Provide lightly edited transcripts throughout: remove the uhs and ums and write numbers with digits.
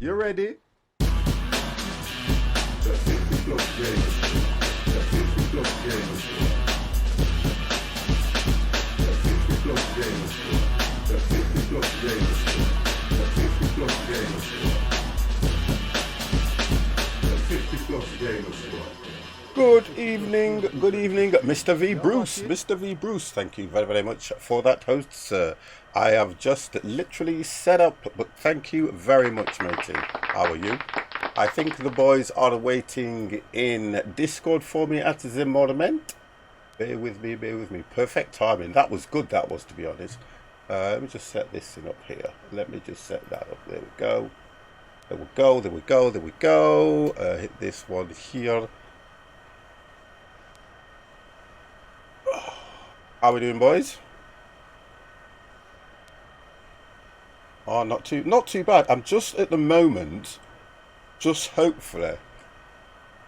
You ready? Good evening, Mr. V. Bruce. Mr. V. Bruce, thank you very, very much for that host, sir. I have just literally set up, but thank you very much, matey. How are you? I think the boys are waiting in Discord for me at the moment. Bear with me, bear with me. Perfect timing. That was good, that was, to be honest. Let me just set this thing up here. Let me just set that up. There we go. There we go, there we go, there we go. Hit this one here. How we doing, boys? Oh, not too bad. I'm just at the moment, just hopefully.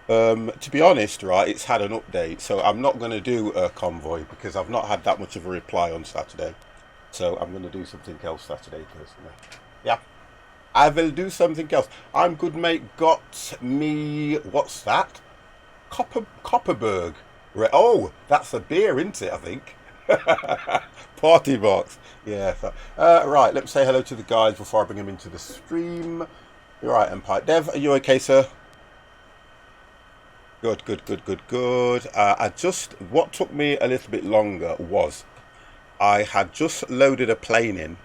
To be honest, right, it's had an update, so I'm not going to do a convoy because I've not had that much of a reply on Saturday. So I'm going to do something else Saturday, personally. Yeah, I will do something else. I'm good, mate. Got me. What's that? Copperberg. Oh, that's a beer, isn't it? I think. Party box. Yeah. Right. Let me say hello to the guys before I bring them into the stream. You're right, Empire. Dev, are you okay, sir? Good, good, good, good, good. What took me a little bit longer was I had just loaded a plane in,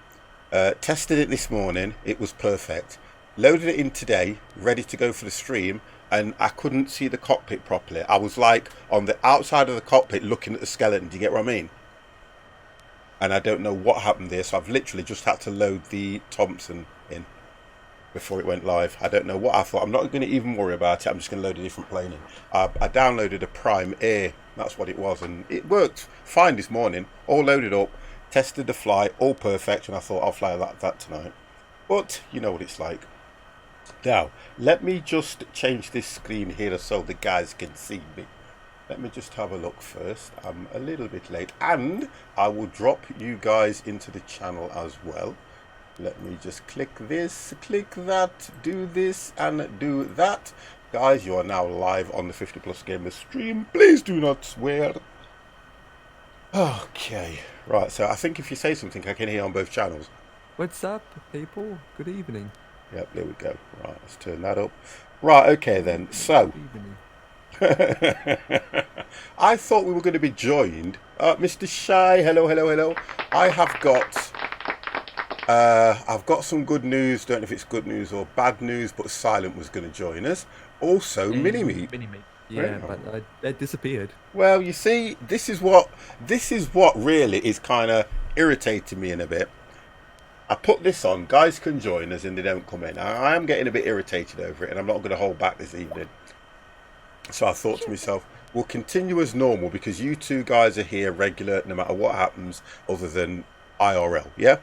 tested it this morning. It was perfect. Loaded it in today, ready to go for the stream, and I couldn't see the cockpit properly. I was like on the outside of the cockpit looking at the skeleton. Do you get what I mean? And I don't know what happened there, so I've literally just had to load the Thompson in before it went live. I don't know what I thought. I'm not going to even worry about it. I'm just going to load a different plane in. I downloaded a Prime Air. That's what it was, and it worked fine this morning. All loaded up, tested the flight, all perfect, and I thought I'll fly that tonight. But you know what it's like. Now, let me just change this screen here so the guys can see me. Let me just have a look first. I'm a little bit late, and I will drop you guys into the channel as well. Let me just click this, click that, do this, and do that. Guys, you are now live on the 50 Plus Gamer stream. Please do not swear. Okay, right, so I think if you say something, I can hear on both channels. What's up, people? Good evening. Yep, there we go. Right, let's turn that up. Right, okay then. So, Good evening. I thought we were going to be joined. Mr. Shy, hello, hello, hello. I've got some good news. Don't know if it's good news or bad news, but Silent was going to join us. Also, Mini Meat. Mini-me. Yeah, Oh. but they disappeared. Well, you see, this is what really is kind of irritating me in a bit. I put this on, guys can join us and they don't come in. I am getting a bit irritated over it, and I'm not going to hold back this evening. So I thought to myself, we'll continue as normal because you two guys are here regular no matter what happens other than IRL, yeah?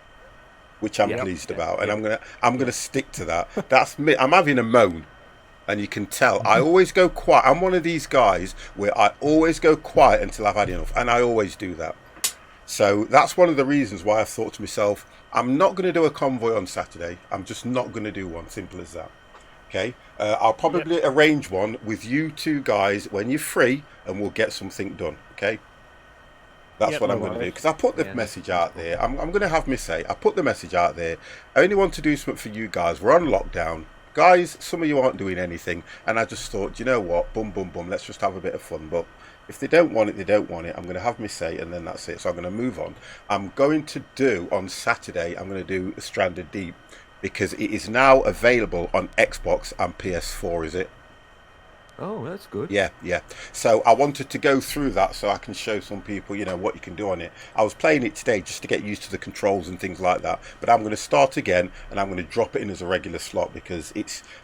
Which I'm Yep. pleased Yep. about, and Yep. I'm gonna stick to that. That's me. I'm having a moan, and you can tell. I always go quiet. I'm one of these guys where I always go quiet until I've had enough, and I always do that. So that's one of the reasons why I thought to myself, I'm not going to do a convoy on Saturday. I'm just not going to do one. Simple as that. Okay. I'll probably arrange one with you two guys when you're free, and we'll get something done. Okay. That's what No I'm going to do worries. because I put the Yeah, message that's out cool. there. I'm going to have me say I put the message out there. I only want to do something for you guys. We're on lockdown, guys. Some of you aren't doing anything, and I just thought, you know what, boom, boom, boom. Let's just have a bit of fun. But if they don't want it, they don't want it. I'm going to have me say, and then that's it. So I'm going to move on. I'm going to do on Saturday. I'm going to do Stranded Deep because it is now available on Xbox and PS4. Is it? Oh, that's good. Yeah, yeah. So I wanted to go through that so I can show some people, what you can do on it. I was playing it today just to get used to the controls and things like that. But I'm going to start again and I'm going to drop it in as a regular slot because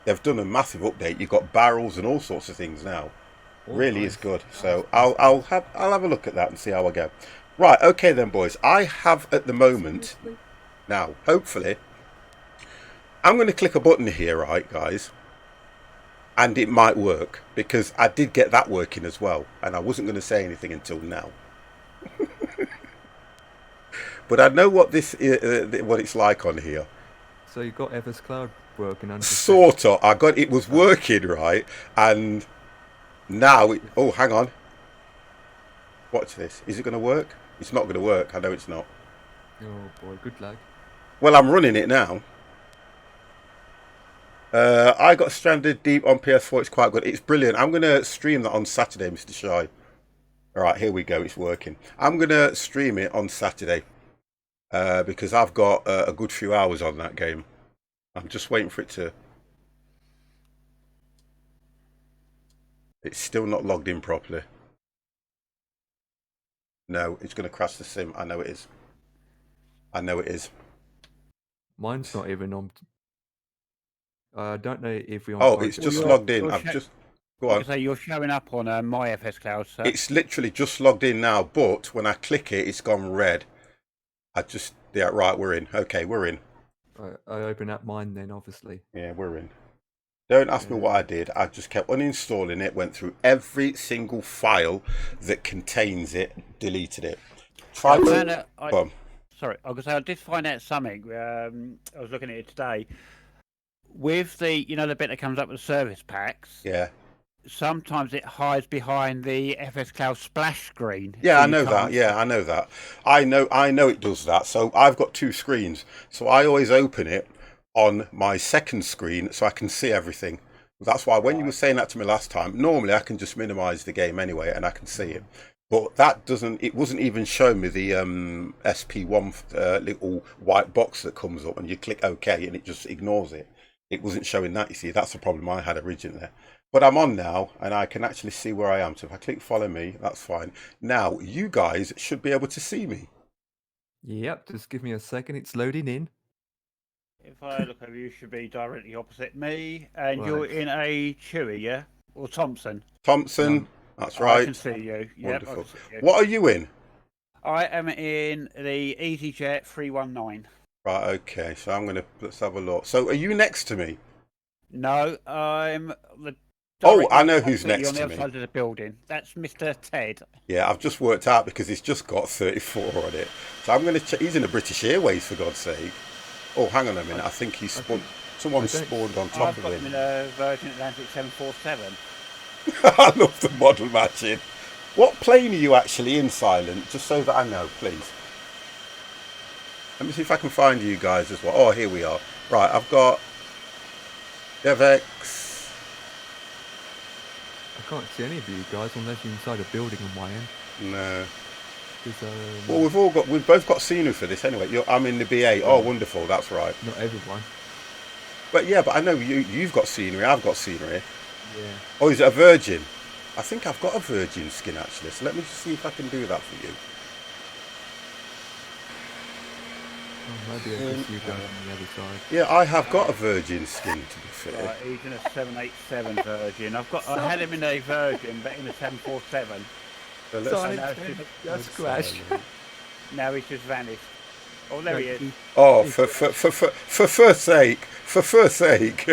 they've done a massive update. You've got barrels and all sorts of things now. Oh, Really is nice. good. Nice, So nice, I'll have a look at that and see how I go. Right, okay then, boys. I have at the moment Seriously? now. Hopefully, I'm going to click a button here, right, guys, and it might work because I did get that working as well, and I wasn't going to say anything until now. But I know what what it's like on here. So you got Ever's Cloud working 100%. Sort of. It was working, right? And now, oh, hang on. Watch this. Is it going to work? It's not going to work. I know it's not. Oh boy, good luck. Well, I'm running it now. I got Stranded Deep on PS4. It's quite good. It's brilliant. I'm going to stream that on Saturday, Mr. Shy. All right, here we go. It's working. I'm going to stream it on Saturday because I've got a good few hours on that game. I'm just waiting for it to... It's still not logged in properly. No, it's going to crash the sim. I know it is. I know it is. Mine's not even on. I don't know if we're on. Oh, it's just logged in. Go on. I say you're showing up on my FS Cloud, sir. It's literally just logged in now, but when I click it, it's gone red. Yeah, right, we're in. Okay, we're in. I open up mine then, obviously. Yeah, we're in. Don't ask me what I did. I just kept uninstalling it, went through every single file that contains it, deleted it. Sorry, I was going to say, I did find out something. I was looking at it today. With the, the bit that comes up with the service packs. Yeah. Sometimes it hides behind the FS Cloud splash screen. Yeah, I know that. Yeah, I know that. I know it does that. So I've got two screens. So I always open it on my second screen so I can see everything. That's why when you were saying that to me last time, normally I can just minimize the game anyway and I can see it. But it wasn't even showing me the SP1 little white box that comes up and you click OK and it just ignores it. It wasn't showing that, you see. That's the problem I had originally. But I'm on now and I can actually see where I am. So if I click follow me, that's fine. Now, you guys should be able to see me. Yep, just give me a second. It's loading in. If I look over, you should be directly opposite me. And Right. you're in a Chewy, yeah? Or Thompson? Thompson, that's right. I can see you. Yep, Wonderful. I can see you. What are you in? I am in the EasyJet 319. Right, okay. So let's have a look. So are you next to me? No, I'm the. Oh, I know who's next on the to other me. side of the building. That's Mr. Ted. Yeah, I've just worked out because it's just got 34 on it. So I'm going to check. He's in the British Airways, for God's sake. Oh, hang on a minute. I think he's spawned. Someone spawned on top I've of got him. him in a Virgin Atlantic 747. I love the model matching. What plane are you actually in, Silent? Just so that I know, please. Let me see if I can find you guys as well. Oh, here we are. Right, I've got DevX. I can't see any of you guys unless you're inside a building on my end. No. Well, we've both got scenery for this anyway. I'm in the BA. Oh, wonderful. That's right. not everyone. But I know you've got scenery. I've got scenery. Yeah. Oh, is it a Virgin? I think I've got a Virgin skin actually. So let me just see if I can do that for you. Oh, maybe I can see you guys on the other side. Yeah, I have got a Virgin skin, to be fair. Right, he's in a 787 Virgin. I had him in a Virgin, but in a 747. So That's crash. Now he's just vanished. Oh, there he is. Oh, for first sake, for first sake.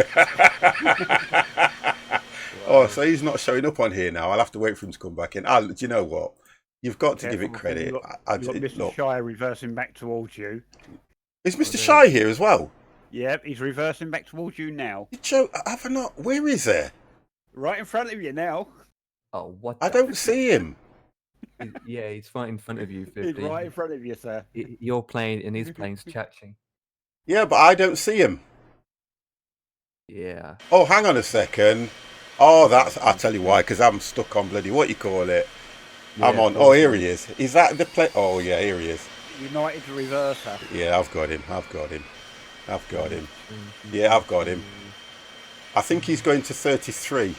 Oh, so he's not showing up on here now. I'll have to wait for him to come back in. Do you know what? You've got to give it credit. You've got Mr. Shire reversing back towards you. Is Mr. Shy here as well? Yep, he's reversing back towards you now. Joe, have I not? Where is he? Right in front of you now. Oh, what? I don't see him. Yeah, he's right in front of you, 50. He's right in front of you, sir. You're playing and his plane's catching. Yeah, but I don't see him. Yeah. Oh, hang on a second. Oh, I'll tell you why, because I'm stuck on bloody, what you call it? Yeah, I'm on, oh, here he is. Is that the play? Oh, yeah, here he is. United reverser. Yeah, I've got him. Yeah, I've got him. I think he's going to 33.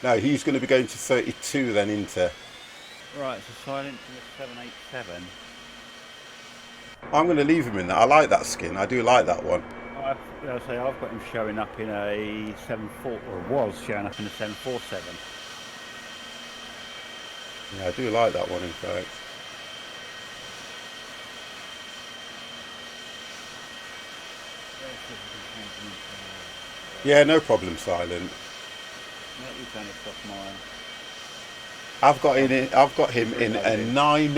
No, he's going to be going to 32 then into. Right, so silent to the 787. I'm going to leave him in that. I like that skin. I do like that one. I've got him showing up in a 74, or was showing up in a 747. Yeah, I do like that one, in fact. Yeah, no problem, Silent. I've got him in a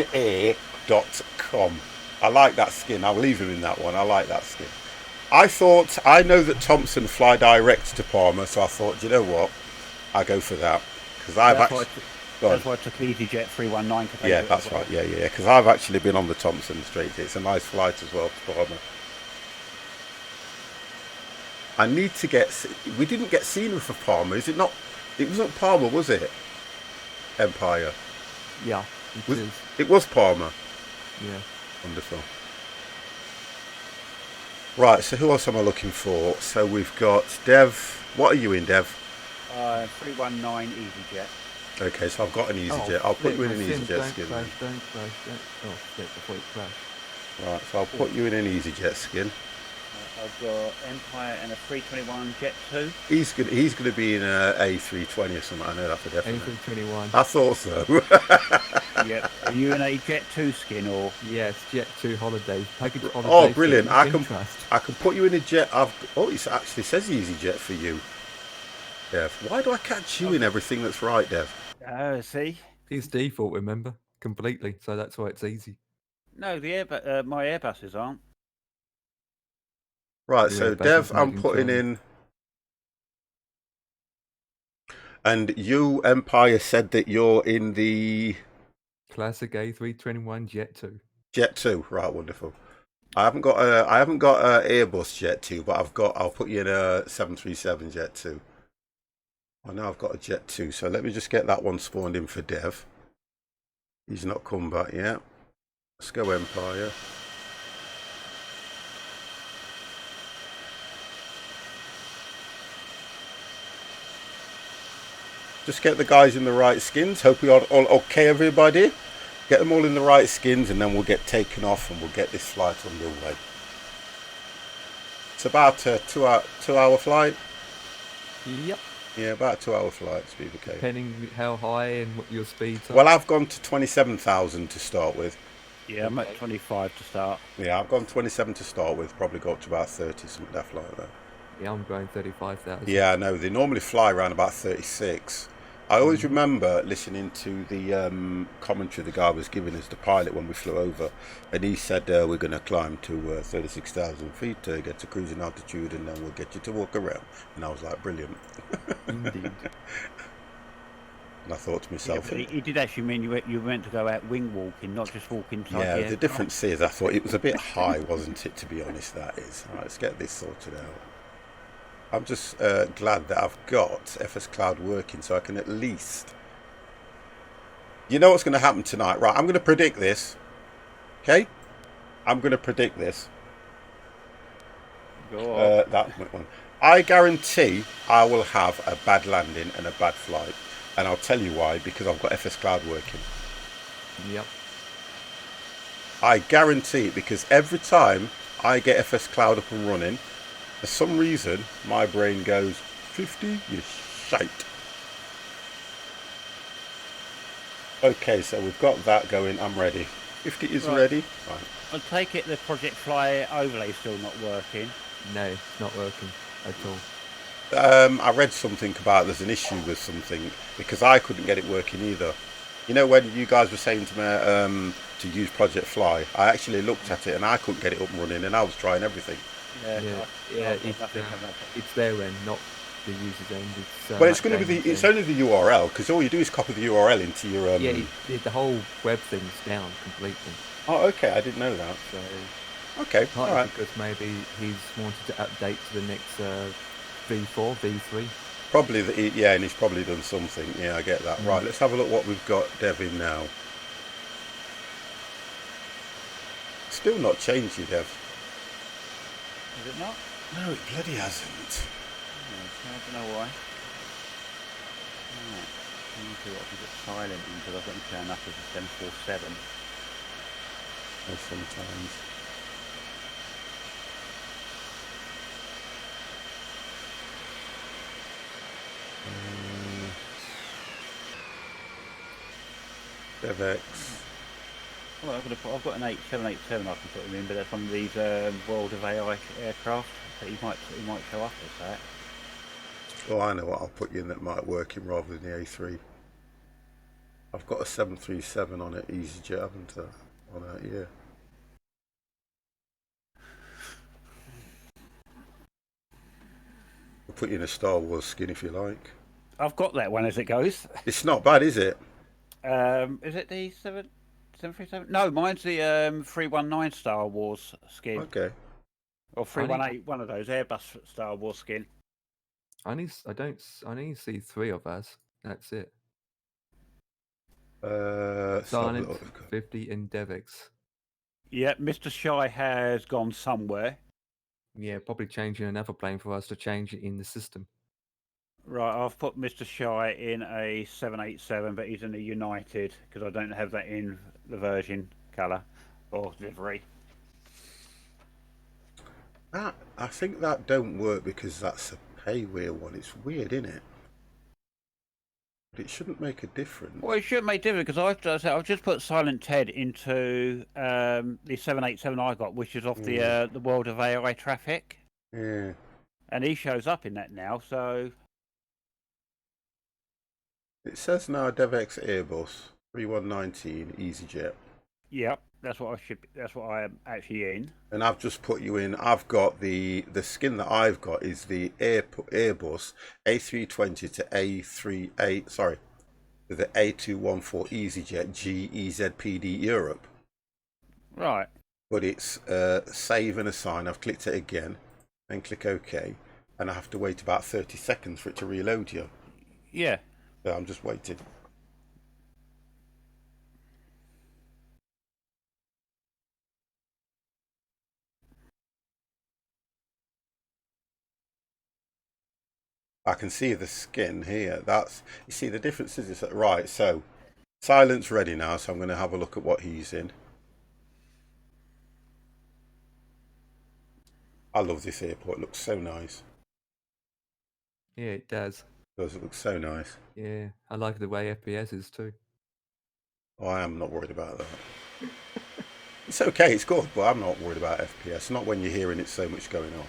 9a.com. I like that skin. I'll leave him in that one. I like that skin. I know that Thompson fly direct to Palmer, so I thought, you know what? I go for that because That's why I took EasyJet 319. Yeah, that's right. Yeah. Because I've actually been on the Thompson straight. It's a nice flight as well to Palmer. I need to get. We didn't get scenery for Palmer. Is it not? It wasn't Palmer, was it? Empire. Yeah, it was Palmer. Yeah. Wonderful. Right, so who else am I looking for? So we've got Dev. What are you in, Dev? 319 EasyJet. Okay, so I've got an EasyJet. I'll put you in an EasyJet skin. Don't crash. Oh, shit, before you crash. Right, so I'll put you in an EasyJet skin. I've got Empire and a 321 Jet 2. He's gonna be in a A320 or something. I know that for definite. A321. I thought so. Yep. Are you in a Jet 2 skin or? Yes, Jet 2 holiday package. Holiday Oh, brilliant! skin. I can put you in a jet. It actually says EasyJet for you, Dev. Why do I catch you in everything that's right, Dev? See. It's default, remember, completely. So that's why it's easy. No, my Airbuses aren't. Right, so Dev, I'm putting in. And you, Empire, said that you're in the classic A321 Jet 2. Jet 2, right? Wonderful. I haven't got a Airbus Jet 2, but I'll put you in a 737 Jet 2. I know I've got a Jet 2, so let me just get that one spawned in for Dev. He's not come back yet. Let's go Empire. Just get the guys in the right skins. Hope we are all okay, everybody. Get them all in the right skins, and then we'll get taken off, and we'll get this flight underway. It's about a two-hour flight. Yep. Yeah, about a 2-hour flight to be the case. Depending how high and what your speeds are. Well, I've gone to 27,000 to start with. Yeah, I'm at 25 to start. Yeah, I've gone 27 to start with. Probably go up to about 30, something like that. Yeah, I'm going 35,000. Yeah, I know. They normally fly around about 36. I always remember listening to the commentary the guy was giving us, the pilot, when we flew over, and he said we're going to climb to 36,000 feet to get to cruising altitude, and then we'll get you to walk around. And I was like, brilliant. Indeed. And I thought to myself, yeah, he did actually mean you were meant to go out wing walking, not just walking inside. Yeah, the difference is, I thought it was a bit high, wasn't it? To be honest, that is. All right, let's get this sorted out. I'm just glad that I've got FS Cloud working, so I can at least. You know what's going to happen tonight, right? I'm going to predict this. Okay, I'm going to predict this. Go on. That one. I guarantee I will have a bad landing and a bad flight, and I'll tell you why. Because I've got FS Cloud working. Yep. I guarantee it, because every time I get FS Cloud up and running, for some reason my brain goes 50. You shite. Okay, so we've got that going. I'm ready. 50 is ready. Right. I take it the Project Fly overlay is still not working. No, it's not working at all. I read something about there's an issue with something, because I couldn't get it working either. You know, when you guys were saying to me to use Project Fly, I actually looked at it and I couldn't get it up and running, and I was trying everything. It's their end, not the user's end. Well, it's going to be it's only the URL, because all you do is copy the URL into your. The whole web thing's down completely. Oh, okay, I didn't know that. So, okay, all right. Because maybe he's wanted to update to the next V4, V3. Probably, and he's probably done something. Yeah, I get that. Right, let's have a look what we've got Devin now. Still not changed, you Dev. Is it not? No, it bloody hasn't. I don't know why. Right. I need to put silent in, because I've got to turn up as a 747. Sometimes. DevX. Well, I've got an 787 I can put him in, but that's one of these World of AI aircraft that he might show up as that. Oh, I know what I'll put you in that might work in rather than the A3. I've got a 737 on it, EasyJet, haven't I? On it, yeah. I'll put you in a Star Wars skin if you like. I've got that one as it goes. It's not bad, is it? Is it the 737? No, mine's the 319 Star Wars skin. Okay. Or 318, one of those Airbus Star Wars skin. I need to see 3 of us. That's it. Silent 50 and Devix. Yeah, Mr. Shy has gone somewhere. Yeah, probably changing another plane for us to change it in the system. Right, I've put Mr. Shy in a 787, but he's in a United because I don't have that in the Virgin colour or livery. I think that don't work because that's a paywheel one. It's weird, isn't it? But it shouldn't make a difference. Well, it shouldn't make a difference because I've just put Silent Ted into the 787 I got, which is off the World of AI Traffic. Yeah. And he shows up in that now, so... It says now DevX Airbus 3119 EasyJet. Yep, that's what I am actually in. And I've just put you in. I've got the skin that I've got is the Airbus A320 to A38. Sorry, the A214 EasyJet GEZPD Europe. Right. But it's save and assign. I've clicked it again, and click OK, and I have to wait about 30 seconds for it to reload you. Yeah. So I'm just waiting. I can see the skin here. That's, you see the difference is that, right, so Silent's ready now, so I'm going to have a look at what he's in. I love this airport. It looks so nice. Yeah, it does. It looks so nice. Yeah, I like the way FPS is too. Oh, I am not worried about that. It's okay, it's good, but I'm not worried about FPS. Not when you're hearing it so much going on.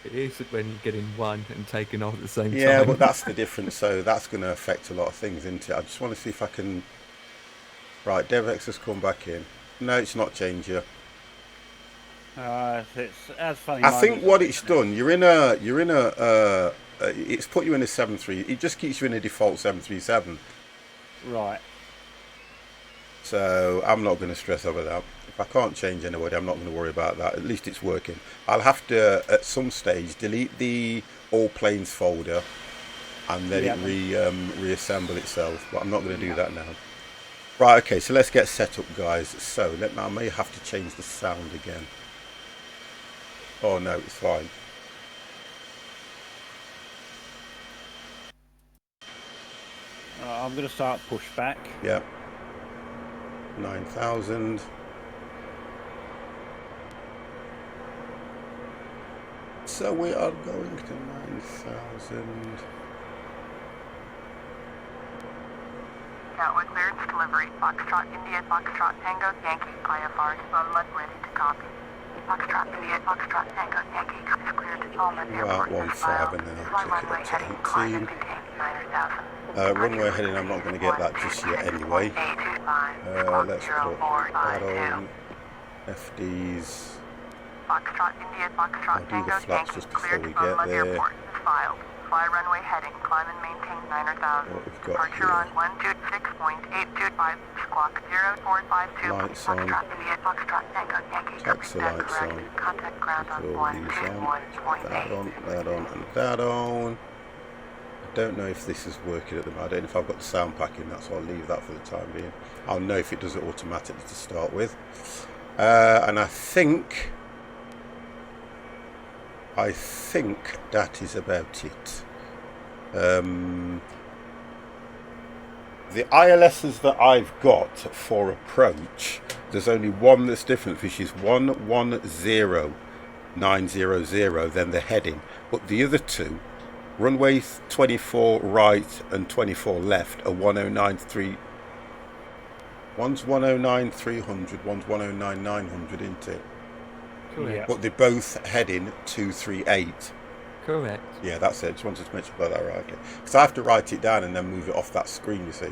It is when you're getting one and taking off at the same time. Yeah, but that's the difference. So that's going to affect a lot of things, isn't it? I just want to see if I can... Right, DevX has come back in. No, it's not changed yet. That's funny. I think what it's done, it's put you in a 7.3. It just keeps you in a default 737. Right. So I'm not going to stress over that. If I can't change anybody, I'm not going to worry about that. At least it's working. I'll have to, at some stage, delete the all planes folder and then it reassemble itself. But I'm not going to do that now. Right, okay, so let's get set up, guys. So I may have to change the sound again. Oh no, it's fine. I'm going to start pushback. Yeah. 9,000. So we are going to 9,000. Gatwick clearance delivery. Foxtrot India, Foxtrot Tango, Yankee. IFR is Lud ready to copy. Foxtrot India, Foxtrot Tango, Yankee is cleared to Tallman Airport. Right, 15, and then I'll click it up to 18. Runway heading, I'm not going to get that just yet anyway. Let's put that on. FDs. Foxtrot India, Foxtrot I'll do the flaps just before we get there. Fly runway heading, climb and maintain 9,000. What we've got Departure here. on 126.825, squawk 0452. Lights on. Foxtrot India, Foxtrot Tango, Yankee. Taxi lights on. Contact ground on Put all these on. That on, that on, and that on. I don't know if this is working at the moment. I don't know if I've got the sound pack in that, so I'll leave that for the time being. I'll know if it does it automatically to start with. And I think that is about it. The ILSs that I've got for approach, there's only one that's different, which is 110900, then the heading. But the other two, runway 24 right and 24 left, are 109.3. One's 109.300, one's 109.900, isn't it? Correct. But they're both heading 238. Correct. Yeah, that's it. Just wanted to mention about that, right? Okay. Because I have to write it down and then move it off that screen, you see.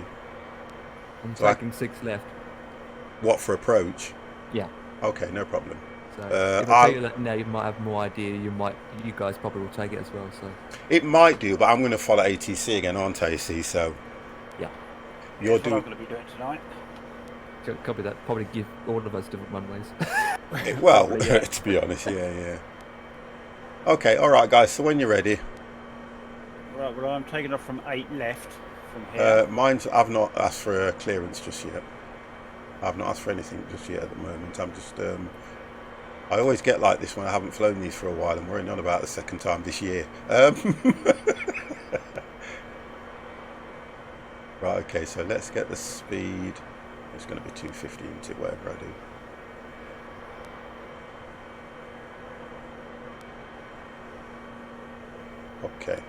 I'm taking 6 left. What, for approach? Yeah. Okay, no problem. So if I I'll- tell you that Nave might have more idea, you guys probably will take it as well. So It might do, but I'm going to follow ATC again, aren't I? See, so yeah, you're That's what I'm doing going to be doing tonight. copy that. Probably give all of us different runways. well. Probably, yeah. To be honest, yeah. Okay, all right, guys. So when you're ready, Right, well, I'm taking off from 8 left from here. I've not asked for a clearance just yet. I've not asked for anything just yet at the moment. I'm just I always get like this when I haven't flown these for a while, and we're only on about the second time this year. Right, okay, so let's get the speed. It's going to be 250 into whatever I do. Okay.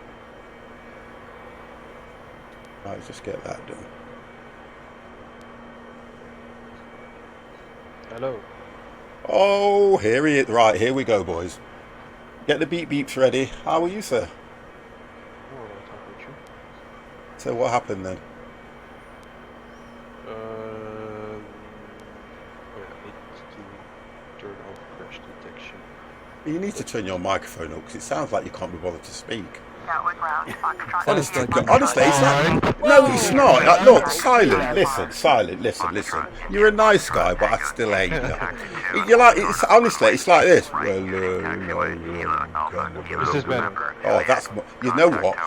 Right, let's just get that done. Hello. Oh, here he is. Right, here we go, boys. Get the beep beeps ready. How are you, sir? Alright, how about you? So what happened then? Oh yeah, I need to turn off crash detection. You need to turn your microphone up because it sounds like you can't be bothered to speak. Gatwick ground, Foxtrot. Honestly, India, Foxtrot. honestly, it's like, no, it's not. Like, look, silent. Listen. You're a nice guy, but I still hate you. You're like, it's honestly, it's like this. This is better. Oh, that's you know what?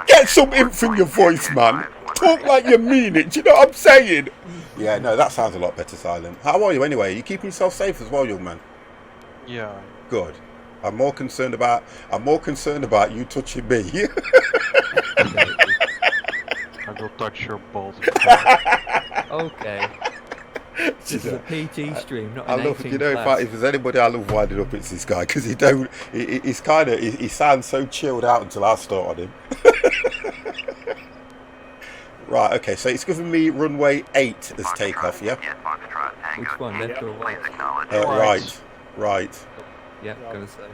Get some imp in your voice, man. Talk like you mean it. Do you know what I'm saying? Yeah, no, that sounds a lot better, silent. How are you anyway? You keeping yourself safe as well, young man? Yeah. Good. I'm more concerned about you touching me. I will touch your balls. Okay. This is a PT stream, not I an love, 18 you know, class. if there's anybody I love winding up, it's this guy because he sounds so chilled out until I start on him. Right, okay, so it's giving me runway 8 as takeoff, yeah? Which one, left or right? Right. Yeah, gonna say.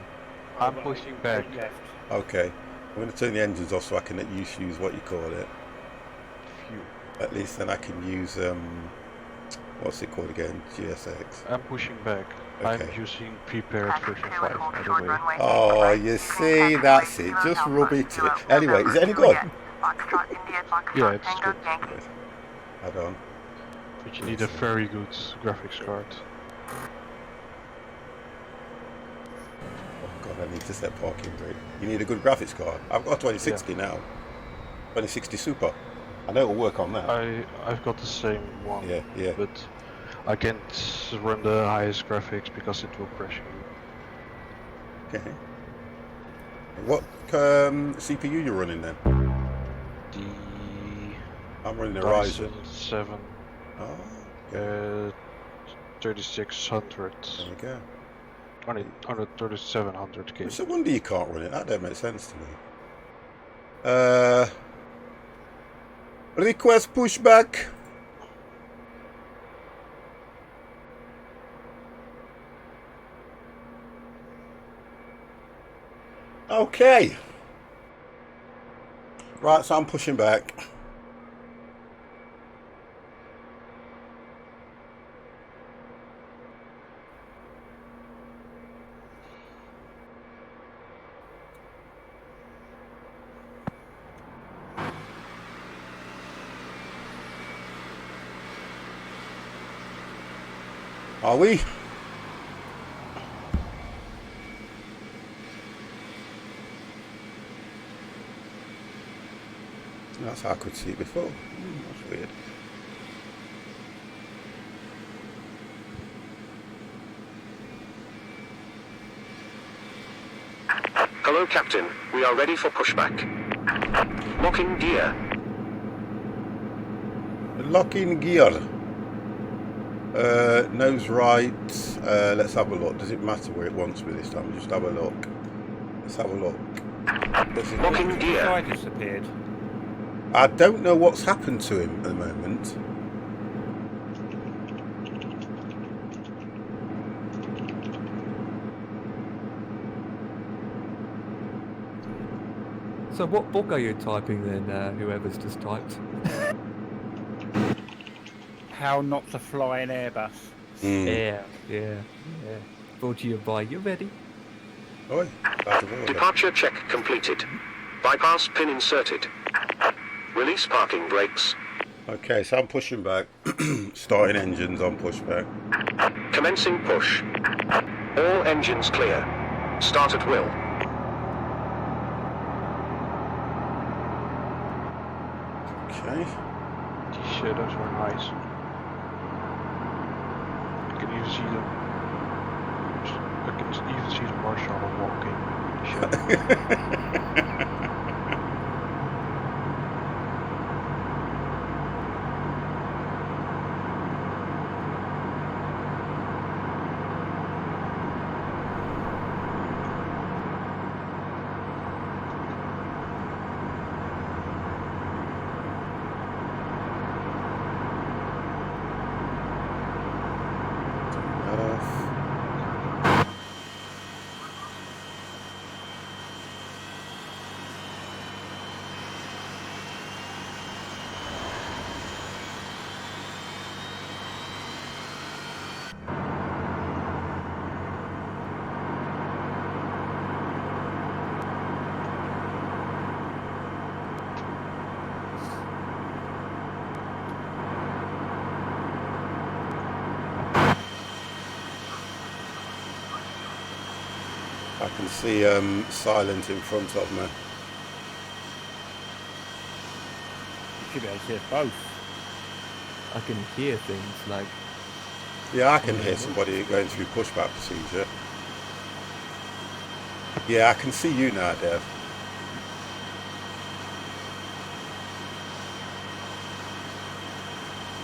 I'm pushing back. 8 left. Okay. I'm going to turn the engines off so I can use what you call it. Phew. At least then I can use what's it called again? GSX. I'm pushing back. Okay. I'm using prepared version 5, by the way. Oh, you see, that's it. Just rub it in. Anyway, is it any good? Yeah, it's good. Hold on. But you need a very good graphics card. Oh god, I need to set parking brake. You need a good graphics card. I've got a 2060 now. 2060 Super. I know it'll work on that. I've got the same one. Yeah. But I can't run the highest graphics because it will crash me. Okay. What CPU you running then? I'm running a Ryzen. 7 Oh, 3600. there we go. Only 3700K. It's a wonder you can't run it. That don't make sense to me. Request pushback. Okay. Right, so I'm pushing back. Are we? That's how I could see it before. That's weird. Hello, Captain. We are ready for pushback. Locking gear. Locking gear. Nose right. Let's have a look. Does it matter where it wants me this time? Just have a look. Let's have a look. Locking The gear. side disappeared. I don't know what's happened to him at the moment. So what book are you typing then, whoever's just typed? How not to fly an Airbus. Mm. Yeah. brought to you by Yah-Ready. Oi, out of order. Departure check completed. Bypass pin inserted. Release parking brakes. Okay, so I'm pushing back. Starting engines on pushback. Commencing push. All engines clear. Start at will. Okay. These shadows were nice. I can even see them. I can even see the marshal walking in the shadow. I can see Silent in front of me. You should be able to see us both. I can hear things like... Yeah, I can hear somebody going through pushback procedure. Yeah, I can see you now, Dev.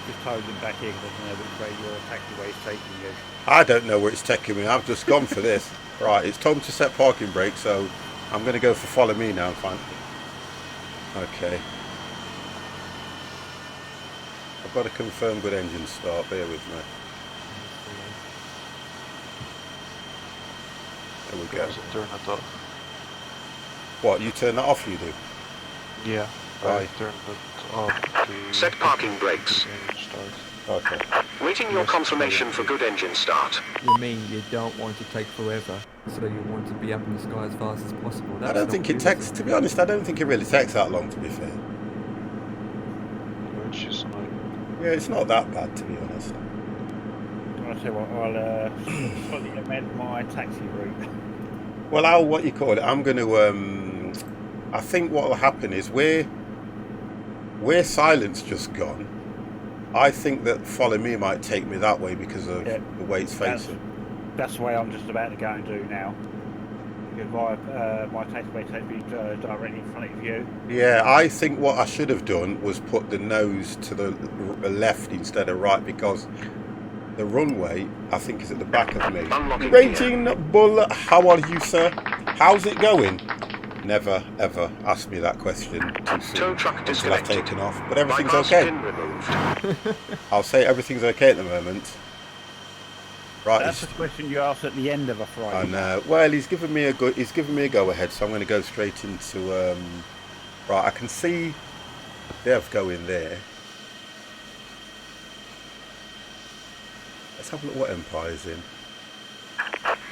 Just told him back here because I don't know which way your taxiway is taking you. I don't know where it's taking me. I've just gone for this. Right, it's time to set parking brakes, so I'm going to go for follow me now. Fine. Okay. I've got to confirm good engine start. Bear with me. There we go. Guys, turn it off. What, you turn that off, you do? Yeah, Right. I turned it off. To Set parking brakes. engine start. Okay. Waiting your confirmation for good engine start. You mean you don't want to take forever, so you want to be up in the sky as fast as possible? I don't think it takes, to be honest, I don't think it really takes that long, to be fair. It's just annoying. Yeah, it's not that bad, to be honest. I'll tell you what, I'll slightly amend my taxi route. Well, I'm going to, I think what will happen is where Silent's just gone, I think that follow me might take me that way because of the way it's facing. That's the way I'm just about to go and do now. Because my taxiway takes me directly in front of you. Yeah, I think what I should have done was put the nose to the left instead of right because the runway, I think, is at the back of me. Unlocking Raging Bull, how are you, sir? How's it going? Never, ever ask me that question too soon Tow truck until I've disconnected. taken off. But everything's Bypass okay. pin removed. I'll say everything's okay at the moment. Right. That's the question you asked at the end of a Friday. I know. Well, he's given me a go ahead, so I'm going to go straight into. Right, I can see Dev going there. Let's have a look what Empire's in.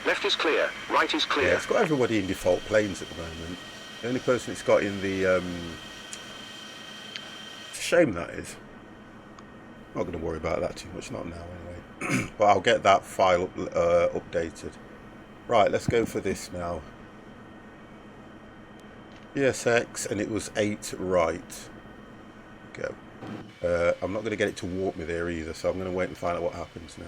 Left is clear. Right is Yeah, clear. it's got everybody in default planes at the moment. The only person it's got in the it's a shame that is. Not going to worry about that too much, not now anyway. But I'll get that file updated. Right, let's go for this now. ESX, and it was 8 right. Go. I'm not going to get it to warp me there either, so I'm going to wait and find out what happens now.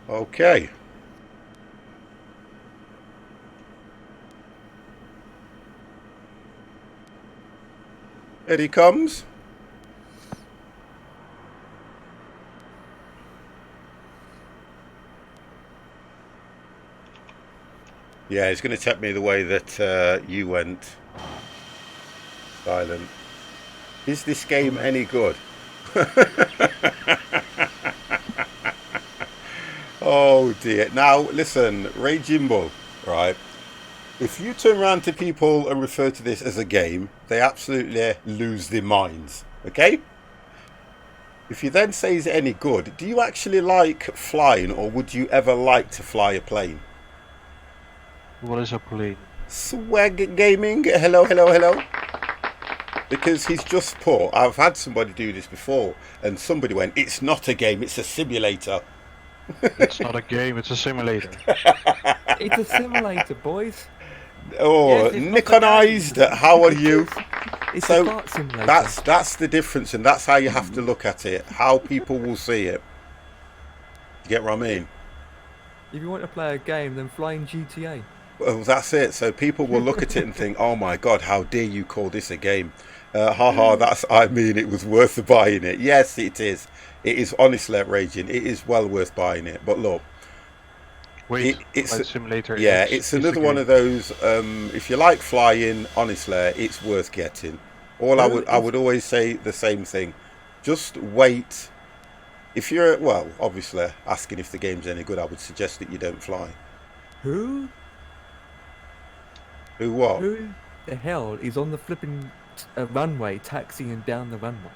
Okay. Here he comes. Yeah, he's going to take me the way that you went. Silent. Is this game any good? Oh dear. Now listen, Raging Bull, right? If you turn around to people and refer to this as a game, they absolutely lose their minds. Okay? If you then say is it any good, do you actually like flying, or would you ever like to fly a plane? What is a plane? Swag Gaming, hello. Because he's just put, I've had somebody do this before, and somebody went, it's not a game, it's a simulator. It's not a game, it's a simulator. It's a simulator, boys. Oh, Yes, it's not a Nikonized, how are you? It's So, a fart simulator. That's the difference, and that's how you have to look at it, how people will see it. You get what I mean? If you want to play a game, then fly in GTA. Well, that's it. So people will look at it and think, oh my God, how dare you call this a game? It was worth buying it. Yes, it is. It is honestly outraging. It is well worth buying it. But look, Wait, it's Flight Simulator. yeah, it's another one of those. If you like flying, honestly, it's worth getting. I would always say the same thing. Just wait. If you're obviously asking if the game's any good, I would suggest that you don't fly. Who? Who what? Who the hell is on the flipping runway taxiing down the runway?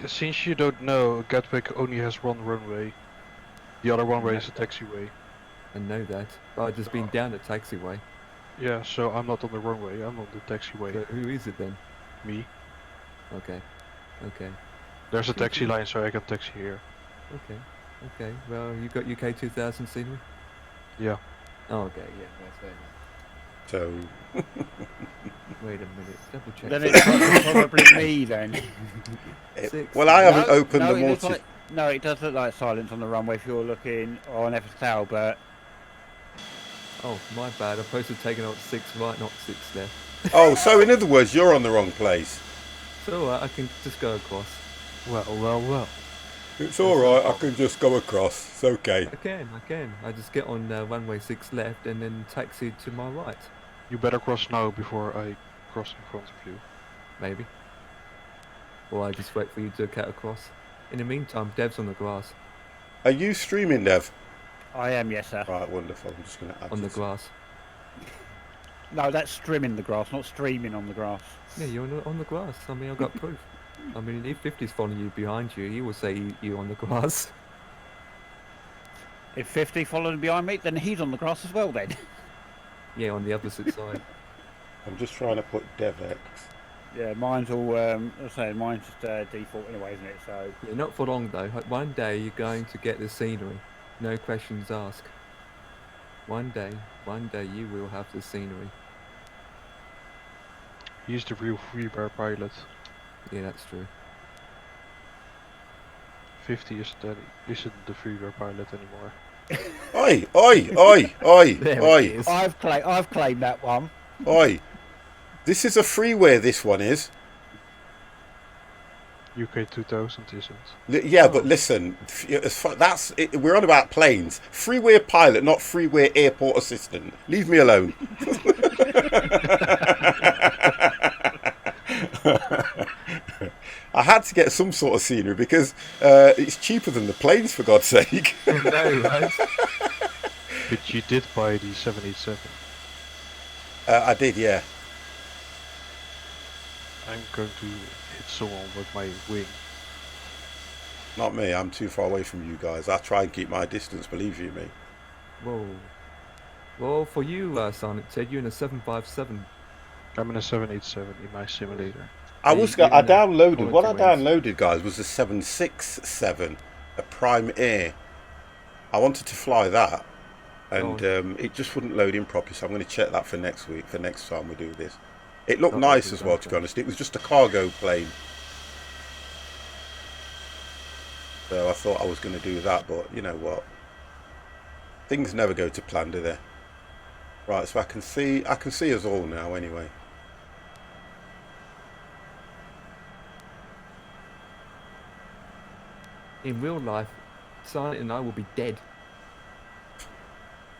Since you don't know, Gatwick only has one runway. The other runway is a taxiway. I know that. But I've just been down the taxiway. Yeah, so I'm not on the runway, I'm on the taxiway. So who is it then? Me. Okay. There's a taxi line, so I can taxi here. Okay. Well, you got UK 2000 scenery? Yeah. Oh, okay, yeah, that's fair enough. So Wait a minute, double check. Then it's probably me then. well, I haven't opened no, the it looks multi. like, no, it does look like silence on the runway if you're looking on FSL, but Oh, my bad. I'm supposed to have taken out 6 right, not 6 left. Oh, so in other words, you're on the wrong place. So I can just go across. Well. It's all right. I can just go across. It's okay. I can. I just get on runway 6 left and then taxi to my right. You better cross now before I cross in front of you. Maybe. Or I just wait for you to cut across. In the meantime, Dev's on the grass. Are you streaming, Dev? I am, yes, sir. Right, wonderful. I'm just going to add On the this. grass. No, that's trimming the grass, not streaming on the grass. Yeah, you're on the grass. I mean, I've got proof. I mean, if 50's following you behind you, he will say you're on the grass. If 50 following behind me, then he's on the grass as well then. Yeah, on the opposite side. I'm just trying to put DevX. Yeah, mine's all, mine's just default anyway, isn't it? So Yeah, not for long though. One day you're going to get the scenery. No questions asked. One day you will have the scenery. He's the real freeware pilot. Yeah, that's true. 50 isn't the freeware pilot anymore. Oi! There it Oi! is. I've claimed that one. Oi! This is a freeware, this one is. UK 2000 isn't. Yeah, but listen, we're on about planes. Freeware pilot, not freeware airport assistant. Leave me alone. I had to get some sort of scenery because it's cheaper than the planes, for God's sake. No, right? But you did buy the 787. I did, yeah. I'm going to hit someone with my wing. Not me, I'm too far away from you guys. I try and keep my distance, believe you me. Whoa. Well, for you, Sonic, said you're in a 757. I'm in a 787 in my simulator. I downloaded, what I quality wins. downloaded, guys, was a 767, a Prime Air. I wanted to fly that, and it just wouldn't load in properly, so I'm going to check that for next week, for next time we do this. It looked nice as well, to be honest. It was just a cargo plane. So I thought I was going to do that, but you know what? Things never go to plan, do they? Right, so I can see us all now anyway. In real life, Sonic and I will be dead.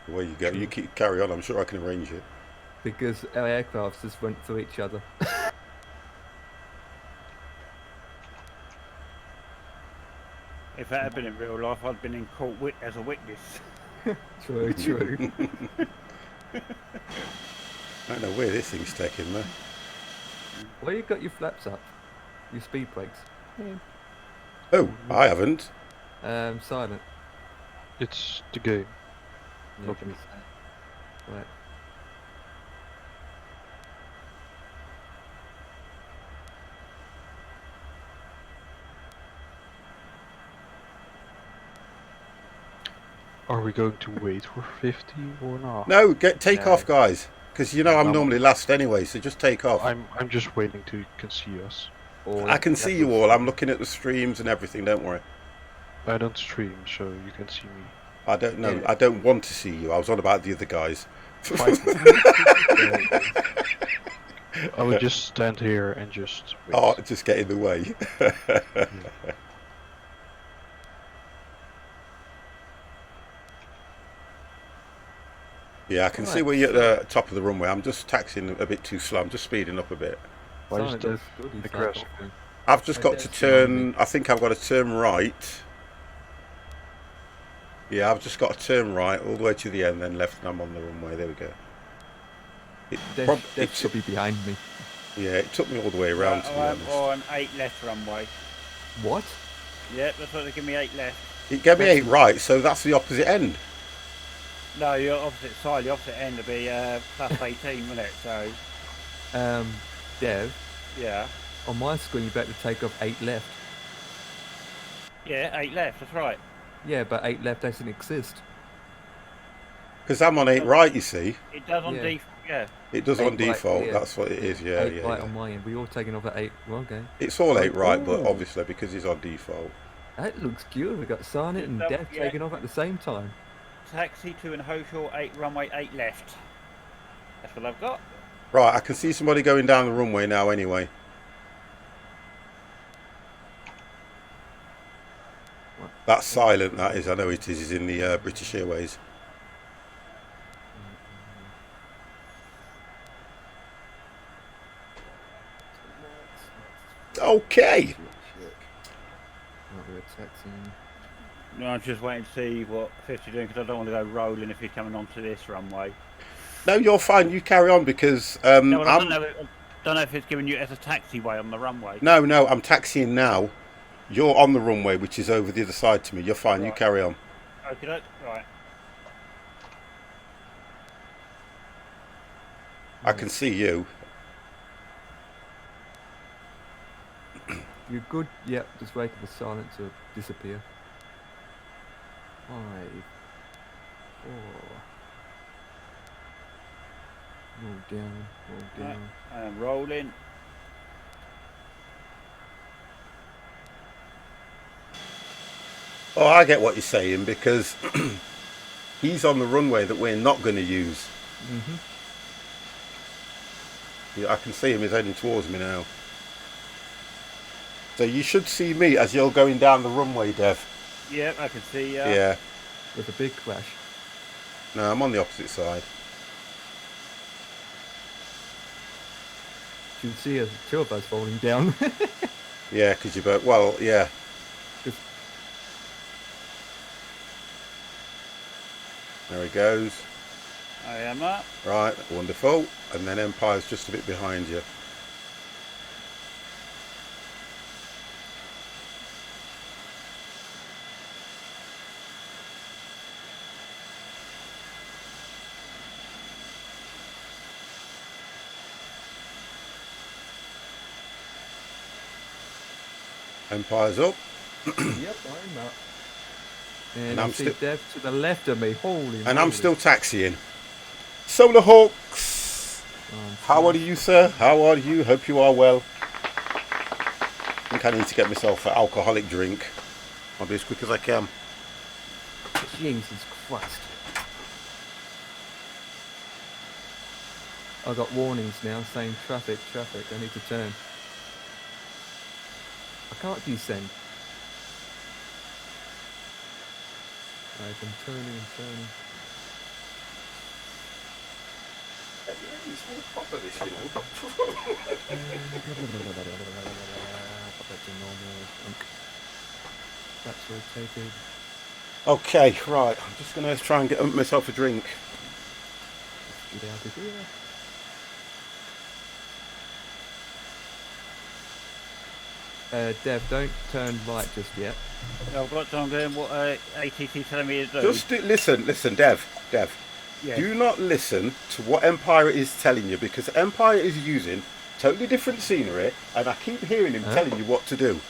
Where you go, you keep carry on. I'm sure I can arrange it. Because our aircrafts just went through each other. If that had been in real life, I'd been in court as a witness. True. I don't know where this thing's taking me. Why you got your flaps up? Your speed brakes. Oh, I haven't. Silent. It's the game. Yeah, Not me. Right. Are we going to wait for 50 or not? No, take No. off, guys. Because you know I'm Um, normally last anyway, so just take off. I'm just waiting till you can see us. Or I can that see you was all. I'm fine. looking at the streams and everything. Don't worry. I don't stream, so you can see me. I don't know. Yeah. I don't want to see you. I was on about the other guys. I would just stand here and just wait. Oh, just get in the way. Yeah, I can see Right, where you're at the top of the runway. I'm just taxiing a bit too slow. I'm just speeding up a bit. Why is Silent that looks good, he's aggressive? like offering. I've just Oh, got to Dev's behind me. turn. I think I've got to turn right. Yeah, I've just got to turn right all the way to the end, then left, and I'm on the runway. There we go. Dev should be behind me. Yeah, it took me all the way around, to be I'm honest. on 8 left runway. What? Yeah, that's what they give me 8 left. It gave me 8 right, so that's the opposite end. No, your opposite side, the opposite end would be plus 18, wouldn't it? So, Dev, yeah. on my screen you better take off 8 left. Yeah, 8 left, that's right. Yeah, but 8 left doesn't exist. Because I'm on 8 right, you see. It does on Yeah. default, yeah. It does 8 on right, default, yeah. that's what it is, yeah, 8 yeah. right yeah. on my end. We all taking off at 8. Well, okay. It's all 8 right, but Oh. obviously because it's on default. That looks good. We got Silent and Yeah, Dev yeah. taking off at the same time. Taxi to Hoshaw 8 runway 8 left. That's what I've got. Right, I can see somebody going down the runway now anyway. What? That's Silent, that is. I know it is. He's in the British Airways. Okay. Right, we're taxiing. No, I'm just waiting to see what 50 doing because I don't want to go rolling if he's coming onto this runway. No, you're fine. You carry on because No, well, I I'm... don't know if it's giving you as a taxiway on the runway. No, I'm taxiing now. You're on the runway, which is over the other side to me. You're fine. You Right. carry on. Okay, right. I can see you. You're good? Yep, just waiting for Silent to disappear. 5, 4. Roll down, roll Right. down. I am rolling. Oh, I get what you're saying because he's on the runway that we're not going to use. Mm-hmm. Yeah, I can see him. He's heading towards me now. So you should see me as you're going down the runway, Dev. Yep, I can see. Yeah. With a big crash. No, I'm on the opposite side. You can see us, 2 of us falling down. Yeah, because you're both... Well, yeah. There he goes. I am up. Right, wonderful. And then Empire's just a bit behind you. Empire's up. Yep, I'm up. And I'm I see still- Dev to the left of me. Holy And I'm moly. still taxiing. Solar Hawks! Oh, How are you, sir? How are you? Hope you are well. I think I need to get myself an alcoholic drink. I'll be as quick as I can. Jesus Christ. I got warnings now saying traffic, I need to turn. I can't descend. Right, I'm turning. Back to normal. That's rotated. Okay, right. I'm just going to try and get myself a drink. Get out of here. Dev, don't turn right just yet. I've got to. I'm doing what ATC telling me to do. Just listen, Dev. Yes. Do not listen to what Empire is telling you, because Empire is using totally different scenery, and I keep hearing him telling you what to do.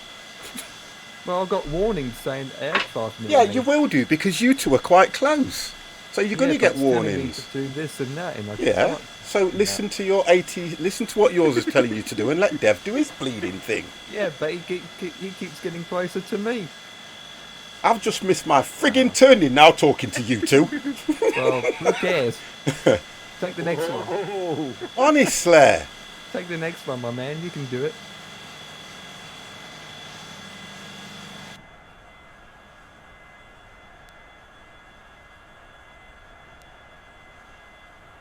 Well, I've got warnings saying aircraft near Yeah, me. you will do, because you two are quite close. So you're going to get warnings. To do this and that, and I Yeah. can't. So listen to your listen to what yours is telling you to do, and let Dev do his bleeding thing. Yeah, but he keeps getting closer to me. I've just missed my friggin' turning now talking to you two. Well, who cares? Take the next one. Honestly. Take the next one, my man. You can do it.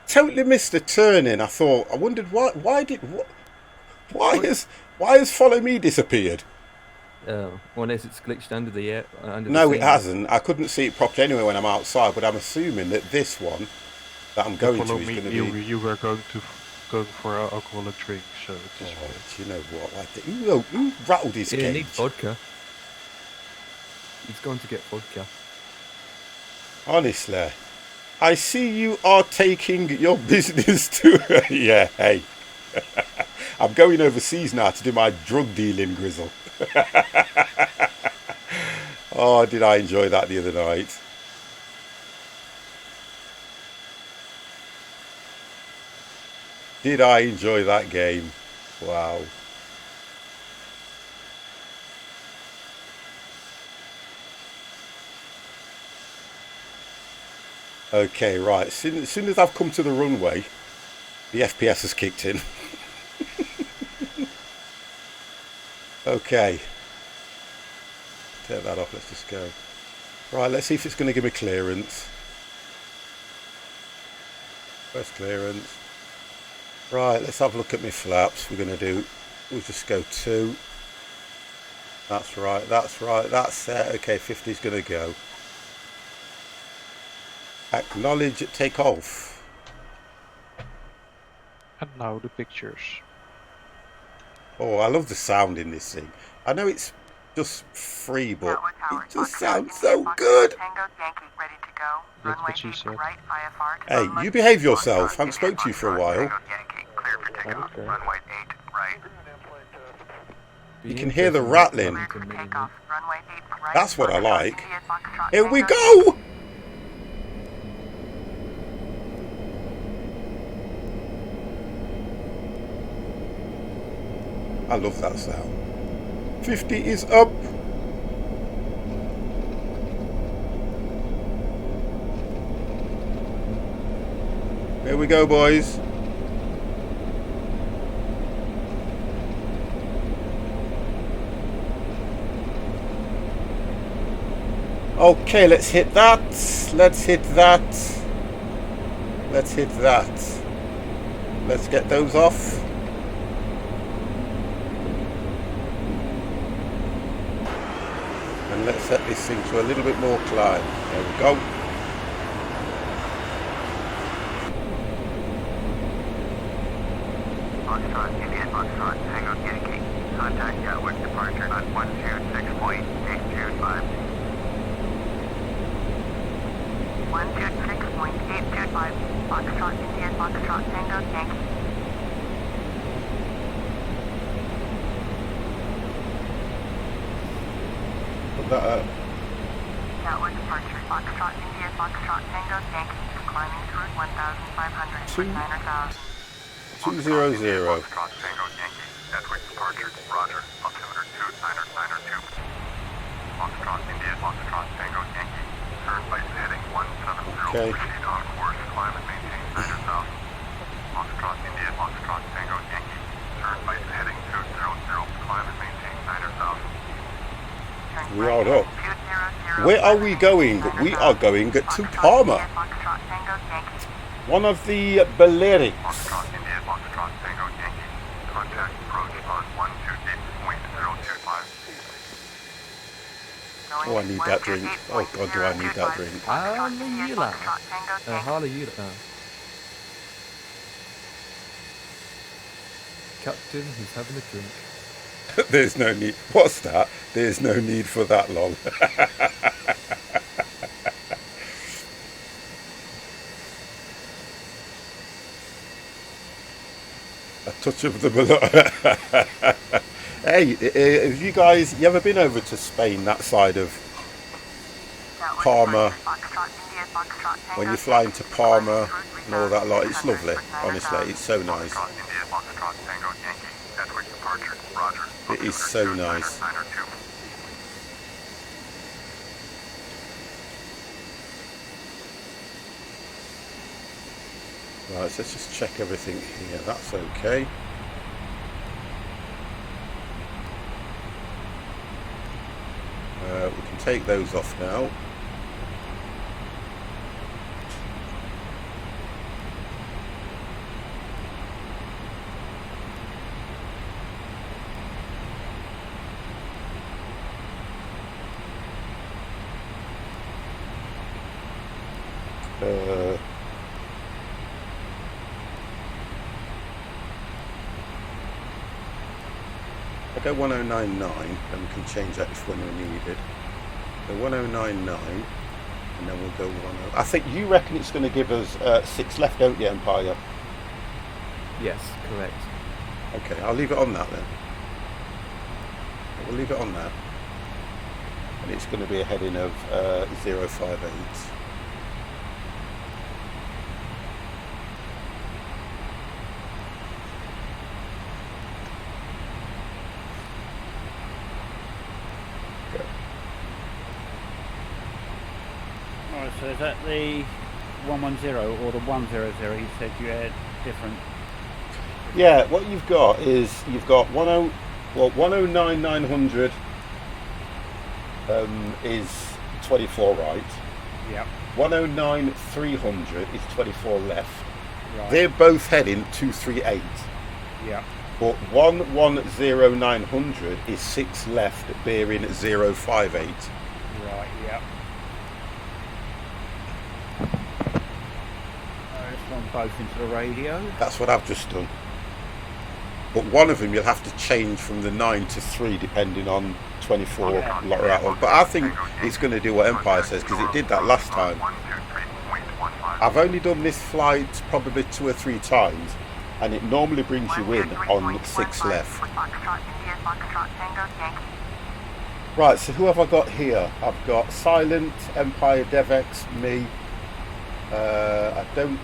Totally missed the turning. I wondered why has Follow Me disappeared? Oh, unless it's glitched under the air. No, it hasn't. I couldn't see it properly anyway when I'm outside, but I'm assuming that this one that I'm going to is going to be... You were going for alcoholic drink, so it is... do you know what? Who rattled his cage? He needs vodka. He's going to get vodka. Honestly. I see you are taking your business to... Yeah, hey. I'm going overseas now to do my drug dealing, Grizzle. Oh, did I enjoy that the other night. Did I enjoy that game? Wow. Okay, right. As soon as I've come to the runway, the FPS has kicked in. Okay. Take that off, let's just go. Right, let's see if it's going to give me clearance. First clearance. Right, let's have a look at my flaps. We'll just go 2. That's right, that's set. Okay, 50's going to go. Acknowledge, take off. And now the pictures. Oh, I love the sound in this thing. I know it's just free, but it just sounds so good. That's what she said. Hey, you behave yourself. I haven't spoke to you for a while. Okay. You can hear the rattling. That's what I like. Here we go! I love that sound. 50 is up. Here we go, boys. Okay, let's hit that. Let's hit that. Let's hit that. Let's get those off. And let's set this thing to a little bit more climb. There we go. Foxtrot, Indian Foxtrot, Tango Yankee. Contact Gatwick departure on 126.825. 126.825. Foxtrot, Indian Foxtrot, Tango Yankee. Put that up. Gatwick departure, Foxtrot, Indian Foxtrot, Tango Yankee. Climbing through 1,500. 9,000. 200. Foxtrot, Tango Yankee. Gatwick departure, Roger. Altimeter 2992. Foxtrot, Indian Foxtrot, Tango Yankee. Turn right heading 170. Okay. Proceed on course, climb and maintain 9,000. Foxtrot, Indian Foxtrot, Tango Yankee. Turn right heading 200. Climb and maintain 9,000. We are up. Where are we going? We are going to Parma. One of the Balearics. Foxtrot, India, Foxtrot, Tango, Yankee. Contact approach on 128.025. Oh, I need that drink. Oh, God, do I need that drink. Hallelujah. Captain, he's having a drink. There's no need. What's that? There's no need for that long. A touch of the below. Hey, have you ever been over to Spain, that side of Palma? When you fly into Palma and all that lot, it's lovely. Honestly, it's so nice. It is so nice. Right, so let's just check everything here. That's okay. We can take those off now. I go 1099, and we can change that if when we're needed. So 1099, and then we'll go 10. I think you reckon it's going to give us 6 left, don't you, Empire? Yes, correct. Okay, I'll leave it on that then. We'll leave it on that. And it's going to be a heading of 058. Alright, so is that the 110 or the 100? You said you had different. Yeah, what you've got is you've got 109900 is 24 right. Yep. 109300 is 24 left. Right. They're both heading 238. Yep. But 110900 is 6 left, bearing 058. Right. Yep. Just run both into the radio. That's what I've just done. But one of them you'll have to change from the 9 to 3 depending on 24 lot rattle. But I think it's going to do what Empire says because it did that last time. I've only done this flight probably 2 or 3 times and it normally brings you in on 6 left. Right, so who have I got here? I've got Silent, Empire, Devex, me. I don't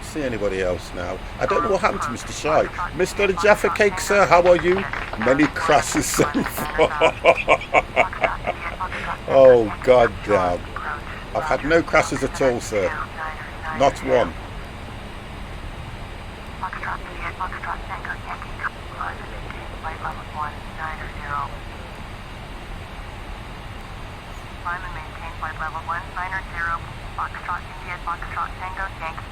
see anybody else now. I don't know what happened to Mr. Shy. Mr. Jaffa Cake, sir, how are you? Many crashes so far. Oh, god damn. I've had no crashes at all, sir. Not one. Level 190, Foxtrot India, Foxtrot Tango, Yankee.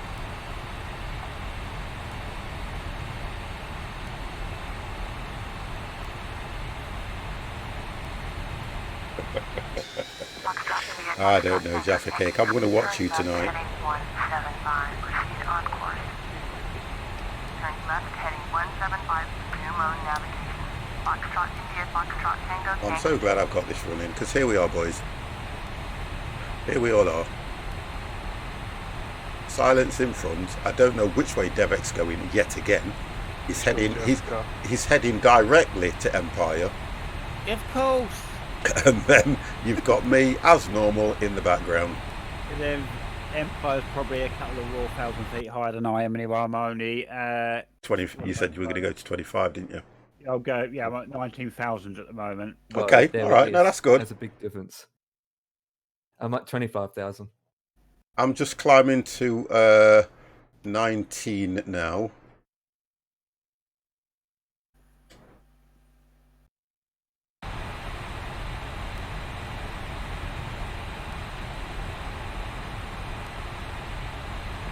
I don't know, Jaffa Cake. I'm going to watch you tonight. Heading 175, proceed on course. Turn left, heading 175, new mode navigation. Foxtrot India, Foxtrot Tango, Yankee. I'm so glad I've got this running, because here we are, boys. Here we all are. Silence in front. I don't know which way Devek's going yet again. He's heading directly to Empire. Of course. And then you've got me as normal in the background. And then Empire's probably a couple of raw 1,000 feet higher than I am anyway. I'm only 20. You said you were going to go to 25, didn't you? I'll go. Yeah, I'm at 19,000 at the moment. Well, Okay, there all it right. is. No, that's good. That's a big difference. I'm at 25,000. I'm just climbing to 19 now.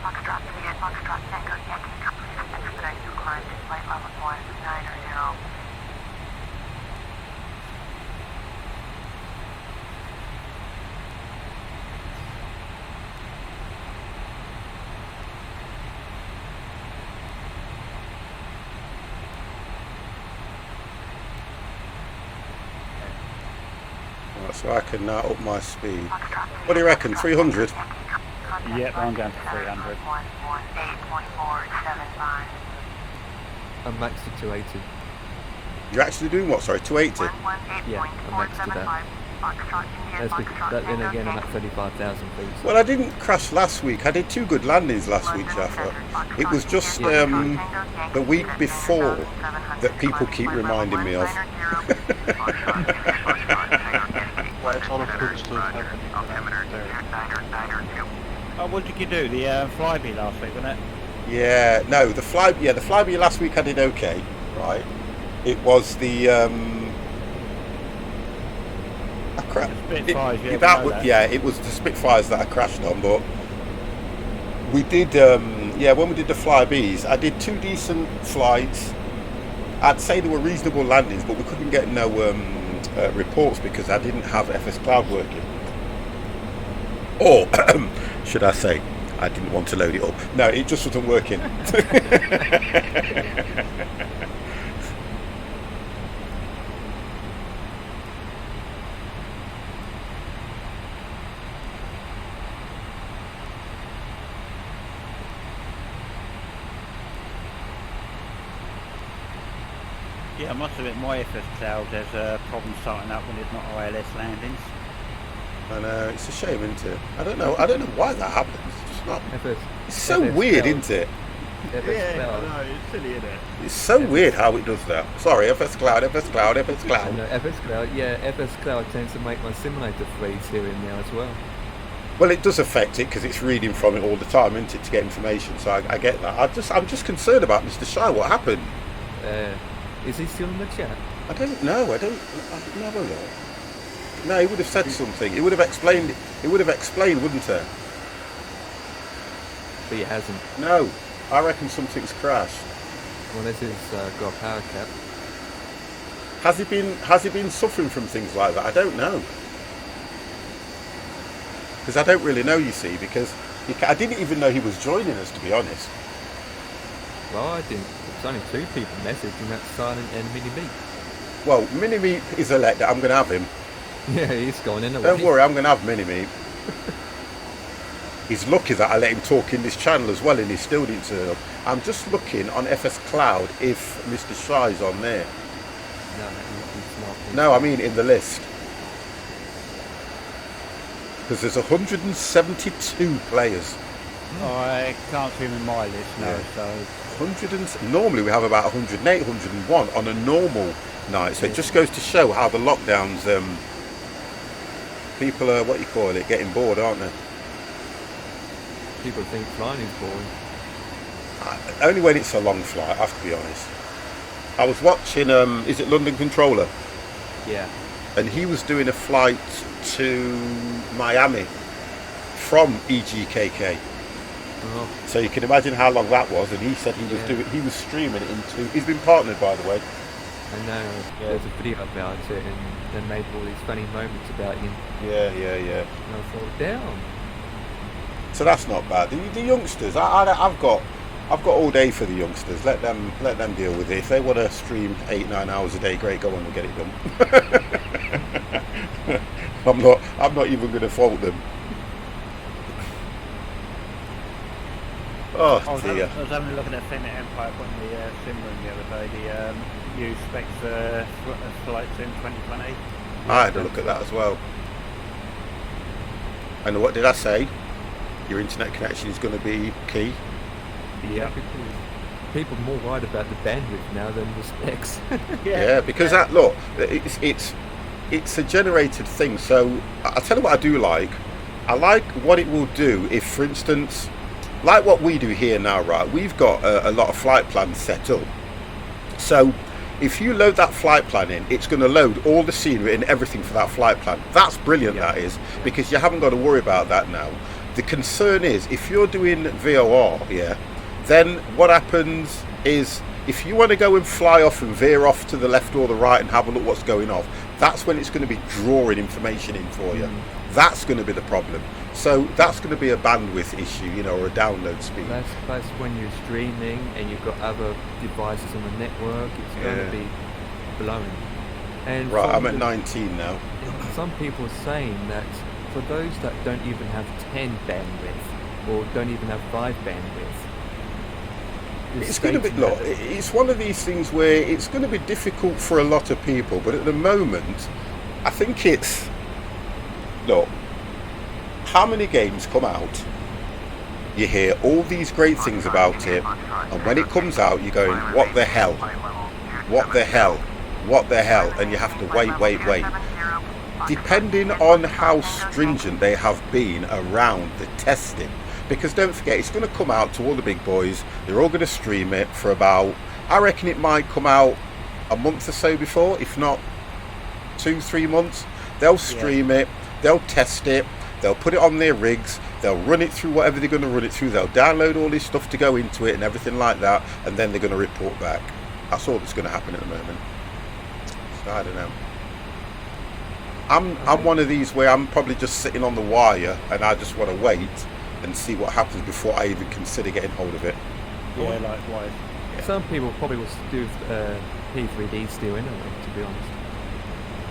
Foxtrot India, Foxtrot Tango, Yankee. Please expedite your climb to flight level 190. So I can now up my speed. What do you reckon, 300? Yep, I'm going to 300. I'm maxed to 280. You're actually doing what, sorry, 280? Yeah, I'm maxed to that. That's because, then again, I'm at 35,000 feet. So. Well, I didn't crash last week. I did 2 good landings last week, Jaffa. It was just the week before that people keep reminding me of. Well, it's all a good stuff happening there. Oh, what did you do? The flyby last week, wasn't it? Yeah, no, the flyby last week I did okay, right? It was the Spitfires, it was the Spitfires that I crashed on, but we did when we did the flybys, I did 2 decent flights. I'd say they were reasonable landings, but we couldn't get no reports because I didn't have FS Cloud working. Or should I say, I didn't want to load it up. No, it just wasn't working. Yeah, I must admit my FS Cloud has a problem starting up when it's not ILS landings. I know, it's a shame, isn't it? I don't know why that happens. It's just not. It's so weird, isn't it? I know, it's silly, isn't it? It's so weird how it does that. Sorry, FS Cloud. No, FS Cloud. Yeah, FS Cloud tends to make my simulator freeze here and there as well. Well, it does affect it because it's reading from it all the time, isn't it, to get information. So I get that. I'm just concerned about Mr. Shy. What happened? Is he still in the chat? I don't know. I don't know. No, he would have said something. He would have explained. He would have explained, wouldn't he? But he hasn't. No, I reckon something's crashed. Well, this is got a power cap. Has he been suffering from things like that? I don't know. Because I don't really know, you see, because I didn't even know he was joining us, to be honest. Well, I didn't. There's only 2 people messaging, that's Silent and Mini Me. Well, Mini Meat is elected. I'm going to have him. Yeah, he's going in. Don't worry, I'm going to have Mini Meat. He's lucky that I let him talk in this channel as well, and he still didn't turn up. I'm just looking on FS Cloud if Mr. Shy's on there. No, he's not. No, I mean in the list. Because there's 172 players. I can't see him in my list now, so... Normally we have about 108, 101 on a normal night. So it just goes to show how the lockdowns, people are, getting bored, aren't they? People think flying is boring. Only when it's a long flight, I have to be honest. I was watching, is it London Controller? Yeah. And he was doing a flight to Miami from EGKK. Oh. So you can imagine how long that was, and he said he was streaming it into. He's been partnered, by the way. I know. There's a video about it, and they made all these funny moments about him. Yeah. And I thought, damn. So that's not bad. The youngsters, I've got all day for the youngsters. Let them deal with it. If they want to stream 8-9 hours a day, great, go on and get it done. I'm not even going to fault them. Oh dear. I was having a look at that thing that Empire put in the sim room the other day. The new specs for Flight Sim 2020. I had a look at that as well. And what did I say? Your internet connection is going to be key. Yeah. People are more worried about the bandwidth now than the specs. Yeah, because that look, it's a generated thing. So I'll tell you what I do like. I like what it will do if, for instance, like what we do here now, right? We've got a lot of flight plans set up. So if you load that flight plan in, it's going to load all the scenery and everything for that flight plan. That's brilliant, that is, because you haven't got to worry about that now. The concern is if you're doing VOR, then what happens is if you want to go and fly off and veer off to the left or the right and have a look what's going off, that's when it's going to be drawing information in for you. That's going to be the problem. So that's going to be a bandwidth issue, or a download speed. That's when you're streaming and you've got other devices on the network. It's going to be blowing. And Right, I'm from at the- 19 now. Some people are saying that for those that don't even have 10 bandwidth or don't even have 5 bandwidth, It's going to be, look, it's one of these things where it's going to be difficult for a lot of people, but at the moment, I think it's, look, how many games come out, you hear all these great things about it, and when it comes out, you're going, what the hell? What the hell? What the hell? And you have to wait. Depending on how stringent they have been around the testing. Because don't forget, it's going to come out to all the big boys. They're all going to stream it for about, I reckon it might come out a month or so before, if not 2-3 months. They'll stream it, they'll test it, they'll put it on their rigs, they'll run it through whatever they're going to run it through, they'll download all this stuff to go into it and everything like that, and then they're going to report back. That's all that's going to happen at the moment. So I don't know. I'm one of these where I'm probably just sitting on the wire and I just want to wait and see what happens before I even consider getting hold of it. Yeah, likewise. Some people probably will do P3D still anyway, to be honest.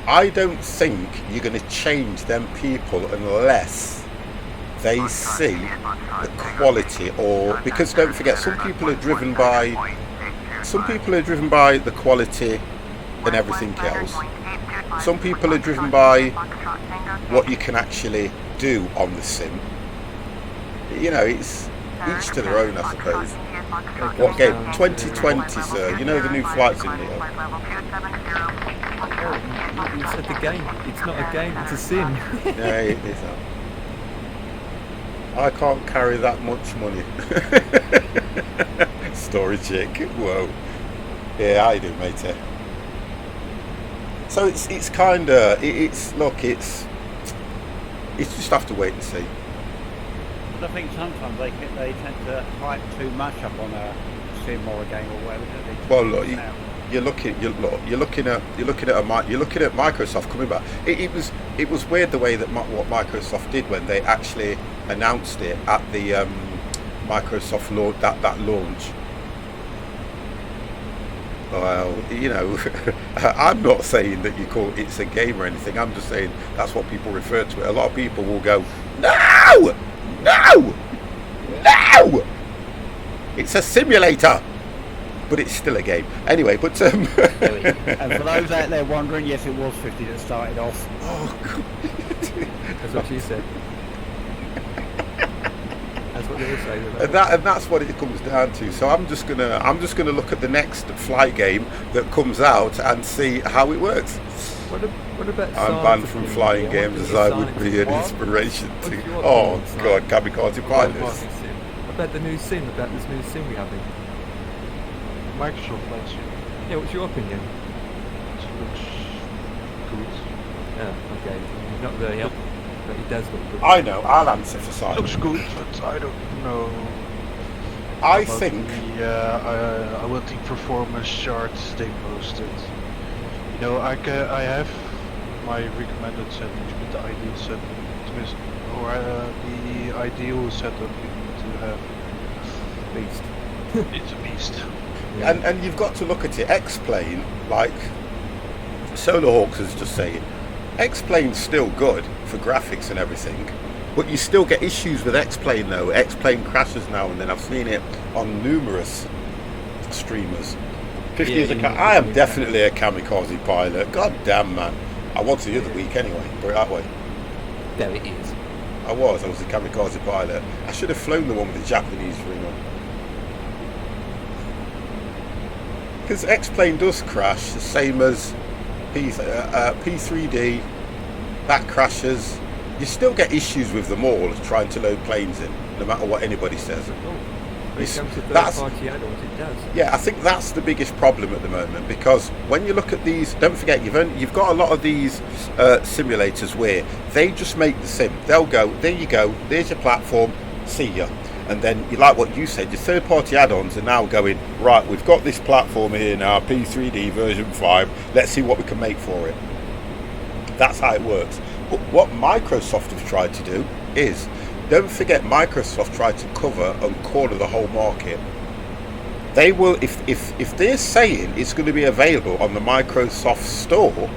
I don't think you're going to change them people unless they see the quality, or because don't forget, some people are driven by the quality and everything else. Some people are driven by what you can actually do on the sim. You know, it's each to their own, I suppose. What game? 2020, sir. You know the new flight simulator. Oh, you said the game. It's not a game, it's a sim. No, it is not. I can't carry that much money. Story chick. Whoa. Yeah, I do, matey. So it's kind of look, it's just have to wait and see. But I think sometimes they tend to hype too much up on a sim or a game or whatever. Well, look, you're looking at Microsoft coming back. It was weird the way that what Microsoft did when they actually announced it at the Microsoft launch, that launch. Well, you know, I'm not saying that it's a game or anything. I'm just saying that's what people refer to it. A lot of people will go, no, it's a simulator, but it's still a game. Anyway, but And for those out there wondering, yes, it was 50 that started off. oh God. That's what she said. That's what they were saying. And that's what it comes down to. So I'm just gonna look at the next flight game that comes out and see how it works. What about I'm banned from flying games as I would be an inspiration to. Oh God, kamikaze pilots. What about the new sim? About this new sim we're having? Microsoft Flight Sim. Yeah, what's your opinion? It looks good. Yeah, okay. Not very up, but it does look good. I know. I'll answer for Simon. Looks good, but I don't know. I about think. the awaiting performance charts they posted. You know, I have my recommended settings with the ideal settings, or the ideal setup you need to have. Beast. It's a beast. And you've got to look at it. X-Plane, like Solar Hawks is just saying, X-Plane's still good for graphics and everything, but you still get issues with X-Plane though. X-Plane crashes now and then. I've seen it on numerous streamers. 50 Yeah, is I am definitely a kamikaze pilot. God damn, man. I was the other week anyway, put it that way. There it is. I was a kamikaze pilot. I should have flown the one with the Japanese ring on. Because X-Plane does crash, the same as P3D, that crashes. You still get issues with them all trying to load planes in, no matter what anybody says. When it comes to That's- third-party add-ons, it does. Yeah, I think that's the biggest problem at the moment, because when you look at these, don't forget you've got a lot of these simulators where they just make the sim. They'll go, there you go, there's your platform, see ya. And then, you like what you said, your third-party add-ons are now going, right, we've got this platform here now, P3D version 5, let's see what we can make for it. That's how it works. But what Microsoft have tried to do is, don't forget Microsoft tried to cover and corner the whole market. They will, if they're saying it's going to be available on the Microsoft Store,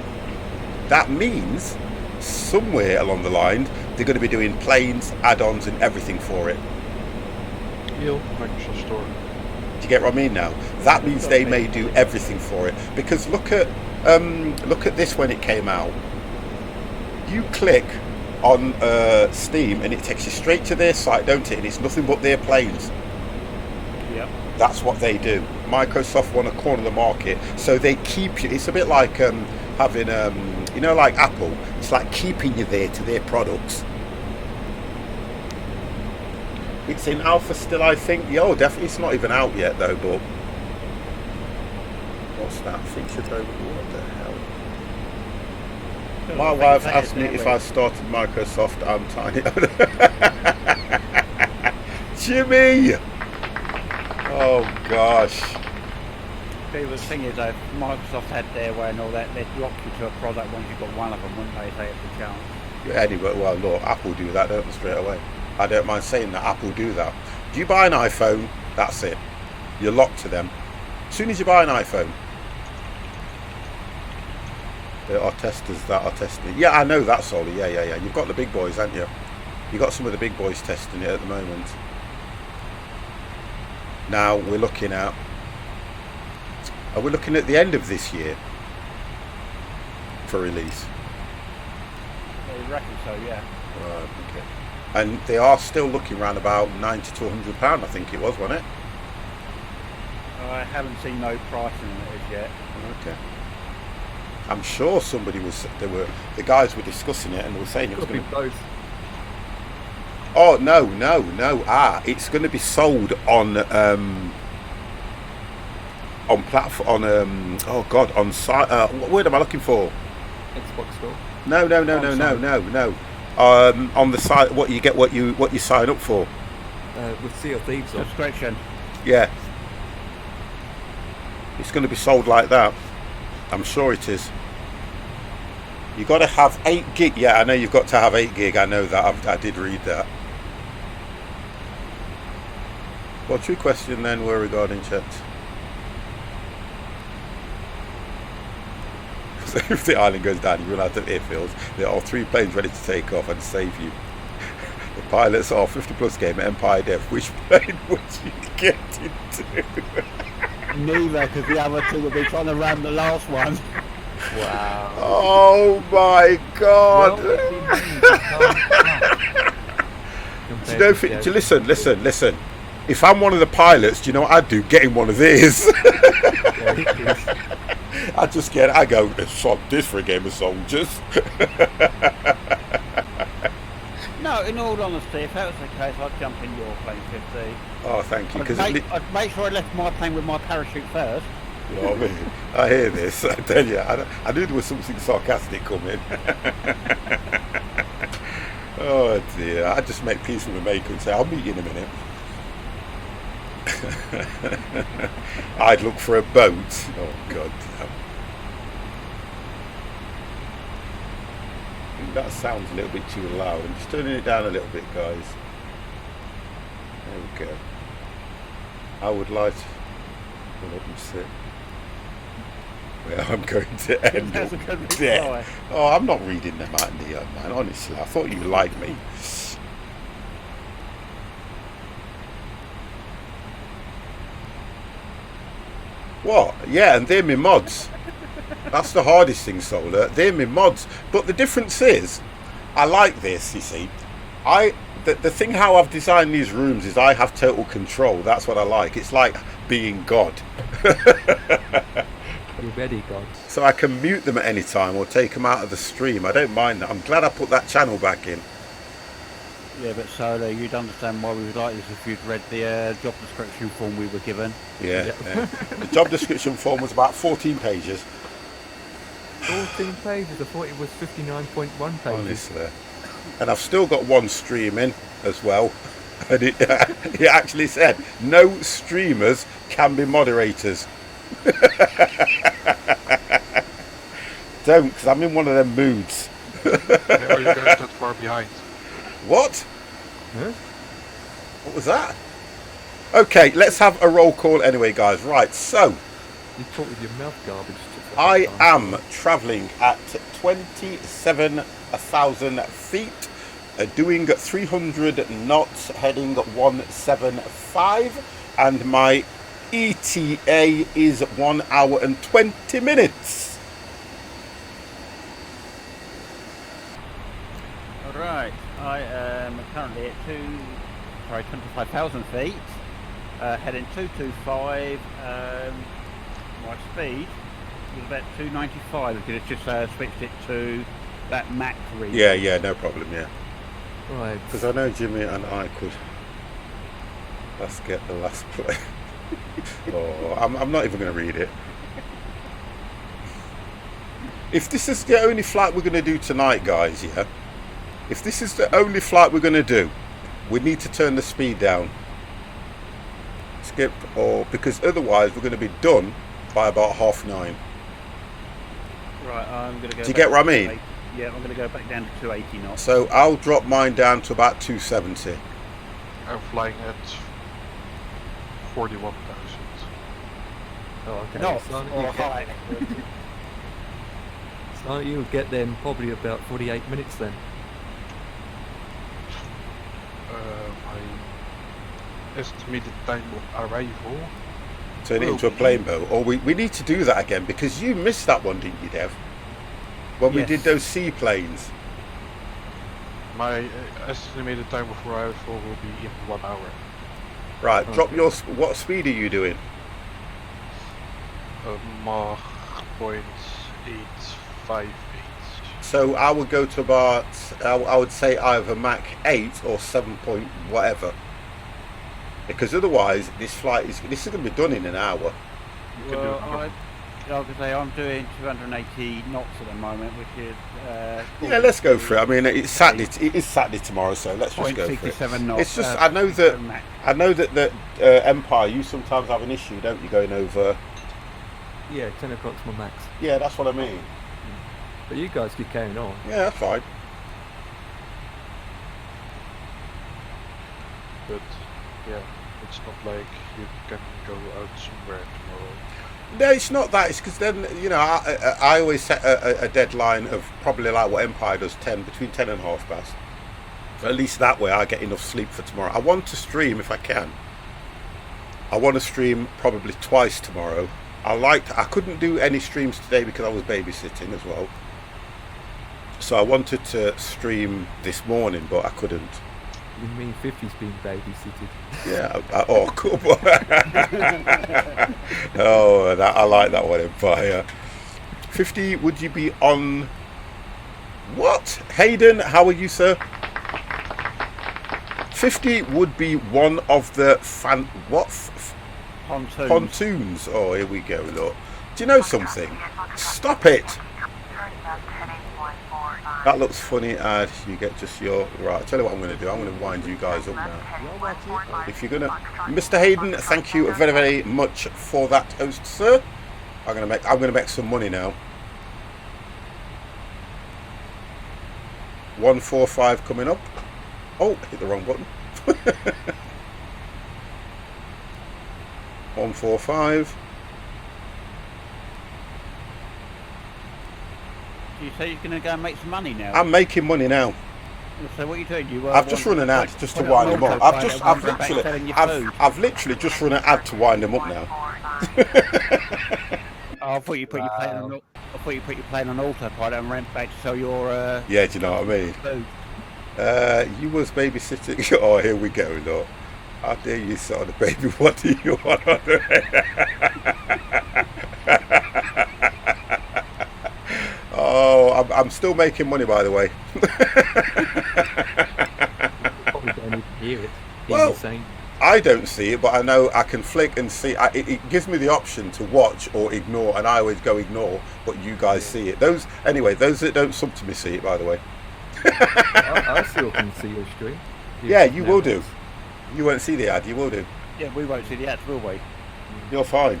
that means somewhere along the line they're going to be doing planes, add-ons, and everything for it. Microsoft Store. Do you get what I mean now? That means they may do everything for it. Because look at this when it came out. You click on Steam and it takes you straight to their site, don't it? And it's nothing but their planes. Yep. That's what they do. Microsoft want to corner the market, so they keep you. It's a bit like having, like Apple. It's like keeping you there to their products. It's in alpha still, I think. Yeah, definitely. It's not even out yet, though. But what's that feature though? What the hell? My wife asked me if I started Microsoft. I'm tiny. Jimmy. Oh gosh. The thing is, though, Microsoft had their way and all that. They'd lock you to a product once you've got one of them, wouldn't they? They have the chance. Yeah, anyway, well, look, Apple do that, don't they, straight away? I don't mind saying that Apple do that. Do you buy an iPhone? That's it. You're locked to them. As soon as you buy an iPhone, there are testers that are testing it. Yeah, I know that, Solly. Yeah. You've got the big boys, haven't you? You've got some of the big boys testing it at the moment. Now we're looking at. Are we looking at the end of this year for release? I reckon so, yeah. Right, okay. And they are still looking around about £90 to £100, I think it was, wasn't it? I haven't seen no pricing on it as yet. Okay. I'm sure the guys were discussing it and they were saying it was Could be going to both. Oh no! It's going to be sold on platform on site. What word am I looking for? Xbox Store. No. On the site, what you sign up for. With Sea of Thieves on. Subscription. Yeah. It's going to be sold like that. I'm sure it is. You got to have 8 gig. Yeah, I know you've got to have 8 gig. I know that. I did read that. Well, true question then were regarding chat. So if the island goes down, you run out of airfields. There are 3 planes ready to take off and save you. The pilots are 50 plus game Empire Dev. Which plane would you get into? Neither, because the other two would be trying to ram the last one. Wow. Oh my God! Listen. If I'm one of the pilots, do you know what I'd do? Get in one of theirs. I go, sod this for a game of soldiers. No, in all honesty, if that was the case, I'd jump in your plane 50. Oh, thank you. I'd make sure I left my plane with my parachute first. You know what I mean? I hear this. I tell you, I knew there was something sarcastic coming. Oh dear! I just make peace with the maker and say, "I'll meet you in a minute." I'd look for a boat. Oh God damn! I think that sounds a little bit too loud. I'm just turning it down a little bit, guys. There we go. I would like to. Let me sit. Well, I'm going to end up there. Oh, I'm not reading them out in the young man. Honestly, I thought you liked me. What? Yeah, and they're my mods. That's the hardest thing, Solar. They're my mods. But the difference is, I like this, you see. The thing how I've designed these rooms is I have total control. That's what I like. It's like being God. Yah-Ready God. So I can mute them at any time or take them out of the stream. I don't mind that. I'm glad I put that channel back in. Yeah, but Solar, you'd understand why we would like this if you'd read the job description form we were given. Yeah. The job description form was about 14 pages. 14 pages? I thought it was 59.1 pages. Honestly. And I've still got one stream in as well. And it actually said, no streamers can be moderators. Don't, because I'm in one of them moods. Are you guys that far behind? What? Huh? What was that? Okay, let's have a roll call anyway, guys. Right, so You talk with your mouth garbage. I am travelling at 27,000 feet, doing 300 knots, heading 175, and my ETA is 1 hour and 20 minutes. All right, I am currently at 25,000 feet, heading 225. My speed was about 295 because it's just switched it to that Mach reading. Yeah, no problem, yeah. Right. Because I know Jimmy and I could. Let's get the last play. Oh, I'm not even going to read it. If this is the only flight we're going to do tonight, guys, yeah? If this is the only flight we're going to do, we need to turn the speed down. Skip, or because otherwise we're going to be done by about 9:30. Right, I'm going to go. Do you get what I mean? Yeah, I'm going to go back down to 280 knots. So I'll drop mine down to about 270. I'm flying at 41,000. Oh, okay. Knots So or high. So you'll get there in probably about 48 minutes then. My estimated time of arrival. Turn it into a plane boat. Or we need to do that again because you missed that one, didn't you, Dev? When we Yes. did those seaplanes. My estimated time of arrival will be in 1 hour. Right, drop Okay. your... What speed are you doing? Mach 0.858. So I would go to about... I would say either Mach 8 or 7 point whatever. Because otherwise, this flight is... This is going to be done in an hour. Well, I was going to say I'm doing 280 knots at the moment, which is. Yeah, let's go for it. I mean, it's Saturday. It is Saturday tomorrow, so let's just go for it. 0.67 knots. It's just I know that the Empire. You sometimes have an issue, don't you, going over? Yeah, 10 o'clock's my max. Yeah, that's what I mean. But you guys keep carrying on. Yeah, that's fine. But yeah, it's not like you can go out somewhere tomorrow. No, it's not that. It's because then I always set a deadline of probably like what Empire does, between 10 and half past. So at least that way I get enough sleep for tomorrow. I want to stream if I can. I want to stream probably twice tomorrow. I couldn't do any streams today because I was babysitting as well. So I wanted to stream this morning, but I couldn't. You mean 50's been babysitted? Yeah. Oh, cool. Oh, I like that one, Empire. 50, would you be on... What? Hayden, how are you, sir? 50 would be one of the pontoons. Oh, here we go, look. Do you know something? Stop it! That looks funny, Ad. You get just your... Right, I'll tell you what I'm going to do. I'm going to wind you guys up now. If you're going to... Mr. Hayden, thank you very, very much for that toast, sir. I'm going to make some money now. 145 coming up. Oh, hit the wrong button. 145. You say you're going to go and make some money now? I'm making money now. So what are you doing? I've just run an ad just to wind them up. I've literally just run an ad to wind them up now. I thought you put your plane on. I thought you put your plane on autopilot and ran back to sell your. Yeah, do you know what I mean? Food. You was babysitting. Oh, here we go, look. How dare you sell the baby? What do you want on the Oh, I'm still making money, by the way. Probably don't even hear it. Well, I don't see it, but I know I can flick and see. It gives me the option to watch or ignore, and I always go ignore, but you guys see it. Those that don't sub to me see it, by the way. I still can see your stream. Yeah, you will do. You won't see the ad, you will do. Yeah, we won't see the ads, will we? You're fine.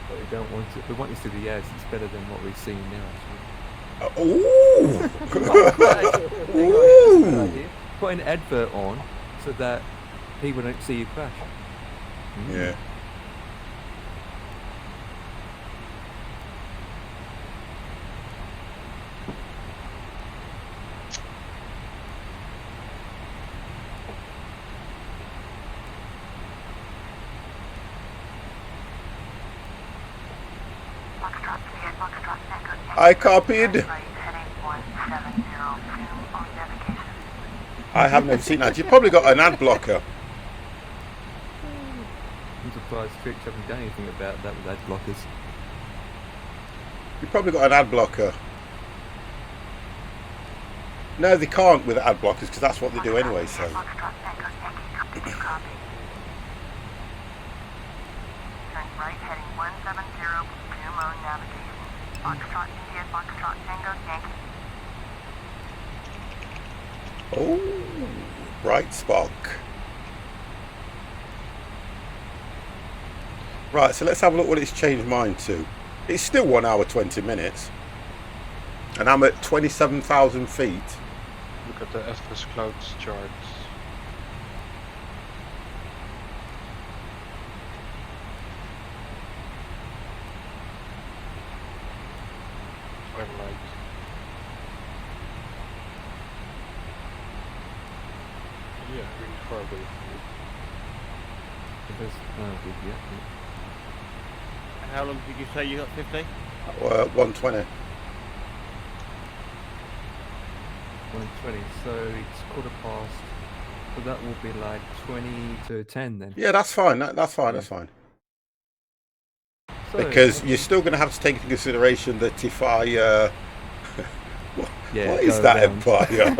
But we don't want to. We want you to see the ads. It's better than what we've seen now. Ooh! Ooh! Put an advert on so that people don't see you crash. Yeah. Foxtrot, Juliet, Foxtrot, Echo, Yankee. I copied. Turn right, heading 170, zoom on navigation. I have never seen that. You've probably got an ad blocker. I'm surprised Twitch haven't done anything about that with ad blockers. You've probably got an ad blocker. No, they can't with ad blockers because that's what they do anyway. So. Foxtrot, Echo, Yankee, copy, copy. Turn right, heading 170, zoom on navigation. Foxtrot, India, Foxtrot, Tango, Yankee. Oh, bright spark. Right, so let's have a look what it's changed mine to. It's still 1 hour 20 minutes. And I'm at 27,000 feet. Look at the Atlas Clouds charts. Twilight. Yeah, really far away from you. Because, yeah. How long did you say you got 50? 120. 120, so it's quarter past. So that will be like 20 to 10 then. Yeah, that's fine. That's fine. That's fine. So, Because you're still going to have to take into consideration that if I... what is go that around. Empire?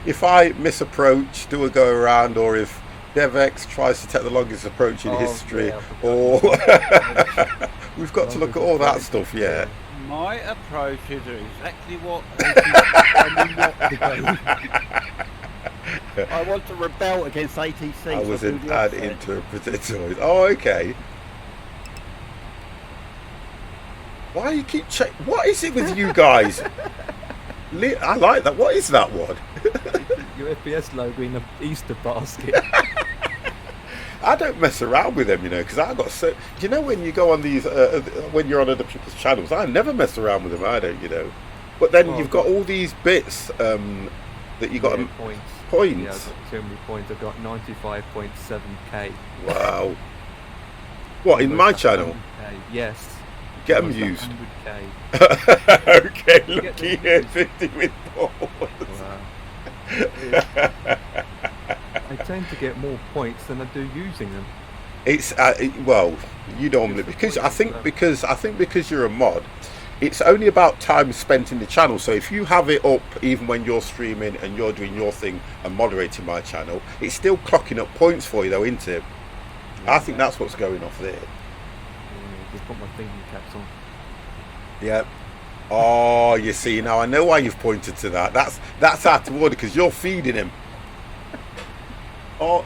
If I misapproach, do a go around, or if DevX tries to take the longest approach in history, yeah, I or forgot. we've got to look at all that stuff, yeah. My approaches are exactly what I want to rebel against ATC. I so was do an the ad opposite. interpreter. Oh, okay. Why you keep what is it with you guys? I like that. What is that one? Your FPS logo in an Easter basket. I don't mess around with them, you know, because I got so. Do you know when you go on these, when you're on other people's channels, I never mess around with them. I don't, you know. But then Oh, you've got all these bits that you got Yeah, points. points. Yeah, I've got too many points. I've got 95.7k. Wow. What in my Almost channel? 100K. Yes. Get 'em Almost used. 100k. Okay, Get looky them here, used. 50 with balls. Wow. I tend to get more points than I do using them. It's well, you normally It's the because point I as think well. because you're a mod, it's only about time spent in the channel. So if you have it up even when you're streaming and you're doing your thing and moderating my channel, it's still clocking up points for you though, isn't it? I think that's what's going off there. Yeah, just put my thinking caps on. Yeah. Oh, you see now I know why you've pointed to that. That's out of order because you're feeding him. Oh,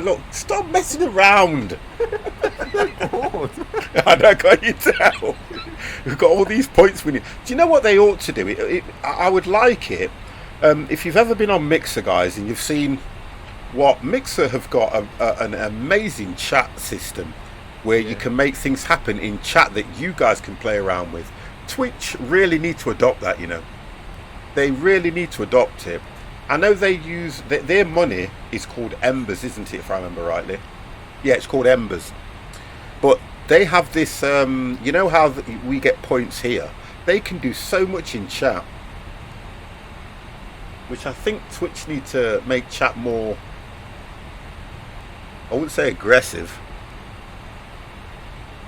look! Stop messing around. Bored. I know, can't you tell? We've got all these points we need. Do you know what they ought to do? I would like it if you've ever been on Mixer, guys, and you've seen what Mixer have got an amazing chat system where you can make things happen in chat that you guys can play around with. Twitch really need to adopt that, you know. They really need to adopt it. I know they use their money is called Embers, isn't it? If I remember rightly, yeah, it's called Embers. But they have this, you know how we get points here. They can do so much in chat, which I think Twitch need to make chat more. I wouldn't say aggressive.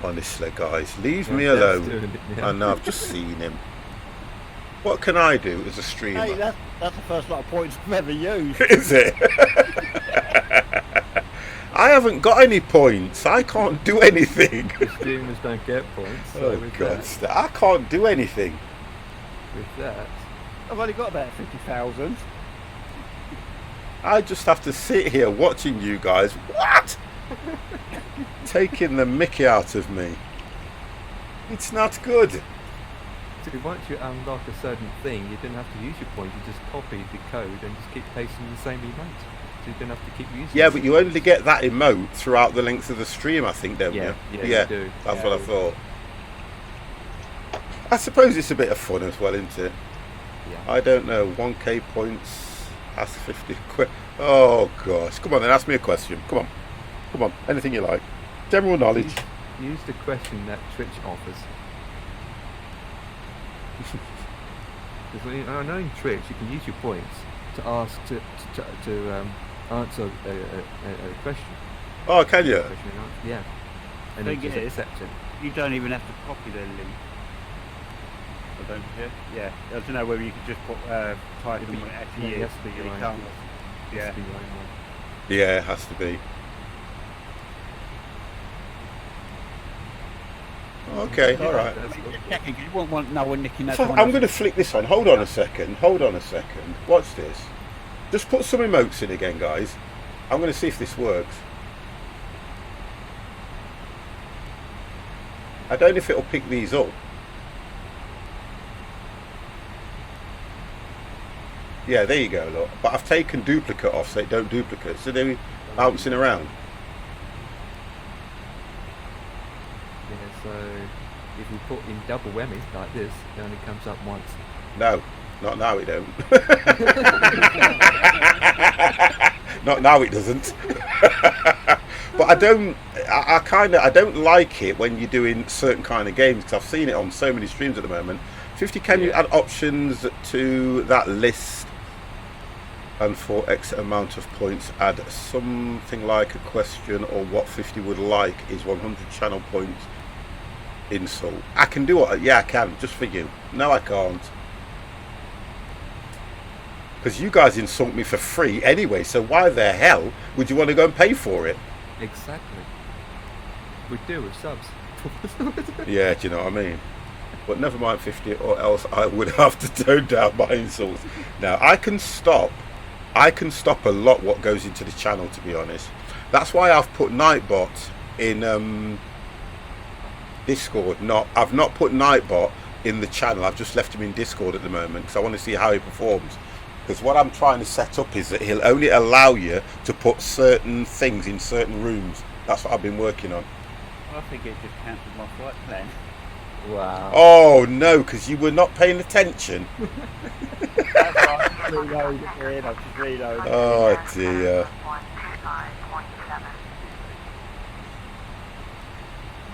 Honestly, guys, leave me Dev's alone. doing it now. I know, I've just seen him. What can I do as a streamer? Hey, that's the first lot of points I've ever used. Is it? I haven't got any points. I can't do anything. Streamers don't get points. So Oh with God, that, I can't do anything. with that, I've only got about 50,000. I just have to sit here watching you guys. What? Taking the mickey out of me. It's not good. so once you unlock a certain thing, you didn't have to use your points. You just copy the code and just keep pasting the same amount. you're gonna have to keep using. Yeah, it. but you only get that emote throughout the length of the stream, I think, don't Yeah, you? yeah, you do. That's Yeah. what I thought. I suppose it's a bit of fun as well, isn't it? Yeah. I don't know. 1k points. Ask 50 quid. Oh gosh! Come on, then ask me a question. Come on. Anything you like. General knowledge. Use the question that Twitch offers. Because I know in Twitch you can use your points to ask to answer a question. Oh, can you? Question and answer, yeah. And then Thing just is, accept it. you don't even have to copy the link. I don't care. Yeah, I don't know whether you could just put type in what it actually Yeah, it is. has to be but you your own. can't. Has Yeah. to be your own one. Yeah, it has to be. Okay, all right. That's good. Checking, you won't want no one nicking that So one. I'm going to flick this on. Hold on a second. What's this? Just put some emotes in again, guys. I'm going to see if this works. I don't know if it'll pick these up. Yeah, there you go, look. But I've taken duplicate off so they don't duplicate. So they're bouncing around. Yeah, so if we put in double whammy like this, it only comes up once. No, not now it don't. Not now it doesn't. But I don't like it when you're doing certain kind of games, because I've seen it on so many streams at the moment. 50, can you add options to that list? And for X amount of points, add something like a question or what 50 would like is 100 channel points insult. I can do it. Yeah, I can. Just for you. No, I can't. Because you guys insult me for free anyway, so why the hell would you want to go and pay for it? Exactly. We do with subs. Yeah, do you know what I mean? But never mind 50, or else I would have to tone down my insults. Now, I can stop a lot what goes into the channel, to be honest. That's why I've put Nightbot in Discord. I've not put Nightbot in the channel. I've just left him in Discord at the moment because I want to see how he performs. Because what I'm trying to set up is that he'll only allow you to put certain things in certain rooms. That's what I've been working on. I think it just cancelled my flight plan. Wow. Oh no, because you were not paying attention. That's right. Reload it. I've just reloaded. Oh dear. 125.7.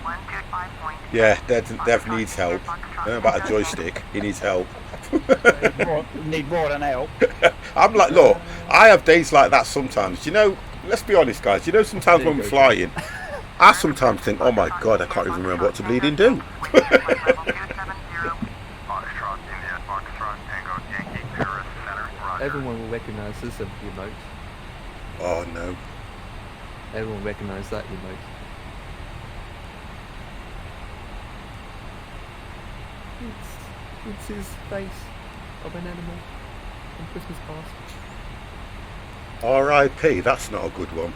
125.7. Yeah, Dev needs help. I don't know about a joystick. He needs help. Need more than help. I'm like, look, I have days like that sometimes. You know, let's be honest, guys. You know, sometimes when we're flying, I sometimes think, oh my God, I can't even remember what to bleeding do. Foxtrot, India, Foxtrot, Tango, Yankee, Paris, Center, Roger. Everyone will recognise this emote. Oh no. Everyone recognise that emote. It's his face of an animal from Christmas past. R.I.P. That's not a good one.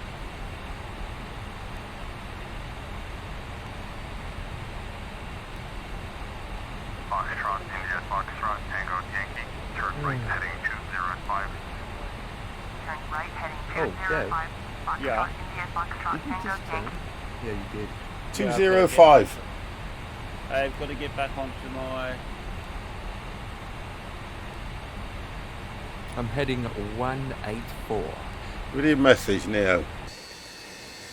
Foxtrot, India, Foxtrot, Tango, Yankee, turn right heading 205. Turn right heading Oh, 205. Foxtrot, Yeah. India, Foxtrot, Did you Tango, just Yankee. Yeah, you did. 205. I've got to get back onto my. I'm heading 184. Really message, Neo.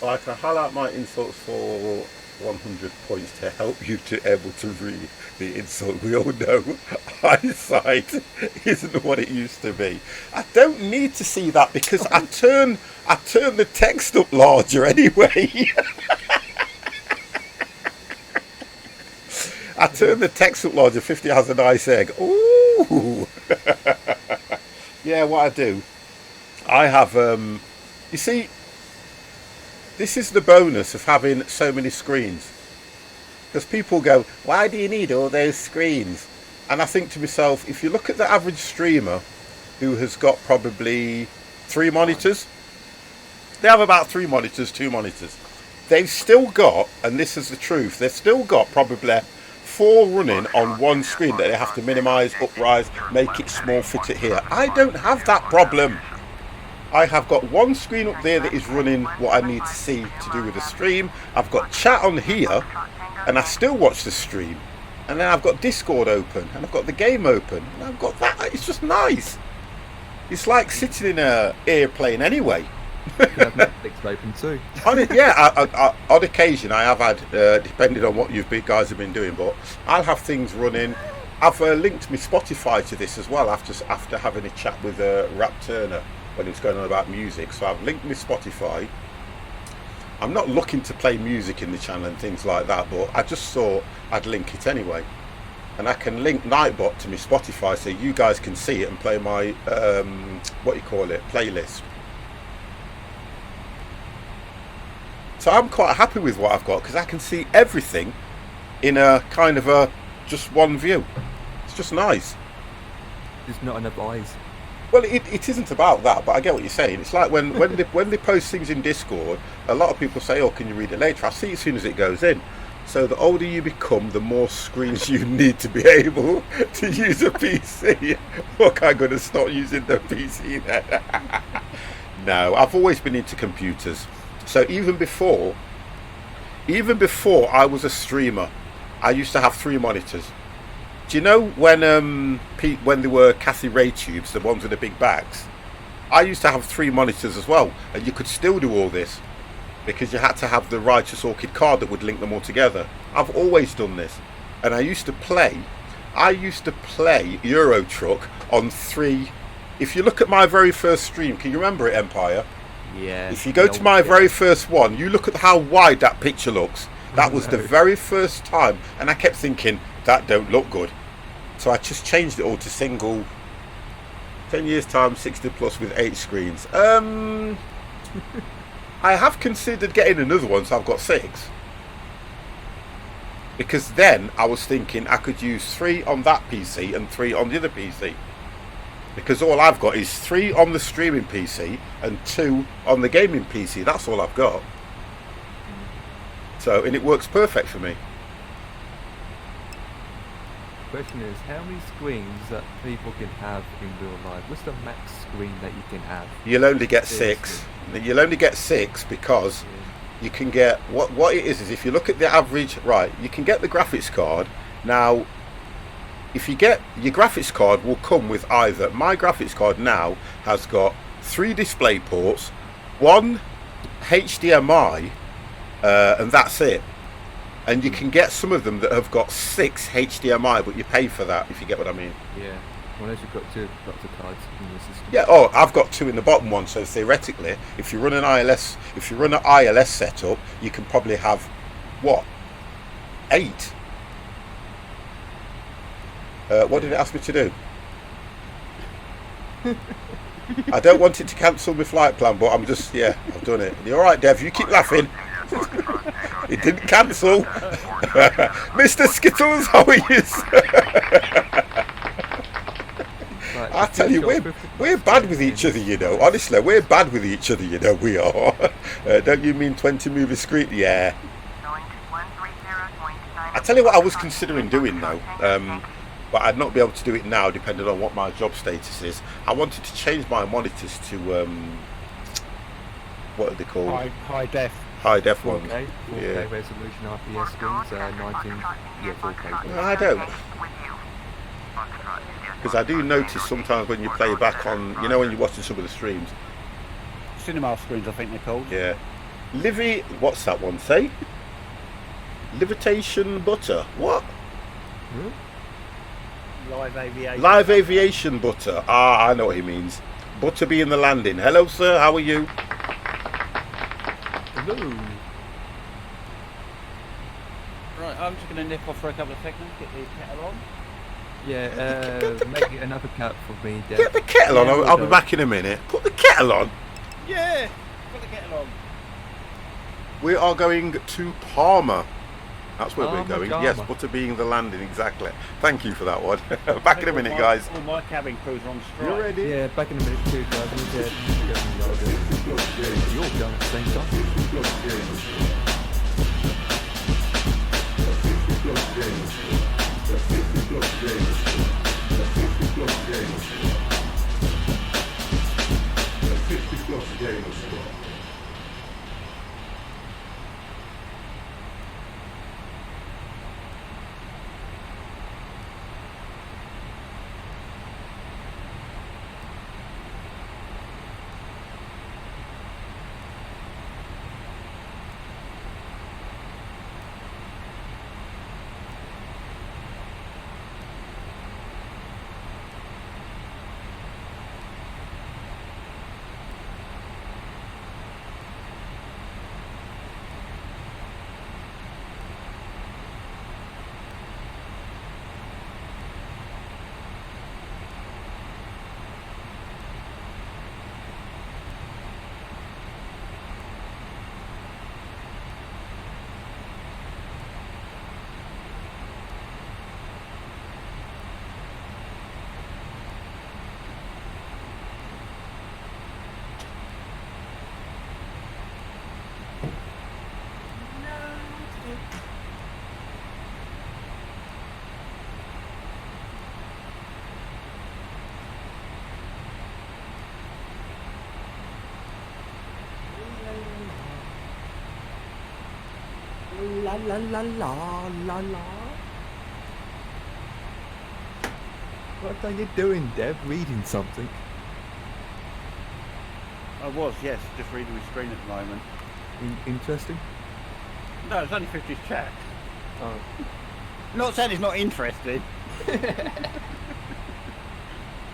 I can highlight my insults for 100 points to help you to able to read the insult. We all know eyesight isn't what it used to be. I don't need to see that because I turn the text up larger anyway. I turn the text up larger. 50 has a nice egg. Ooh. Yeah, what I do, I have you see, this is the bonus of having so many screens, because people go, why do you need all those screens? And I think to myself, if you look at the average streamer who has got probably 3 monitors, they have about 3 monitors, 2 monitors, they've still got, and this is the truth, they've still got probably 4 running on one screen that they have to minimize, uprise, make it small, fit it here. I don't have that problem. I have got one screen up there that is running what I need to see to do with the stream. I've got chat on here, and I still watch the stream. And then I've got Discord open, and I've got the game open, and I've got that. It's just nice. It's like sitting in an airplane anyway. You can have Netflix open too. On occasion I have had, depending on what you guys have been doing, but I'll have things running. I've linked my Spotify to this as well after having a chat with Rap Turner when he was going on about music. So I've linked my Spotify. I'm not looking to play music in the channel and things like that, but I just thought I'd link it anyway. And I can link Nightbot to my Spotify so you guys can see it and play my, playlist. So I'm quite happy with what I've got because I can see everything in a kind of a just one view. It's just nice. There's not enough eyes. Well, it isn't about that, but I get what you're saying. It's like when they post things in Discord, a lot of people say, "Oh, can you read it later?" I see it as soon as it goes in. So the older you become, the more screens you need to be able to use a PC. Look, I'm going to start using the PC then. No, I've always been into computers. So even before I was a streamer, I used to have 3 monitors. Do you know when they were Cathy Ray tubes, the ones with the big backs? I used to have 3 monitors as well, and you could still do all this because you had to have the Righteous Orchid card that would link them all together. I've always done this, and I used to play Euro Truck on 3. If you look at my very first stream, can you remember it, Empire? Yeah. If you go to my very first one, you look at how wide that picture looks. That was the very first time, and I kept thinking that don't look good. So I just changed it all to single. 10 years time, 60 plus with 8 screens. I have considered getting another one, so I've got 6. Because then I was thinking I could use 3 on that PC and 3 on the other PC. Because all I've got is 3 on the streaming PC and 2 on the gaming PC. That's all I've got. So, and it works perfect for me. Question is, how many screens that people can have in real life? What's the max screen that you can have? You'll only get 6. You'll only get 6 because you can get what it is if you look at the average, right, you can get the graphics card. Now, if you get your graphics card will come with either, my graphics card now has got 3 display ports, 1 HDMI, and that's it. And you can get some of them that have got 6 HDMI, but you pay for that, if you get what I mean. Yeah, unless you've got 2 lots of cards in your system. Yeah. Oh, I've got 2 in the bottom one. So theoretically, if you run an ILS setup, you can probably have what? 8. What did it ask me to do? I don't want it to cancel my flight plan, but I'm just, I've done it. You're all right, Dev. You keep laughing. It didn't cancel. Mr. Skittles, how are you? Right, I tell you, we're bad with each other, you know. Honestly, we're bad with each other, you know. We are. Don't you mean 20 movie screen? Yeah. I tell you what I was considering doing now, but I'd not be able to do it now depending on what my job status is. I wanted to change my monitors to, what are they called? High def. High def ones. 4K Yeah. resolution IPS screens, 4K. No, I don't. Because I do notice sometimes when you play back on, you know, when you're watching some of the streams. Cinema screens, I think they're called. Yeah. What's that one say? Levitation butter. What? Live aviation. Live aviation butter. Ah, I know what he means. Butter be in the landing. Hello, sir. How are you? Hello. Right, I'm just going to nip off for a couple of seconds, get the kettle on. Yeah, make it another cat for me, Dad. Get the kettle on. I'll be back in a minute. Put the kettle on. Yeah, put the kettle on. We are going to Palmer. That's where we're going. Palmer. Yes, butter being the landing, exactly. Thank you for that one. Back in a minute, guys. All my cabin crews are on strike. You ready? Yeah, back in a minute too, guys. You're going at the same time. la la la la la la. What are you doing, Deb? Reading something? I was, yes, just reading my screen at the moment. Interesting? No, it's only 50's chat. Oh. Not saying it's not interesting.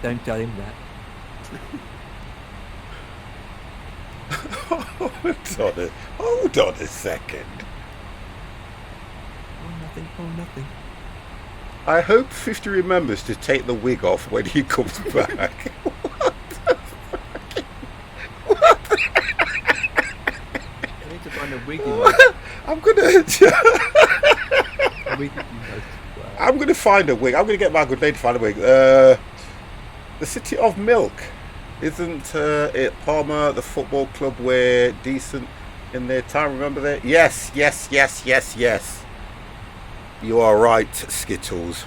Don't tell him that. Hold on a second. Oh, nothing. Oh, nothing. I hope 50 remembers to take the wig off when he comes back. I need to find a wig. I'm gonna. I'm gonna find a wig. I'm gonna get my good lady to find a wig. The City of Milk, isn't it Palmer, the football club, were decent in their time? Remember that? Yes. You are right, Skittles.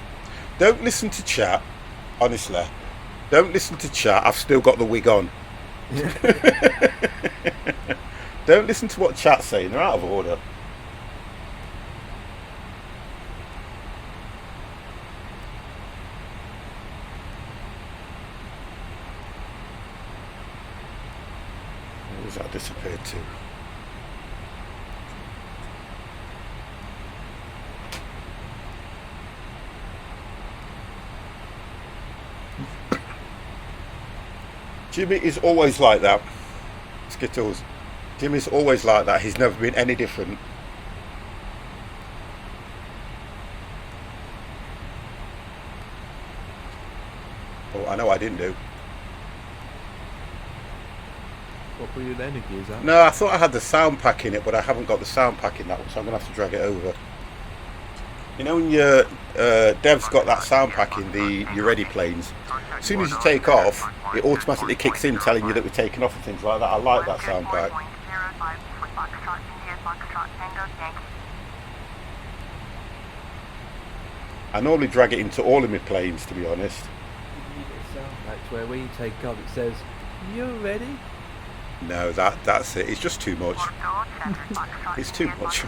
Don't listen to chat. Honestly, don't listen to chat. I've still got the wig on. Don't listen to what chat's saying. They're out of order. Where's that disappeared to? Jimmy is always like that. Skittles. Jimmy's always like that. He's never been any different. Oh, I know I didn't do. What were your landing gears at? No, I thought I had the sound pack in it, but I haven't got the sound pack in that one, so I'm going to have to drag it over. You know when your Dev's got that sound pack in the Yah-Ready planes, as soon as you take off, it automatically kicks in telling you that we're taking off and things like that. I like that sound pack. I normally drag it into all of my planes, to be honest. You get a sound patch where when you take off it says, "You're ready." No, that's it. It's just too much. It's too much.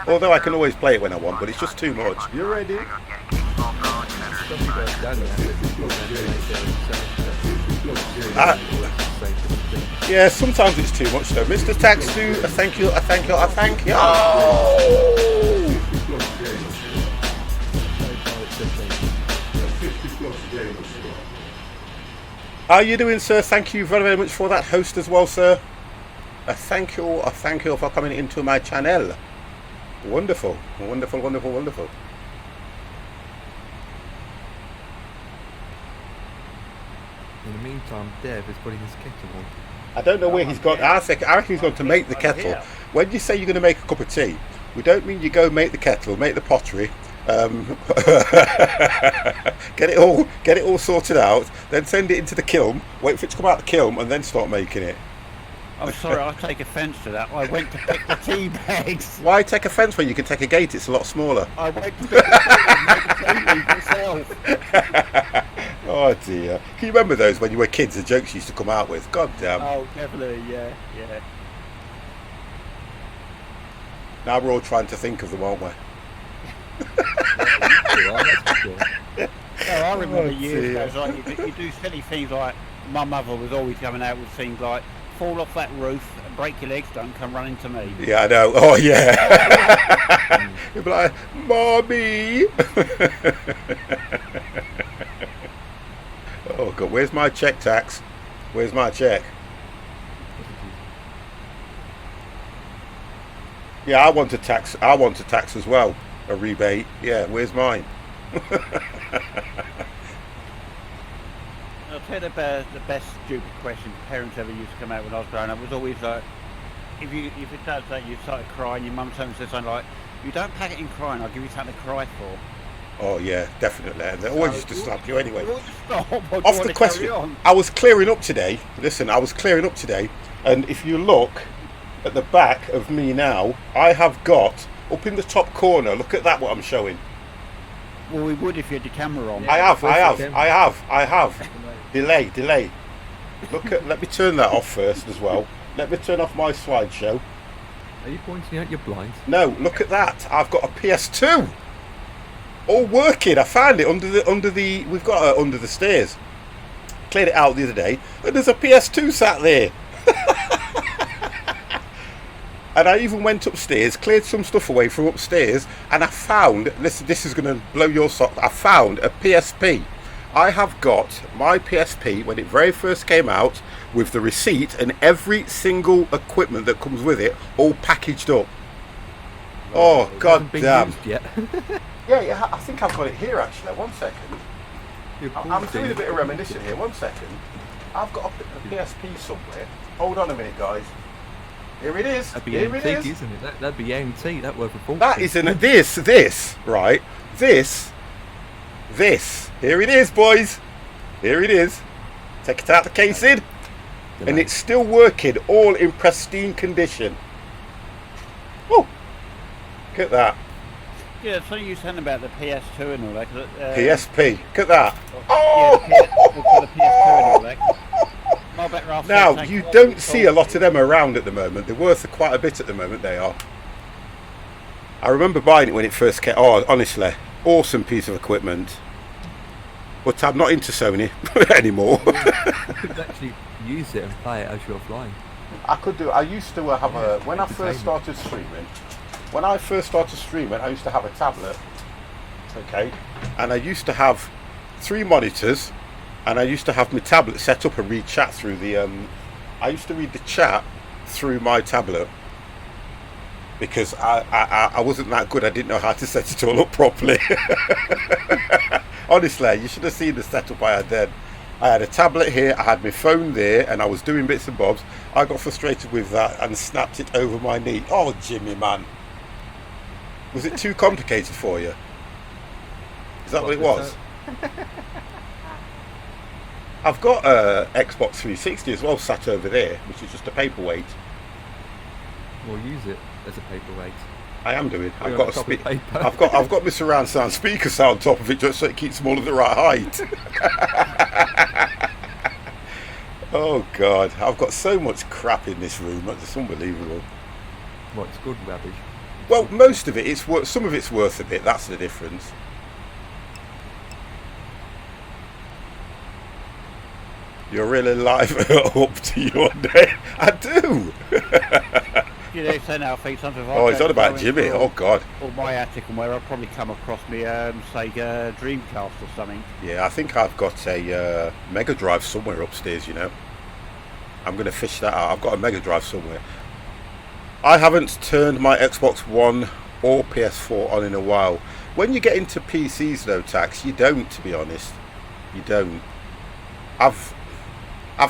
Although I can always play it when I want, but it's just too much. You're ready? Yeah, sometimes it's too much though. Mr. Tax, thank you. How are you doing, sir? Thank you very, very much for that host as well, sir. Thank you for coming into my channel. Wonderful. In the meantime, Dev is putting his kettle on. I don't know where he's gone. I reckon he's going to make the kettle. When you say you're going to make a cup of tea, we don't mean you go make the kettle, make the pottery, get it all sorted out, then send it into the kiln, wait for it to come out the kiln, and then start making it. I'm sorry, I take offence to that. I went to pick the tea bags. Why take offence when you can take a gate? It's a lot smaller. I went to pick the tea and make the tea myself. Oh dear. Can you remember those when you were kids, the jokes you used to come out with? God damn. Oh, definitely, yeah. Now we're all trying to think of them, aren't we? No, I remember years ago, it's like you do silly things like, my mother was always coming out with things like, fall off that roof and break your legs, don't come running to me. Yeah, I know. Oh yeah. You'd be like, Mommy. Oh God, where's my check, Tax? Where's my check? Yeah, I want a tax as well. A rebate. Yeah, where's mine? I'll tell you the best stupid question parents ever used to come out when I was growing up was always like, if it does that, you started crying, your mum says something like, you don't pack it in crying, I'll give you something to cry for. Oh yeah, definitely. And they always used to slap you anyway. Off the question, I was clearing up today. Listen, I was clearing up today, and if you look at the back of me now, I have got up in the top corner. Look at that, what I'm showing. Well, we would if you had your camera on. I have. Delay. Look at. Let me turn that off first as well. Let me turn off my slideshow. Are you pointing out your blinds? No, look at that. I've got a PS2. All working. I found it under the we've got it under the stairs. Cleared it out the other day, and there's a PS2 sat there. And I even went upstairs, cleared some stuff away from upstairs, and I found, listen, this is going to blow your socks, I found a PSP. I have got my PSP when it very first came out with the receipt and every single equipment that comes with it all packaged up. Oh, It god hasn't been damn. used yet. Yeah, I think I've got it here actually. One second. You're I'm doing a pointing. bit of reminiscing here. One second. I've got a PSP somewhere. Hold on a minute, guys. Here it is. That'd be Here it antique, is. isn't it? That'd be antique. That worth a fortune. That isn't this, right? This. Here it is, boys. Here it is. Take it out the casing. And it's still working, all in pristine condition. Oh, look at that. Yeah, so you saying about the PS2 and all that. PSP. Look at that. Yeah, the PS2 and all that. Well, better off Now, saying you thank don't God. see a lot of them around at the moment. They're worth quite a bit at the moment, they are. I remember buying it when it first came. Oh, honestly, awesome piece of equipment. But I'm not into Sony anymore. You could actually use it and play it as you're flying. I could do. I used to have a. When I first started streaming, I used to have a tablet. Okay, and I used to have 3 monitors, and I used to have my tablet set up and read chat through the. I used to read the chat through my tablet because I wasn't that good. I didn't know how to set it all up properly. Honestly, you should have seen the setup I had then. I had a tablet here, I had my phone there, and I was doing bits and bobs. I got frustrated with that and snapped it over my knee. Oh, Jimmy, man. Was it too complicated for you? Is that what it was? I've got a Xbox 360 as well sat over there, which is just a paperweight. Or use it as a paperweight. I am doing. Put it I've on got a copy a paper. I've got my surround sound speaker on top of it just so it keeps them all at the right height. Oh God, I've got so much crap in this room. It's unbelievable. Well, it's good rubbish. Well, most of it, some of it's worth a bit. That's the difference. You're really live up to your day. I do. You know, saying how feet sometimes. Oh, it's not about Jimmy. Oh God. Or my attic and where I'll probably come across me, Sega Dreamcast or something. Yeah, I think I've got a Mega Drive somewhere upstairs. You know, I'm going to fish that out. I've got a Mega Drive somewhere. I haven't turned my Xbox One or PS4 on in a while. When you get into PCs, though, Tax, you don't. To be honest, you don't. I've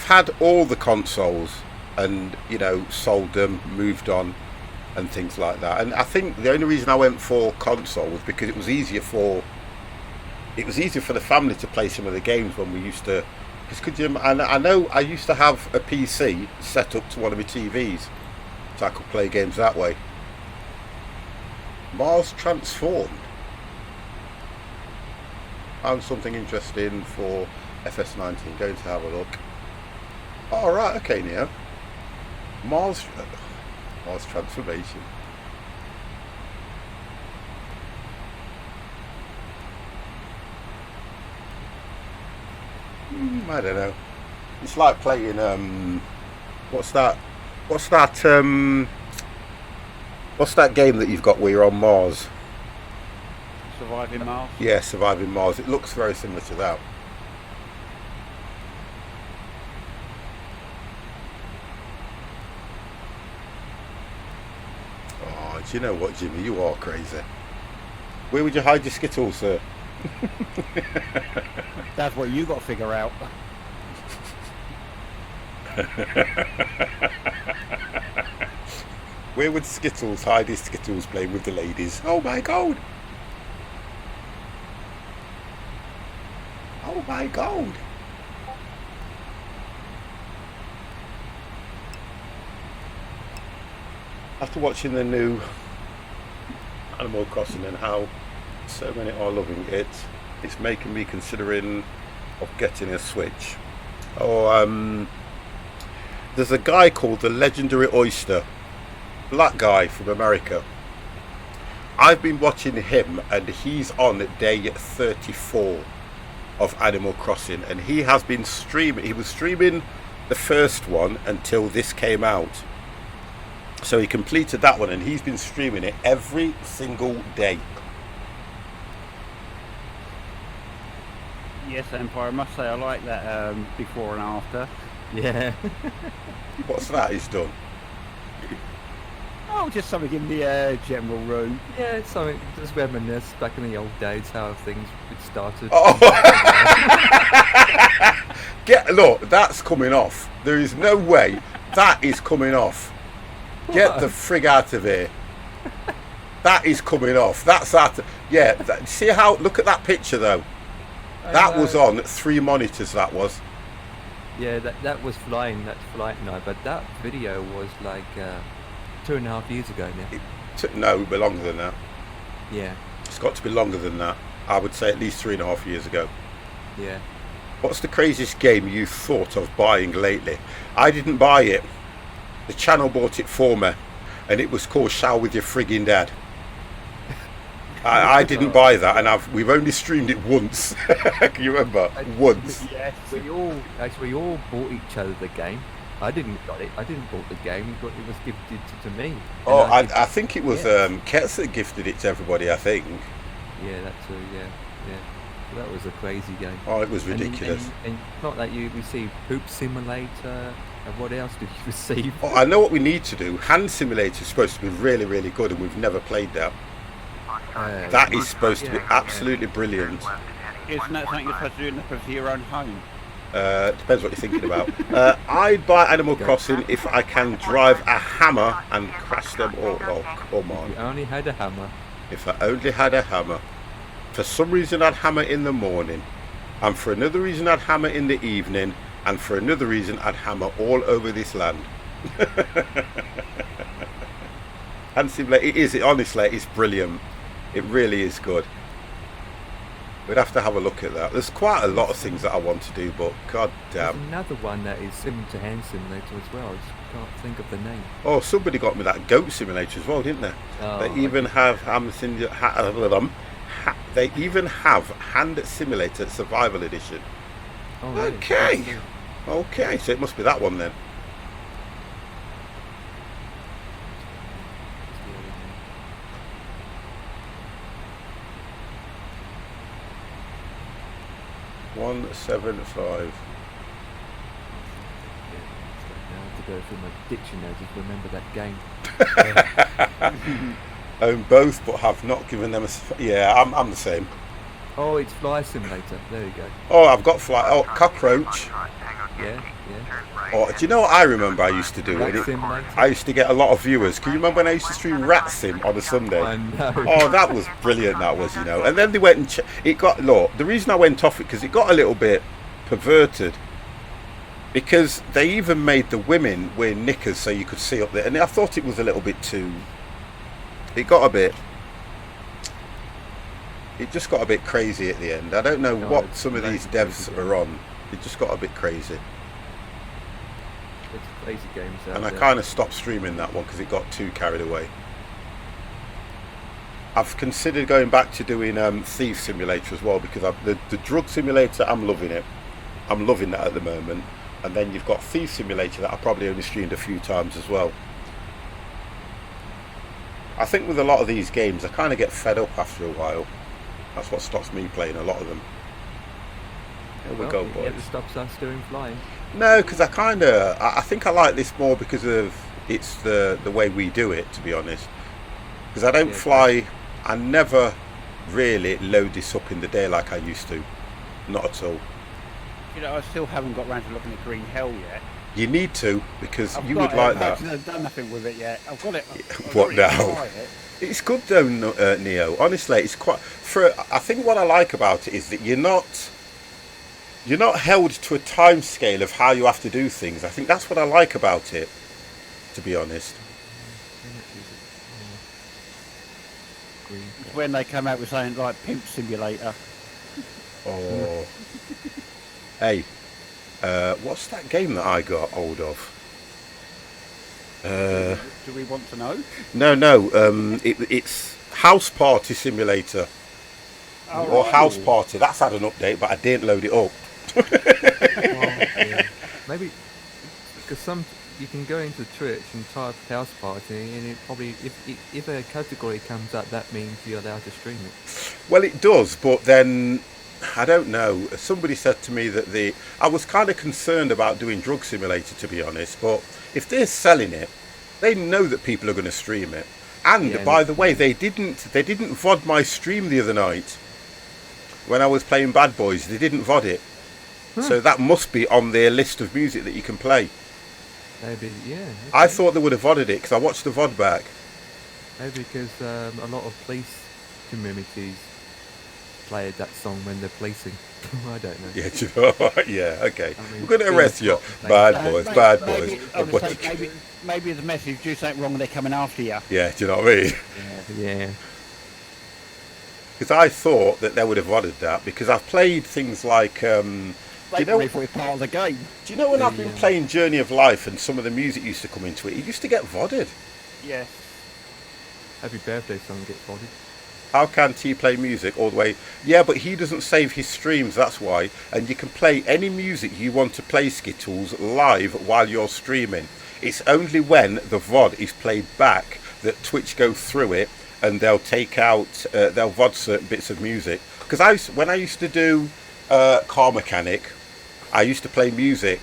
had all the consoles. And sold them, moved on, and things like that. And I think the only reason I went for console was because it was easier for the family to play some of the games when we used to. Because I know I used to have a PC set up to one of my TVs, so I could play games that way. Mars Transformed. Found something interesting for FS19. Going to have a look. All right, okay, Neo. Mars transformation. I don't know. It's like playing what's that game that you've got where you're on Mars? Surviving Mars? Yeah, Surviving Mars. It looks very similar to that. Do you know what, Jimmy? You are crazy. Where would you hide your Skittles, sir? That's what you got to figure out. Where would Skittles hide his Skittles playing with the ladies? Oh my God! Oh my God! After watching the new Animal Crossing and how so many are loving it, it's making me considering of getting a Switch. There's a guy called the Legendary Oyster. black guy from America. I've been watching him, and he's on day 34 of Animal Crossing, and he has been streaming. He was streaming the first one until this came out, so he completed that one, and he's been streaming it every single day. Yes, Empire. I must say I like that before and after. Yeah. What's that he's done? Oh, just something in the general room. Yeah, it's something, just reminisce back in the old days how things started. Oh. Look, that's coming off. There is no way that is coming off. Get the frig out of here. That is coming off. That's out. Yeah. See how? Look at that picture though. That was on 3 monitors. That was. Yeah, that was flying. That's Flight Night, but that video was like 2.5 years ago now. No, it'll be longer than that. Yeah. It's got to be longer than that. I would say at least 3.5 years ago. Yeah. What's the craziest game you thought of buying lately? I didn't buy it. The channel bought it for me, and it was called Shower with Your Frigging Dad. I didn't buy that, and we've only streamed it once. Can you remember? Once. Yes. We all bought each other the game. I didn't got it. I didn't bought the game. It was gifted to me. Oh, And I think it was yes. Ketz that gifted it to everybody, I think. Yeah, that too. Yeah. So that was a crazy game. Oh, it was ridiculous. And not that you received Poop Simulator. And what else did you receive? Oh, I know what we need to do. Hand Simulator is supposed to be really, really good, and we've never played that. That is supposed to be absolutely brilliant. Isn't that something you're supposed to do in the privacy of your own home? Depends what you're thinking about. I'd buy Animal Crossing if I can drive a hammer and crash them all. Oh, come You on. only had a hammer. If I only had a hammer. For some reason I'd hammer in the morning. And for another reason I'd hammer in the evening. And for another reason I'd hammer all over this land. And Simulator, honestly, it's brilliant. It really is good. We'd have to have a look at that. There's quite a lot of things that I want to do, but god There's damn. another one that is similar to Hand Simulator as well. I just can't think of the name. Oh, somebody got me that Goat Simulator as well, didn't they? Oh, They even have they even have Hand Simulator Survival Edition. Oh, really? Okay. Okay, so it must be that one then. Yeah, 175. I have to go through my dictionary to remember that game. Own both, but have not given them a. Yeah, I'm the same. Oh, it's Fly Simulator. There you go. Oh, I've got fly. Oh, Cockroach. Yeah. Oh, do you know what I remember I used to do? Rat It- Simulator. I used to get a lot of viewers. Can you remember when I used to stream Rat Sim on a Sunday? I know. Oh, that was brilliant. That was, you know. And then they went and it got. Look, the reason I went off it because it got a little bit perverted. Because they even made the women wear knickers so you could see up there, and I thought it was a little bit too. It got a bit. It just got a bit crazy at the end. I don't know No, what it's some of these crazy devs game. are on. It just got a bit crazy, It's crazy games out and I there. kind of stopped streaming that one because it got too carried away. I've considered going back to doing Thief Simulator as well because the Drug Simulator, I'm loving it. I'm loving that at the moment. And then you've got Thief Simulator that I probably only streamed a few times as well. I think with a lot of these games, I kind of get fed up after a while. That's what stops me playing a lot of them. Here we Well, go, it boys. never stops us doing flying. No, because I think I like this more because of it's the way we do it, to be honest. Because I don't Yeah, fly, I never really load this up in the day like I used to. Not at all. You know, I still haven't got round to looking at Green Hell yet. You need to, because I've you got would like it. that. I've done nothing with it yet. I've got it. I've What got it to now? try it. It's good though, Neo. Honestly, it's quite. I think what I like about it is that you're not held to a time scale of how you have to do things. I think that's what I like about it, to be honest. It's when they come out with something like Pimp Simulator. Oh. Hey, what's that game that I got hold of? Do we want to know? No. It's House Party Simulator or House Party. That's had an update, but I didn't load it up. Well, yeah. Maybe because you can go into Twitch and type house party, and it probably if a category comes up, that means you're allowed to stream it. Well, it does, but then I don't know. Somebody said to me that I was kind of concerned about doing Drug Simulator, to be honest. But if they're selling it, they know that people are going to stream it. And Yeah, by the way, they didn't VOD my stream the other night when I was playing Bad Boys. They didn't VOD it, so that must be on their list of music that you can play. Maybe, yeah. Okay. I thought they would have VODed it because I watched the VOD back. Maybe because a lot of police communities play that song when they're policing. I don't know. Yeah, do you know what? Yeah, okay. I mean, We're going to arrest you. Phil's Bad got boys, Maybe- bad maybe- boys. I was gonna say, maybe the message do something wrong and they're coming after you. Yeah, do you know what I mean? Yeah. Because I thought that they would have VODed that because I've played things like, do you know, If we're part of the game. do you know when I've been playing Journey of Life and some of the music used to come into it used to get VODed. Yes. Happy birthday song gets bodied. How can T play music all the way? Yeah, but he doesn't save his streams, that's why. And you can play any music you want to play, Skittles, live while you're streaming. It's only when the VOD is played back that Twitch go through it and they'll take out, they'll VOD certain bits of music. Because when I used to do Car Mechanic, I used to play music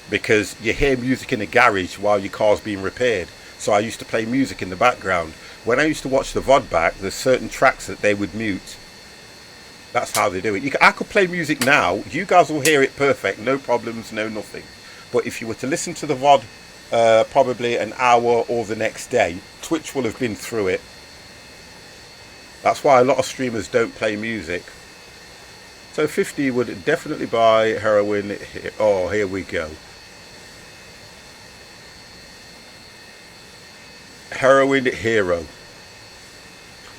because you hear music in a garage while your car's being repaired. So I used to play music in the background. When I used to watch the VOD back, there's certain tracks that they would mute. That's how they do it. I could play music now. You guys will hear it perfect. No problems, no nothing. But if you were to listen to the VOD probably an hour or the next day, Twitch will have been through it. That's why a lot of streamers don't play music. So 50 would definitely buy heroin. Oh, here we go. Heroin Hero.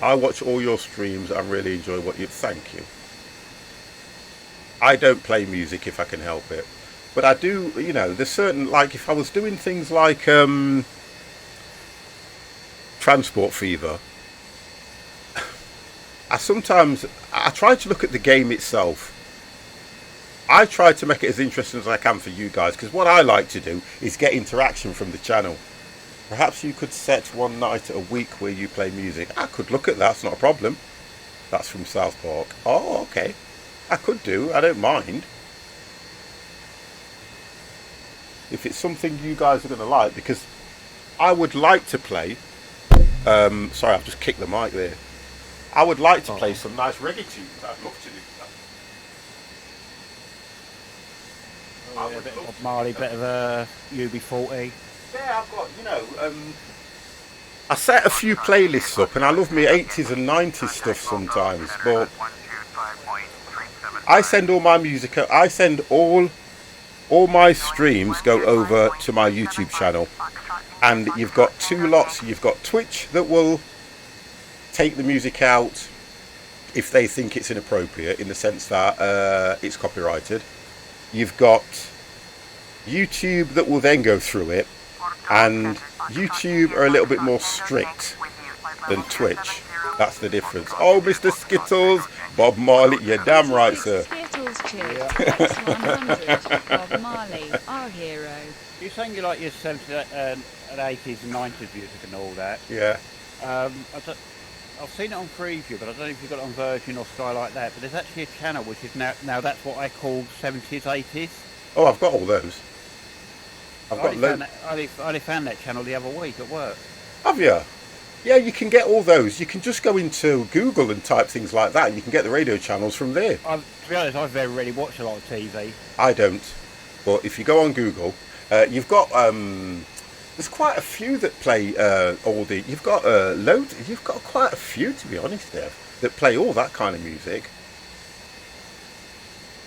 I watch all your streams and really enjoy what you... Thank you. I don't play music if I can help it. But I do, you know, there's certain... Like, if I was doing things like Transport Fever, I try to look at the game itself. I try to make it as interesting as I can for you guys, because what I like to do is get interaction from the channel. Perhaps you could set one night a week where you play music. I could look at that, it's not a problem. That's from South Park. Oh, okay. I could do, I don't mind. If it's something you guys are going to like, because I would like to play... sorry, I've just kicked the mic there. I would like to play some nice reggae tunes. I'd love to do that. A bit of Bob Marley, bit of UB40. Yeah, I've got, you know, I set a few playlists up and I love my 80s and 90s stuff sometimes, but I send all my music, I send all my streams go over to my YouTube channel, and you've got two lots. You've got Twitch that will take the music out if they think it's inappropriate, in the sense that it's copyrighted. You've got YouTube that will then go through it, and YouTube are a little bit more strict than Twitch. That's the difference. Oh, Mr. Skittles, Bob Marley, you're damn right, sir. Skittles cheers. X100. Bob Marley, our hero. You're saying you like your 70s and 80s and 90s music and all that. Yeah. I've seen it on preview, but I don't know if you've got it on Virgin or Sky like that. But there's actually a channel which is now that's what I call 70s, 80s. Oh, I've got all those. I've got loads. I only found that channel the other week at work. Have you? Yeah, you can get all those. You can just go into Google and type things like that, and you can get the radio channels from there. To be honest, I very rarely watch a lot of TV. I don't. But if you go on Google, you've got there's quite a few that play all the. You've got loads. You've got quite a few, to be honest, Dev, that play all that kind of music.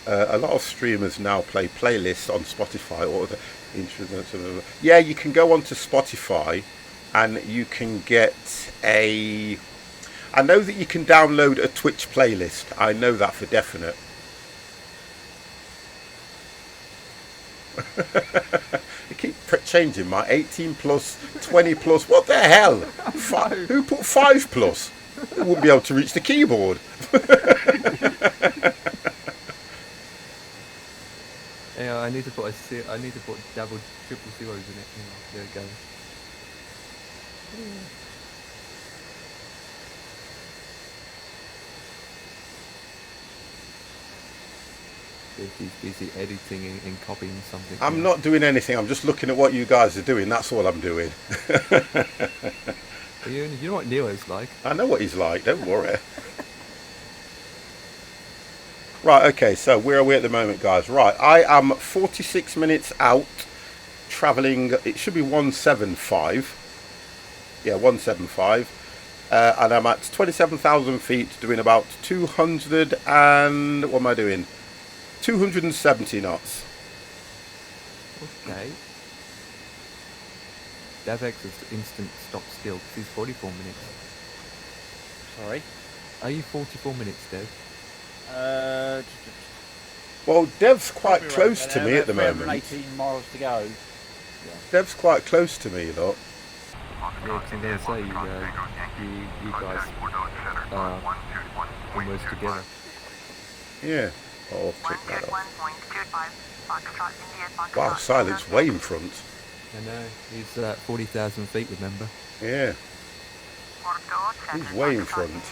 A lot of streamers now play playlists on Spotify or the instruments. Yeah, you can go onto Spotify, and you can get a. I know that you can download a Twitch playlist. I know that for definite. They keep changing my 18 plus, 20 plus. What the hell? Who put 5 plus? They wouldn't be able to reach the keyboard. Yeah, I need to put double, triple zeros in it. There we go. He's busy editing and copying something. I'm not doing anything. I'm just looking at what you guys are doing. That's all I'm doing. You know what Neo's like. I know what he's like. Don't worry. Right, okay, so where are we at the moment, guys? Right, I am 46 minutes out, travelling, it should be 175. Yeah, 175. And I'm at 27,000 feet, doing about 200 and... what am I doing? 270 knots. Okay. Davex is instant stop still, 'cause he's 44 minutes. Sorry. Are you 44 minutes, Dev? Well, Dev's quite Probably close right to there, me at the about moment. 18 miles to go. Dev's quite close to me, look. Yeah, 'cause I'm going to say, you guys are almost together. Yeah. Oh, check that out. 1.25, Foxtrot, India, Foxtrot. Wow, Silence way in front. I know, he's 40,000 feet, remember? Yeah. He's way in front.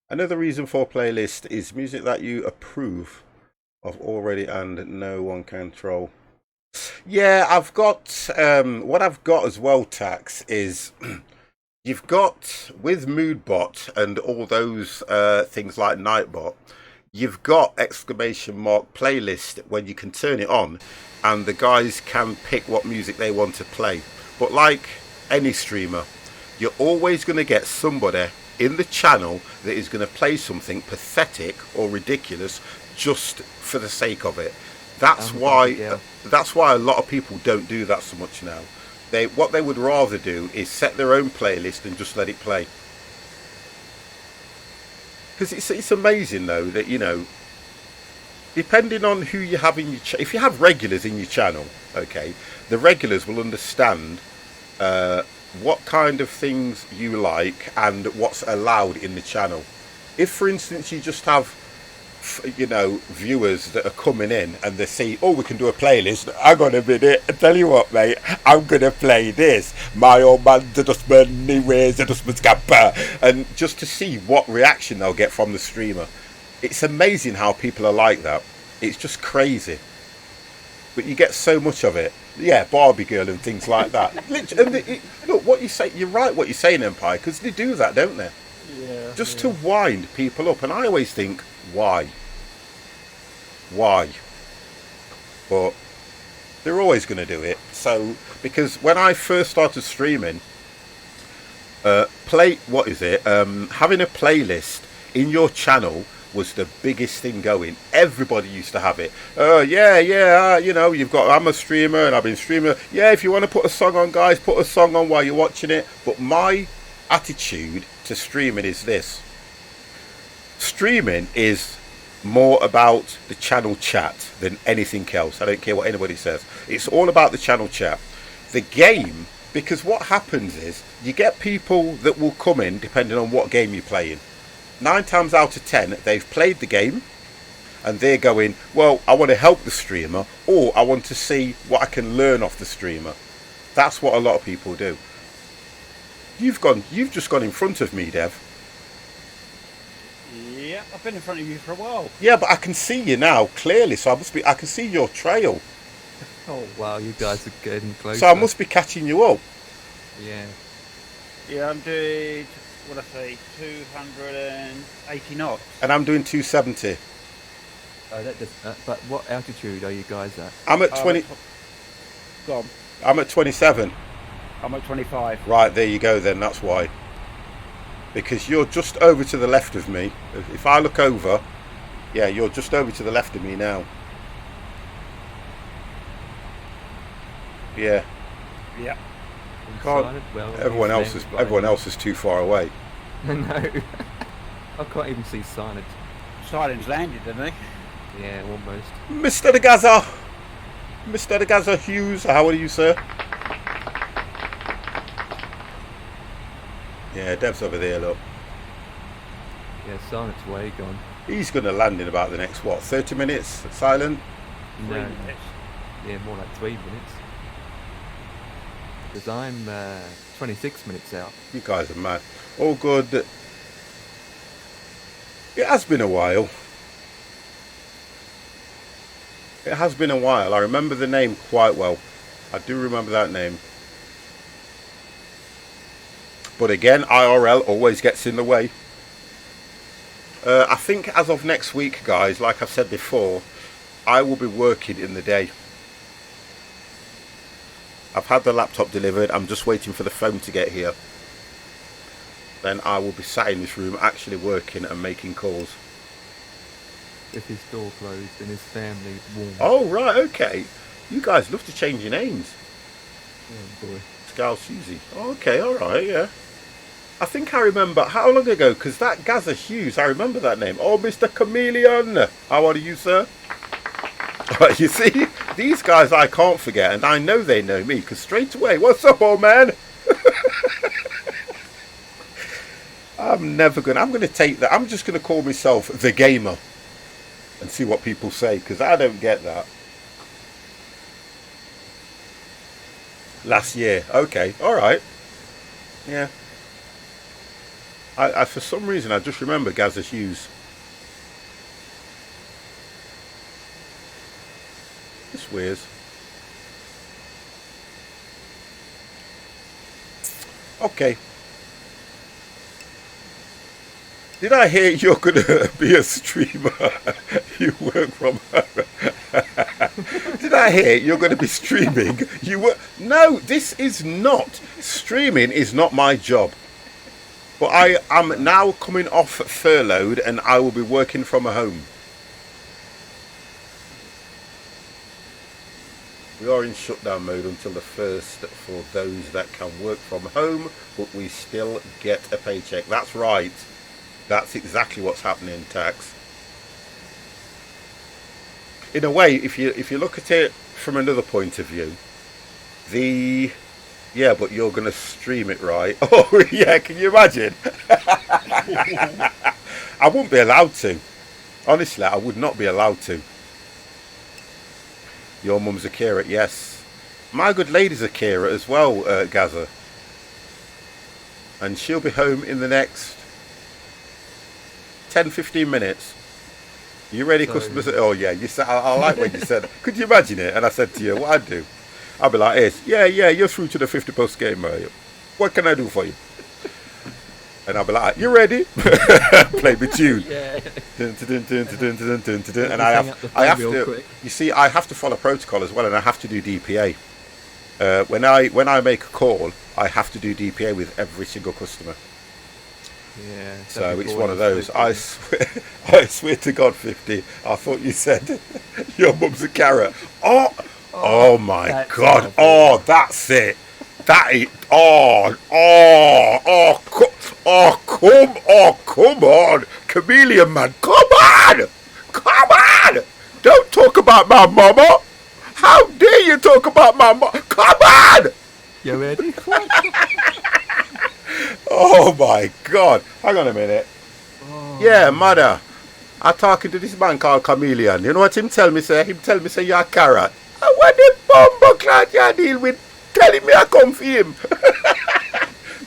Another reason for playlist is music that you approve of already and no one can control. Yeah, I've got what I've got as well, Tax, is you've got with Moodbot and all those things like Nightbot, you've got exclamation mark playlist when you can turn it on and the guys can pick what music they want to play. But like any streamer, you're always going to get somebody in the channel that is going to play something pathetic or ridiculous just for the sake of it. That's why a lot of people don't do that so much now. What they would rather do is set their own playlist and just let it play. Because it's amazing though that, you know, depending on who you have in your if you have regulars in your channel, okay, the regulars will understand what kind of things you like and what's allowed in the channel. If, for instance, you just have, you know, viewers that are coming in and they see, oh, we can do a playlist. Hang on a minute, I tell you what, mate, I'm gonna play this. My old man, the dustman, he wears the dustman's cap, and just to see what reaction they'll get from the streamer. It's amazing how people are like that. It's just crazy. But you get so much of it. Yeah, Barbie Girl and things like that. Look, what you say, you're right what you're saying, Empire, because they do that, don't they? Yeah. Just to wind people up. And I always think, why? Why? But they're always going to do it. So, because when I first started streaming, having a playlist in your channel was the biggest thing going. Everybody used to have it. You know, I'm a streamer and I've been streaming. Yeah, if you want to put a song on, guys, put a song on while you're watching it. But my attitude to streaming is this. Streaming is more about the channel chat than anything else. I don't care what anybody says. It's all about the channel chat. The game, because what happens is you get people that will come in depending on what game you're playing. 9 times out of 10, they've played the game and they're going, well, I want to help the streamer, or I want to see what I can learn off the streamer. That's what a lot of people do. You've just gone in front of me, Dev. Yeah, I've been in front of you for a while. Yeah, but I can see you now clearly, so I can see your trail. Oh wow, you guys are getting closer. So I must be catching you up. Yeah. Yeah, I'm doing, what I say, 280 knots. And I'm doing 270. But what altitude are you guys at? I'm at 20. Go on. I'm at 27. I'm at 25. Right, there you go then, that's why. Because you're just over to the left of me. If I look over, yeah, you're just over to the left of me now. Yeah. Yeah. Can't, well, everyone else is too far away. No. I can't even see Silence. Silence landed, didn't he? Yeah, almost. Mr. De Gaza! Mr. Gaza Hughes, how are you, sir? Yeah, Dev's over there, look. Yeah, silent's way gone. He's going to land in about the next, 30 minutes? Silent? 3 No, minutes. yeah, more like 3 minutes. Because I'm 26 minutes out. You guys are mad. All good. It has been a while. It has been a while. I remember the name quite well. I do remember that name. But again, IRL always gets in the way. I think as of next week, guys, like I've said before, I will be working in the day. I've had the laptop delivered. I'm just waiting for the phone to get here. Then I will be sat in this room actually working and making calls. With his door closed and his family warm. Oh, right, okay. You guys love to change your names. Oh boy. Scal Susie. Okay, alright, yeah. I think I remember, how long ago? Because that Gaza Hughes, I remember that name. Oh, Mr. Chameleon. How are you, sir? You see, these guys I can't forget, and I know they know me, because straight away, what's up, old man? I'm going to take that. I'm just going to call myself the gamer and see what people say, because I don't get that. Last year. Okay, alright. Yeah. I for some reason, I just remember Gaza Hughes. It's weird. Okay. Did I hear you're going to be a streamer? You work from home. Did I hear you're going to be streaming? No, this is not. Streaming is not my job. But I am now coming off furloughed and I will be working from home. We are in shutdown mode until the 1st for those that can work from home, but we still get a paycheck. That's right. That's exactly what's happening, Tax. In a way, if you look at it from another point of view, yeah, but you're going to stream it, right? Oh, yeah, can you imagine? I wouldn't be allowed to. Honestly, I would not be allowed to. Your mum's Akira, yes. My good lady's Akira as well, Gaza. And she'll be home in the next 10-15 minutes. You ready, customers? Oh, yeah. You said, I like when you said, could you imagine it? And I said to you, what I'd do? I'll be like this. Yeah, you're through to the 50 post game. What can I do for you? And I'll be like, you ready? Play the tune. Yeah. And I have to. You see, I have to follow protocol as well, and I have to do DPA. When I make a call, I have to do DPA with every single customer. Yeah. So it's one of those. I swear to God, 50. I thought you said your mum's a carrot. Oh my God! Oh, that's it. That is. Come on, Chameleon man, come on! Don't talk about my mama. How dare you talk about my mama? Come on! You ready? Oh my God! Hang on a minute. Yeah, mother. I'm talking to this man called Chameleon. You know what him tell me? Say you're a carrot. And when the bumbo clout you deal with, telling me I come for him.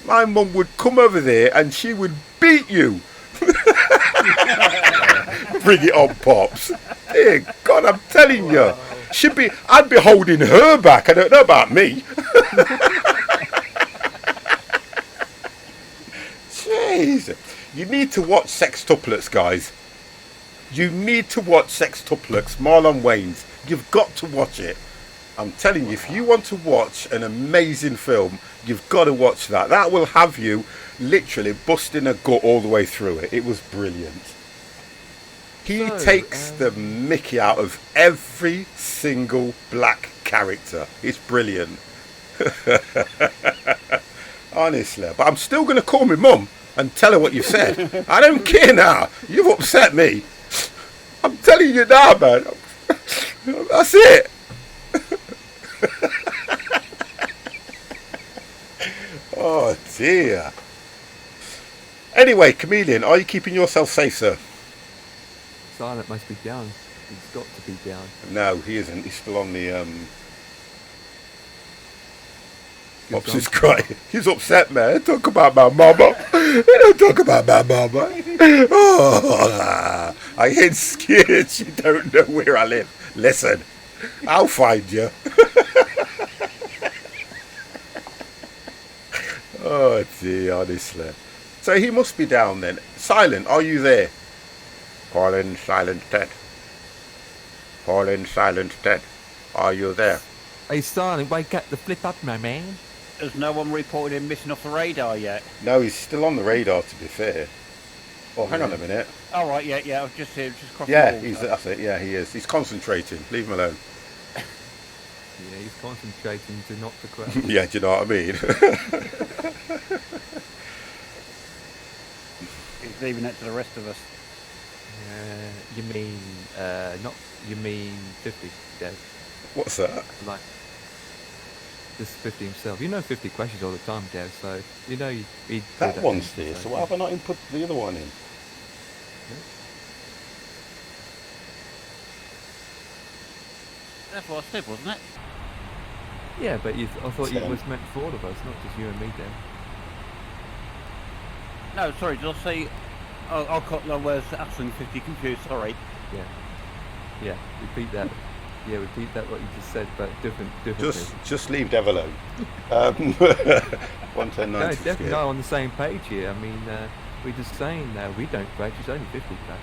My mum would come over there and she would beat you. Bring it on, Pops. Dear God, I'm telling you. I'd be holding her back. I don't know about me. Jeez. You need to watch Sextuplets, guys. You need to watch Sextuplets, Marlon Wayans. You've got to watch it. I'm telling you, if you want to watch an amazing film, you've got to watch that. That will have you literally busting a gut all the way through it. It was brilliant. He takes the mickey out of every single black character. It's brilliant. Honestly. But I'm still going to call my mum and tell her what you said. I don't care now. You've upset me. I'm telling you now, man. That's it. Oh dear. Anyway, Chameleon, are you keeping yourself safe, sir? Silent must be down. He's got to be down. No, he isn't. He's still on the Good Ops is song. crying. He's upset, man. Talk about my mama. You don't talk about my mama. Oh, I ain't scared. You don't know where I live. Listen, I'll find you. Oh dear, honestly. So he must be down then. Silent, are you there? Call in Silent Ted. Call in Silent Ted. Are you there? Hey, Silent, wake up the flip up, my man. Has no one reported him missing off the radar yet? No, he's still on the radar, to be fair. Oh, hang on a minute. Oh, right, yeah, I've just crossing Yeah, the water. that's it. Yeah, he is. He's concentrating. Leave him alone. Yeah, he's concentrating to not to crash. Yeah, do you know what I mean? He's leaving it to the rest of us. You mean 50, Dev? What's that? Like, this 50 himself. You know 50 crashes all the time, Dev, so you know he'd do That one's thing, there, so why have I not input the other one in? That's what I said, wasn't it? Yeah, but I thought it 10. was meant for all of us, not just you and me, Dev. No, sorry, did I say... Oh, I caught the words absolutely 50 confused, sorry. Yeah, repeat that. Yeah, repeat that what you just said, but differently. Just leave Dev alone. 110.90. No, definitely not on the same page here. I mean, we're just saying we don't crash, it's only 50 crash.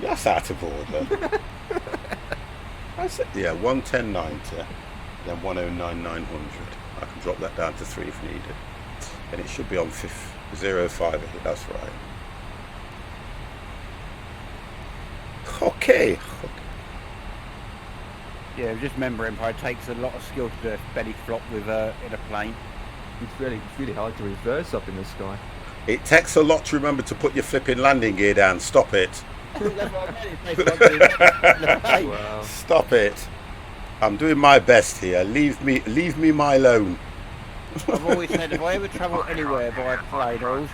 That's out of order. Yeah, 110.90, then 109.900. I can drop that down to 3 if needed. And it should be on 05, that's right. Okay. Yeah, just remembering, it takes a lot of skill to do a belly flop with in a plane. It's really hard to reverse up in the sky. It takes a lot to remember to put your flipping landing gear down. Stop it. That's what I meant, it's basically like doing a plane. Wow. Stop it. I'm doing my best here. Leave me my alone. I've always said if I ever travel anywhere by plane, I always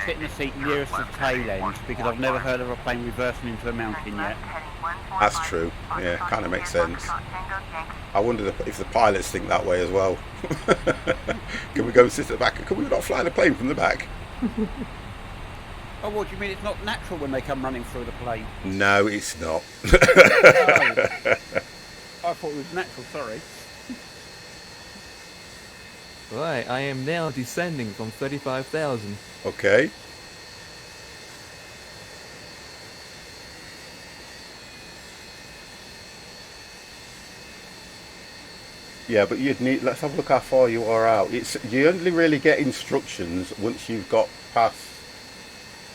sit in the seat nearest the tail end because I've never heard of a plane reversing into a mountain yet. That's true. Yeah, kind of makes sense. I wonder if the pilots think that way as well. Can we go and sit at the back? Can we not fly the plane from the back? Oh, what do you mean it's not natural when they come running through the plane? No, it's not. Oh. I thought it was natural, sorry. Right, I am now descending from 35,000. Okay. Yeah, but you'd need. Let's have a look how far you are out. You only really get instructions once you've got past.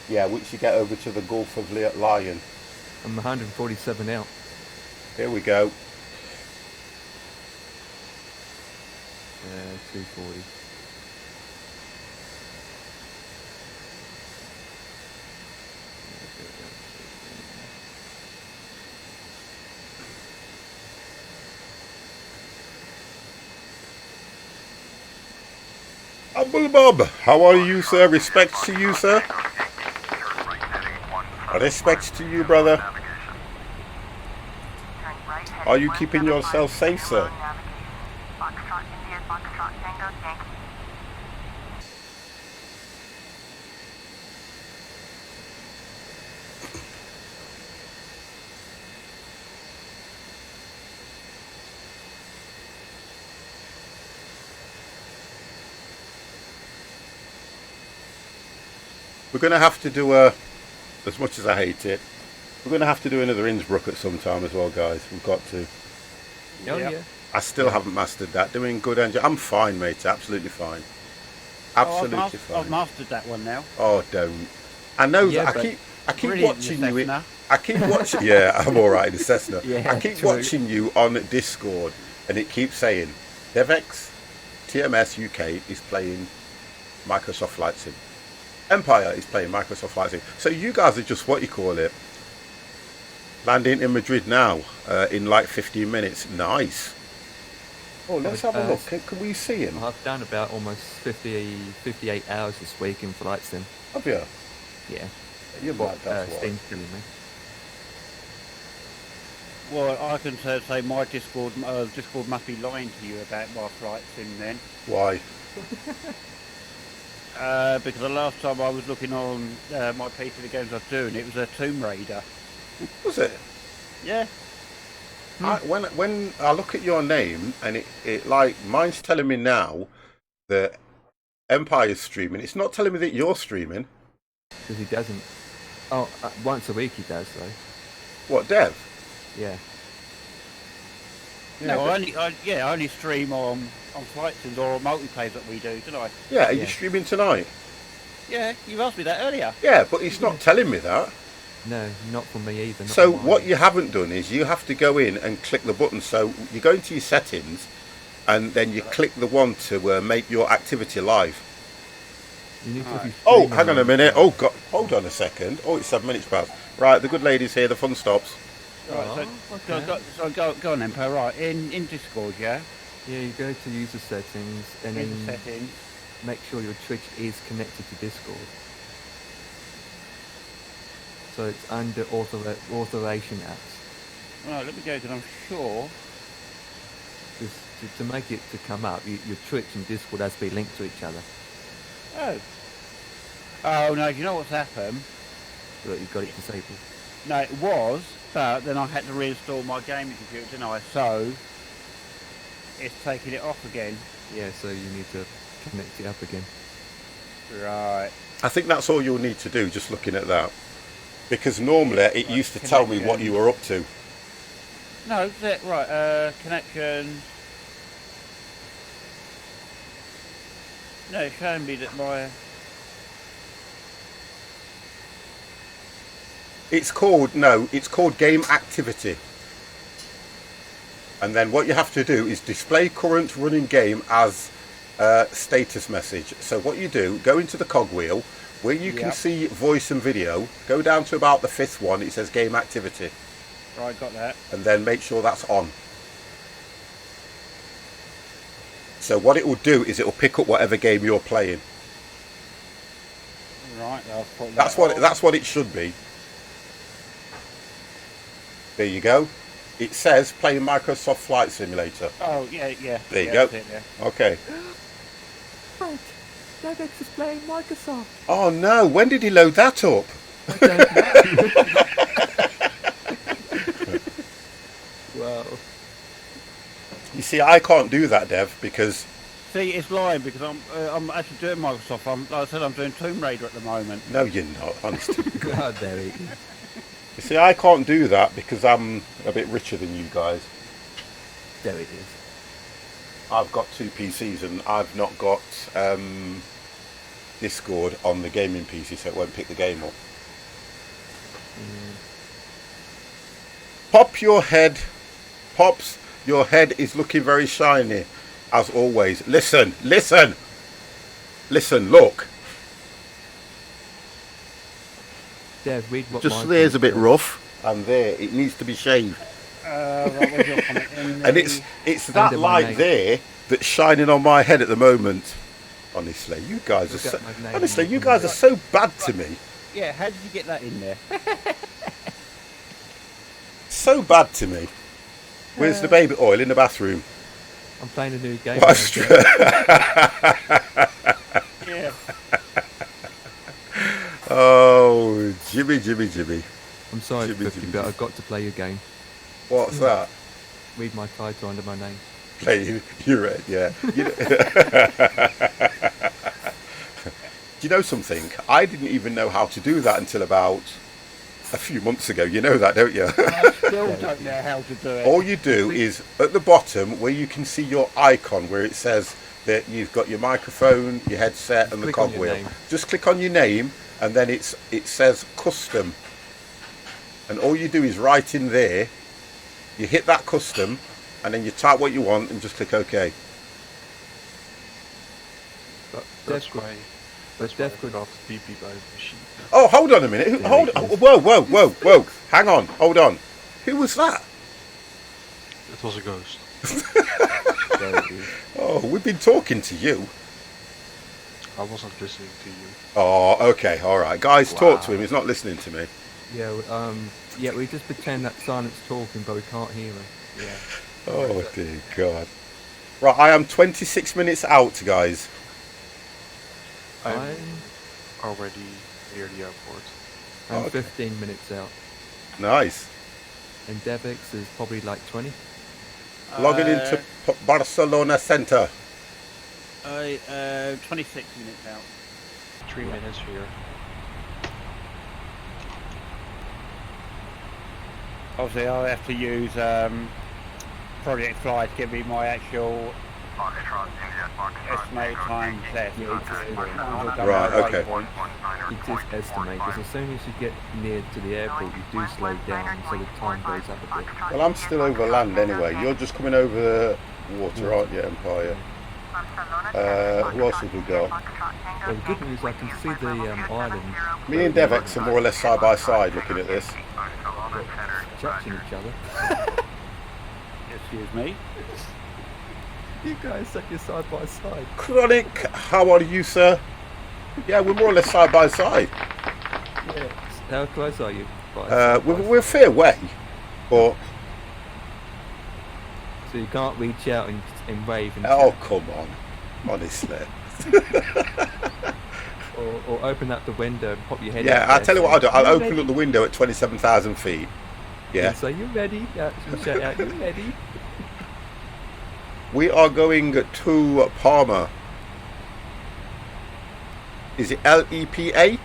Yeah, once you get over to the Gulf of Lion. I'm 147 out. Here we go. 240. Uncle Bob, how are you, sir? Respects to you, sir. Respects to you, brother. Are you keeping yourself safe, sir? We're going to have to do as much as I hate it, we're going to have to do another Innsbruck at some time as well, guys. We've got to. Oh, yeah. I still haven't mastered that. Doing good engine. I'm fine, mate. Absolutely fine. Absolutely fine. I've mastered that one now. Oh, don't. I know Yeah, that. I keep Brilliant, watching the you. Cessna. I keep watching. Yeah, I'm all right in the Cessna. Yeah, I keep true. watching you on Discord, and it keeps saying, DevX, TMS UK is playing Microsoft Flight Sim. Empire is playing Microsoft Flight Sim. So you guys are just what you call it. Landing in Madrid now in like 15 minutes. Nice. Oh, let's have a look. Can we see him? I've done about almost 58 hours this week in Flight Sim. Have you? Yeah. You're mad, that's why. Steam's killing me. Well, I can say my Discord must be lying to you about my Flight Sim then. Why? Because the last time I was looking on my PC, the games I was doing, it was a Tomb Raider. Was it? Yeah. When I look at your name and it like mine's telling me now that Empire's streaming. It's not telling me that you're streaming. Because he doesn't. Oh, once a week he does though. What, Dev? Yeah. No, I only stream on Flight Sims or on multiplayer that we do, don't I? Yeah, are you streaming tonight? Yeah, you asked me that earlier. Yeah, but it's not telling me that. No, not for me either. Not So for mine. what you haven't done is you have to go in and click the button. So you go into your settings and then you click the one to make your activity live. You need to be Oh, streaming hang on a on- minute. Oh, God. Hold on a second. Oh, it's 7 minutes past. Right, the good lady's here. The fun stops. Right, okay. go on then, Emperor. Right, in Discord, yeah? Yeah, you go to user settings and In then settings. make sure your Twitch is connected to Discord. So it's under authorization apps. Right, let me go because I'm sure. Just to make it to come up, your Twitch and Discord has to be linked to each other. Oh. Oh, no, you know what's happened? So that you've got it disabled. No, it was, but then I had to reinstall my gaming computer, didn't I? So, it's taking it off again. Yeah, so you need to connect it up again. Right. I think that's all you'll need to do, just looking at that. Because normally it used to tell me what you were up to. No, that's it, right, connection. No, it's showing me that my... It's called game activity. And then what you have to do is display current running game as status message. So what you do, go into the cogwheel where you can see voice and video, go down to about the 5th one, it says game activity. Right, got that. And then make sure that's on. So what it will do is it will pick up whatever game you're playing. Right, I'll put that That's what it should be. There you go. It says playing Microsoft Flight Simulator. Oh, yeah. There you yeah, go. that's it, yeah. Okay. Right, Davex is playing Microsoft. Oh no, when did he load that up? Wow. You see, I can't do that, Dev, because... See, it's lying because I'm actually doing Microsoft. Like I said, I'm doing Tomb Raider at the moment. No, you're not, honestly. God, there it is. You see, I can't do that because I'm a bit richer than you guys. There it is. I've got 2 PCs and I've not got Discord on the gaming PC, so it won't pick the game up. Pop your head. Pops, your head is looking very shiny, as always. Listen, look. Dev, read what Just my there's a bit comment rough, and there, it needs to be shaved. Right, where's your comment? And it's that Under my light name. there that's shining on my head at the moment. Honestly, you guys are Look so, at my name honestly, on you the guys are so bad to me. Yeah, how did you get that in there? So bad to me. Where's the baby oil in the bathroom? I'm playing a new game. What a now, str- Dev. Yeah. Oh, Jimmy. I'm sorry, Jimmy, 50, but I've got to play your game. What's that? Read my title under my name. Playing Yah-Ready, yeah. Do you know something? I didn't even know how to do that until about a few months ago. You know that, don't you? I still don't know how to do it. All you do is at the bottom where you can see your icon where it says that you've got your microphone, your headset and the Click on your cogwheel. name. Just click on your name and then it says custom. And all you do is write in there, you hit that custom and then you type what you want and just click OK. But That's Dev, why. but That's why I Dev could. forgot to PP by the machine. Oh, hold on a minute. Hold. Whoa. Hang on. Hold on. Who was that? It was a ghost. There it is. Oh, we've been talking to you. I wasn't listening to you. Oh, okay, all right, guys, talk to him. He's not listening to me. Yeah, we just pretend that silent's talking, but we can't hear him. Yeah. Oh dear God. Right, I am 26 minutes out, guys. I'm already near the airport. I'm Okay. 15 minutes out. Nice. And Devix is probably like 20. Logging into Barcelona Centre. 26 minutes out. 3 minutes here. Obviously, I'll have to use Project Fly to give me my actual Foxtrot, India, Foxtrot, estimated time there. Right, okay. It is estimated, because as soon as you get near to the airport, you do slow down, so the time goes up a bit. Well, I'm still over land anyway. You're just coming over the water, aren't you, Empire? Who else have we got? Well, the good news, I can see the island. Me and Devex are more or less side by side looking at this. Judging each other. Excuse me. You guys sat your side by side. Chronic, how are you, sir? Yeah, we're more or less side by side. Yes. How close are you? We're a fair way, but So you can't reach out and wave and oh, chat, come on, honestly. or open up the window and pop your head. Yeah, out I'll there tell you what I'll do. saying, I'll "You open ready?" up the window at 27,000 feet. Yeah. And say, "You ready?" Yeah, and shout out, "You ready?" We are going to Palma. Is it LEPA?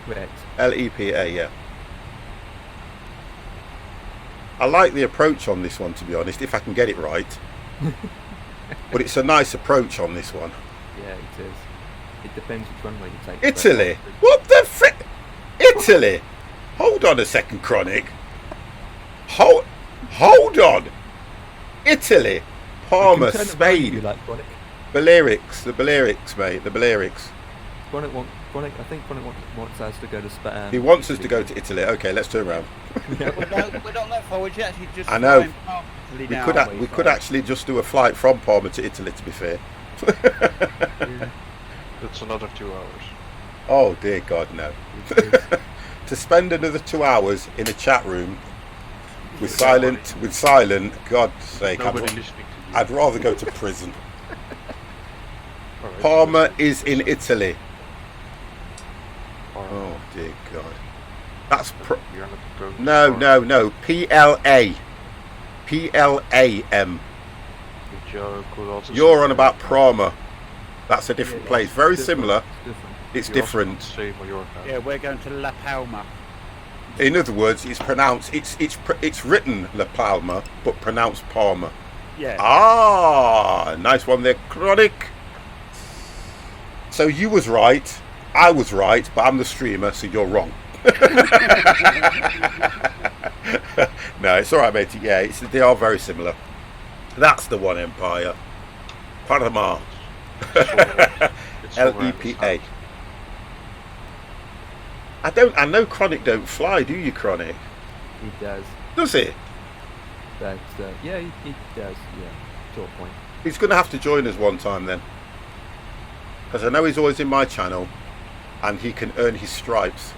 Correct. LEPA, yeah. I like the approach on this one, to be honest, if I can get it right. But it's a nice approach on this one. Yeah, it is. It depends which runway you take. Italy? What the frick? Italy? Hold on a second, Chronic. Hold on. Italy. Palma, Spain. Like Chronic. Balearics, the Balearics, mate, the Balearics. I think Chronic wants us to go to Spain. He wants us to go to Italy. Okay, let's turn around. We're not that far. We're actually just. I know. flying past Italy We now, could aren't we could actually just do a flight from Palma to Italy, to be fair. It's another 2 hours. Oh dear God, no. To spend another 2 hours in a chat room with silent, God's sake, Nobody listening to you. I'd rather go to prison. All right, Palma is in Italy. Palma. Oh dear God. That's You're not going to no, Palma. no. PLAM. But you could also You're say on about Palma. That's a different place. Very similar. It's different. It's you also different. could say Mallorca. Yeah, we're going to La Palma. In other words, it's pronounced. It's written La Palma, but pronounced Palma. Yeah. Ah, nice one there, Chronic. So you was right, I was right, but I'm the streamer, so you're wrong. No, it's all right, matey. Yeah, they are very similar. That's the one, Empire. Panama. It's somewhere in the LEPA. south. I know Chronic don't fly, do you, Chronic? He does. Does he? But yeah, he does. Yeah, to a point. He's going to have to join us one time then. Because I know he's always in my channel and he can earn his stripes.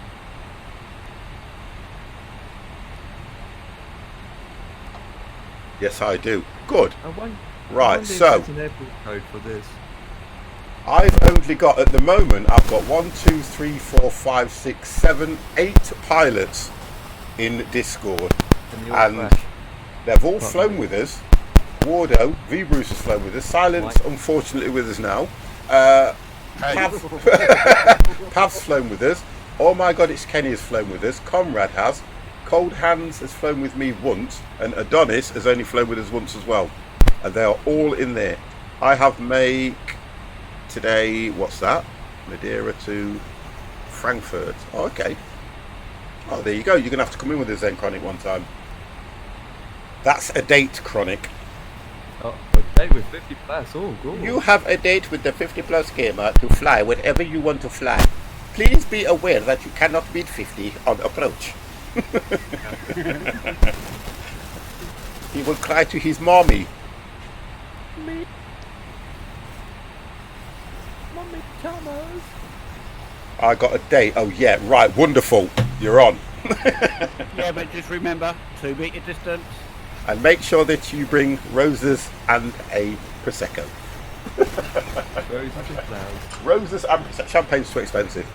Yes, I do. Good. I wonder Right, if so there's an airport code for this. I've only got, at the moment, I've got 1, 2, 3, 4, 5, 6, 7, 8 pilots in Discord. And the And crash. they've all flown with us. Wardo, V Bruce has flown with us. Silence, unfortunately, with us now. Pav's flown with us. Oh my God, it's Kenny has flown with us. Conrad has. Cold Hands has flown with me once, and Adonis has only flown with us once as well. And they are all in there. I have make today. What's that? Madeira to Frankfurt. Oh, okay. Oh, there you go. You're gonna have to come in with us then, Chronic, one time. That's a date, Chronic. Oh, okay, with 50 plus. Oh, good. You have a date with the 50 plus gamer to fly wherever you want to fly. Please be aware that you cannot beat 50 on approach. He will cry to his mommy. Me. Mummy Thomas. I got a date. Oh yeah, right. Wonderful. You're on. Yeah, but just remember, 2 metre distance. And make sure that you bring roses and a prosecco. Roses and flowers. Roses and champagne's too expensive.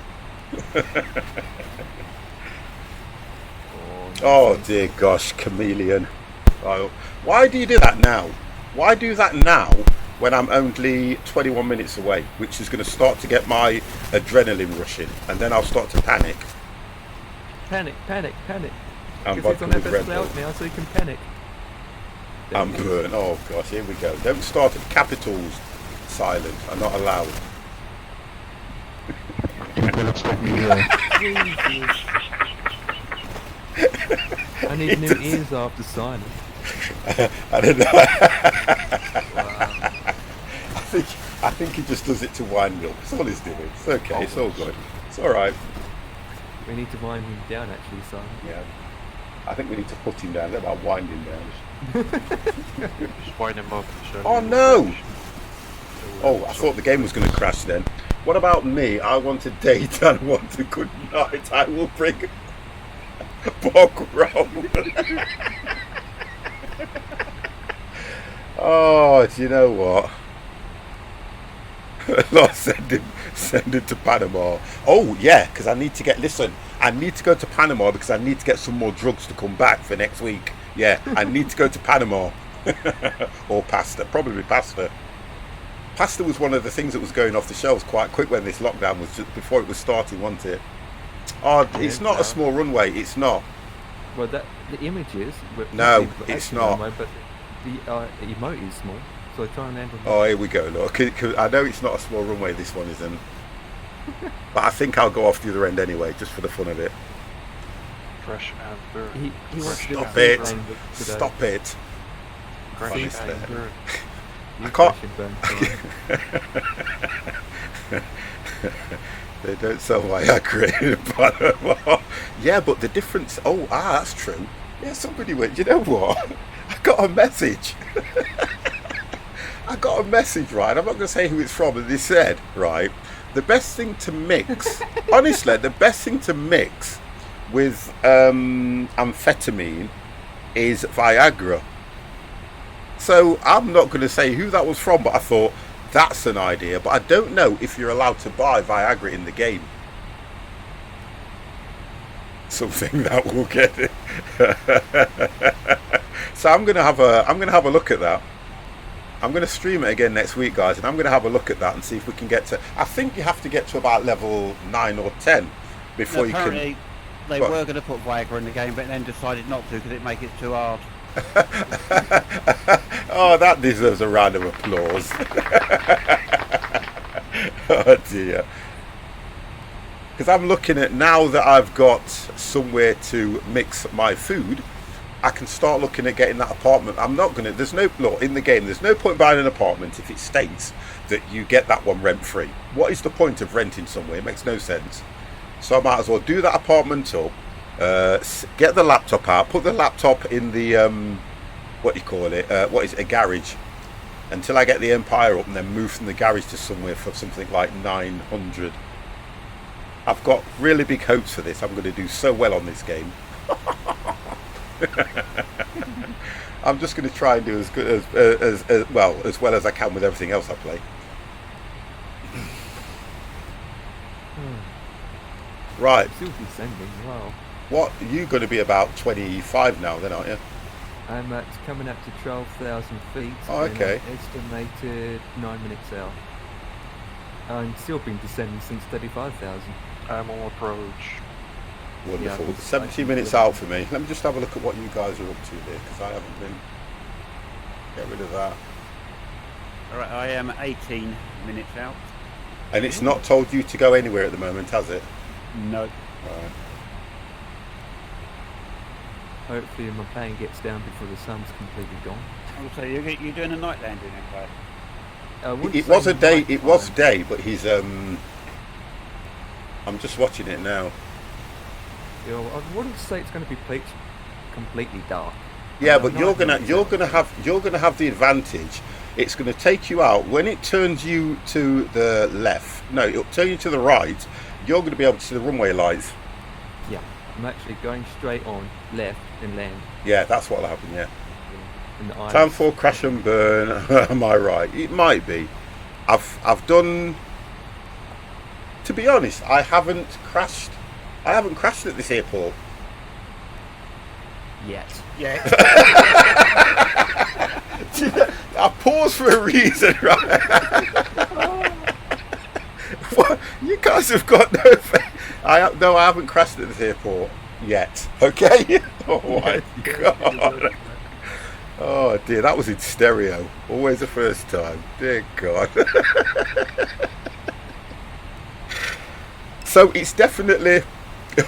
Oh dear gosh, chameleon. Oh, why do you do that now? Why do that now when I'm only 21 minutes away, which is going to start to get my adrenaline rushing, and then I'll start to panic. Panic, panic, panic. I'm Because he's on vodka with FS Red Bull. Loud now, so he can panic. I'm burnt. Oh gosh, here we go. Don't start at capitals. Silent. I'm not allowed. People expect me to Jesus. I need new ears after silence. I don't know. Wow. I think he just does it to wind me up. That's all he's doing. It's okay. It's all good. It's all right. We need to wind him down, actually, silence. Yeah. I think we need to put him down. They're about winding down. just wind him up. So Oh no! Oh, I thought the game was going to crash then. What about me? I want a date and want a good night. I will bring bog roll. Oh, do you know what? Lord, send him to Panama. Oh yeah, because I need to get. Listen, I need to go to Panama because I need to get some more drugs to come back for next week. Yeah, I need to go to Panama. Or pasta, probably pasta. Pasta was one of the things that was going off the shelves quite quick when this lockdown was just before it was starting, wasn't it? Oh, it's not a small runway. It's not. Well, the images. No, it's not. Runway, but the emote is small, so try and handle. Oh, here we go. Look, I know it's not a small runway. This one isn't. But I think I'll go off the other end anyway, just for the fun of it. Fresh and burn. He wants to do a Stop free it! playing today. Stop it! Fresh honestly. and burn. You I can't- crash and burn. They don't sell Viagra in Panama. Yeah, but the difference. Oh, that's true. Yeah, somebody went. You know what? I got a message. I got a message, right? I'm not going to say who it's from, and they said, right, the best thing to mix, honestly, the best thing to mix with amphetamine is Viagra. So I'm not going to say who that was from, but I thought that's an idea. But I don't know if you're allowed to buy Viagra in the game. Something that will get it. So I'm going to have a look at that. I'm going to stream it again next week, guys, and I'm going to have a look at that and see if we can get to. I think you have to get to about level 9 or 10 before you can. Apparently, they were going to put Viagra in the game, but then decided not to because it make it too hard. Oh, that deserves a round of applause. Oh dear. Because I'm looking at, now that I've got somewhere to mix my food, I can start looking at getting that apartment. I'm not gonna, there's no, look, in the game, there's no point buying an apartment if it states that you get that one rent free. What is the point of renting somewhere? It makes no sense. So I might as well do that apartment up, get the laptop out, put the laptop in the, what do you call it, what is it, a garage, until I get the Empire up, and then move from the garage to somewhere for something like 900. I've got really big hopes for this. I'm going to do so well on this game. I'm just going to try and do as good as well as I can with everything else I play. Right. Still descending. Wow. What, you're going to be about 25 now then, aren't you? I'm coming up to 12,000 feet. Oh, okay. And estimated 9 minutes out. I've still been descending since 35,000. I'm on approach. Wonderful. Yeah, 70 minutes out for me. Let me just have a look at what you guys are up to here, because I haven't been. Get rid of that. Alright, I am 18 minutes out. And it's not told you to go anywhere at the moment, has it? No. Right. Hopefully my plane gets down before the sun's completely gone. Also, you're doing a night landing in fact. I wouldn't It say was a day. night It was time. day, but he's. I'm just watching it now. You know, I wouldn't say it's going to be completely dark. Yeah, I'm but not you're gonna really have the advantage it's going to take you out. When it turns you to the left, no, it'll turn you to the right, you're going to be able to see the runway lights. Yeah, I'm actually going straight on, left, and land. Yeah, that's what'll happen, yeah. In the Time for crash and burn. Am I right? It might be. I've done... To be honest, I haven't crashed at this airport. Yet. Yeah. I paused for a reason, right? What? You guys have got no faith. I haven't crashed at this airport yet. Okay? Oh my god. Oh dear, that was in stereo. Always the first time. Dear God. So it's definitely...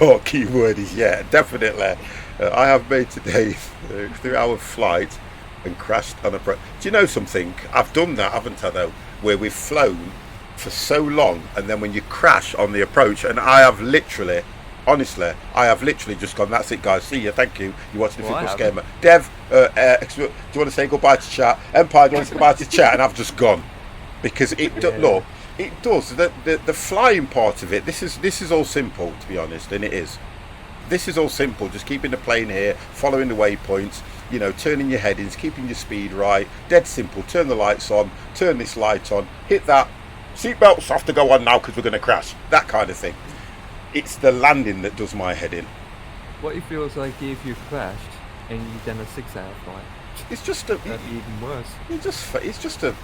Oh, keyword is yeah, definitely. I have made today 3-hour flight and crashed on a... Do you know something? I've done that, haven't I, though? Where we've flown for so long, and then when you crash on the approach, and I have literally... Honestly, I have literally just gone, that's it guys, see you, thank you, you're watching the Fitness Gamer. Dev, do you want to say goodbye to chat? Empire, do you want to say goodbye to chat? And I've just gone. Because look, it does, the flying part of it, this is all simple, to be honest, and it is. This is all simple, just keeping the plane here, following the waypoints, you know, turning your headings, keeping your speed right, dead simple, turn the lights on, turn this light on, hit that, seatbelts have to go on now because we're going to crash, that kind of thing. It's the landing that does my head in. What it feels like if you crashed and you've done a 6-hour flight? It's just a... That'd be even worse. It's just a...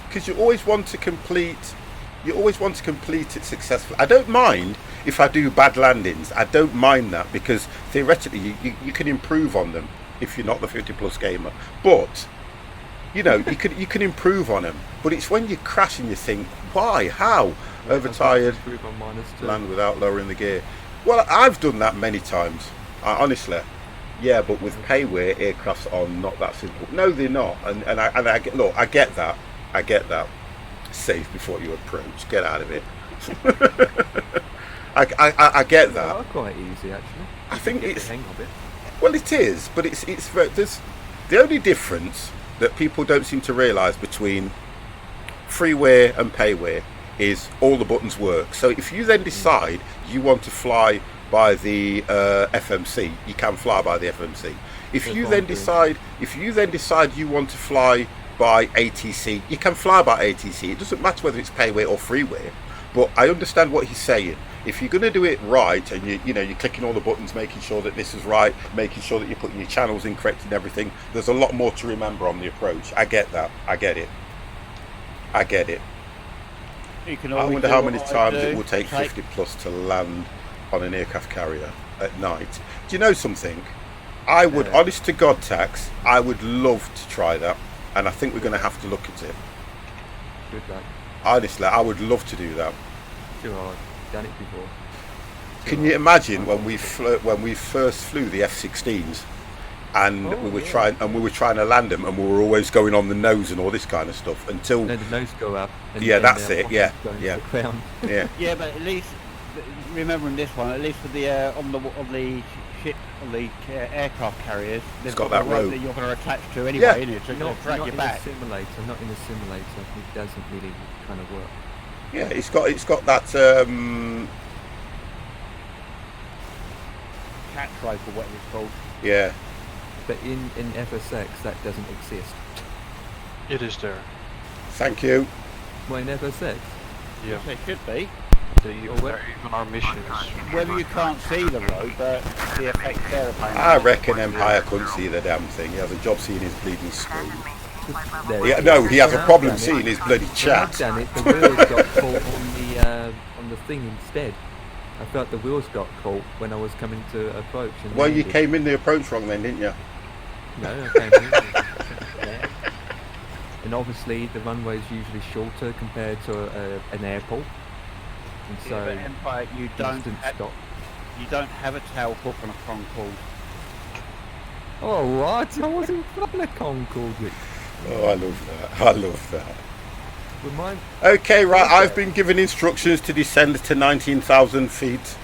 Because you always want to complete it successfully. I don't mind if I do bad landings. I don't mind that because theoretically you can improve on them if you're not the 50 plus gamer. But you know you can improve on them. But it's when you crash and you think, why, how? Overtired, land without lowering the gear. Well, I've done that many times. Honestly, yeah. But with payware, aircrafts are not that simple. No, they're not. And I get, look, I get that. Save before you approach. Get out of it. I get that. Well, quite easy actually. I think it's... hang of it. Well, it is, but it's there's the only difference that people don't seem to realise between freeware and payware is all the buttons work. So if you then decide you want to fly by the FMC, you can fly by the FMC. If you then decide you want to fly by ATC, you can fly by ATC. It doesn't matter whether it's payware or freeware. But I understand what he's saying. If you're going to do it right, and you're clicking all the buttons, making sure that this is right, making sure that you're putting your channels in correct and everything, there's a lot more to remember on the approach. I get that. I get it. I wonder how many times it will take 50 plus to land on an aircraft carrier at night. Do you know something? I would, honest to God, Tax, I would love to try that, and I think we're going to have to look at it. Good luck. Honestly, I would love to do that. Too hard. Done it before. Can you imagine when we first flew the F-16s, and we were trying to land them, and we were always going on the nose and all this kind of stuff until the nose go up. And that's it. Yeah. Yeah, but at least remembering this one, at least with the on the ship, on the aircraft carriers, it's got that rope that you're going to attach to anyway, isn't it? So not drag you back. Not in a simulator. It doesn't really kind of work. Yeah, it's got that catch rope or whatever it's called. Yeah. But in FSX that doesn't exist. It is there. Thank you. Well, in FSX? Yeah. It should be. Even our missions. Whether you can't see the road, but the effect there apparently. I reckon Empire couldn't see the damn thing. He has a job seeing his bleeding screen. He has a problem seeing his bloody chat. Damn it, the wheels got caught on the thing instead. I felt the wheels got caught when I was coming to approach. And well, you came in the approach wrong then, didn't you? No, I came in. And obviously the runway is usually shorter compared to an airport. And so Empire, you don't have a tail hook on a Concorde. Oh, what? I wasn't flying a Concorde. Oh, I love that. Remind Okay, right, I've been given instructions to descend to 19,000 feet.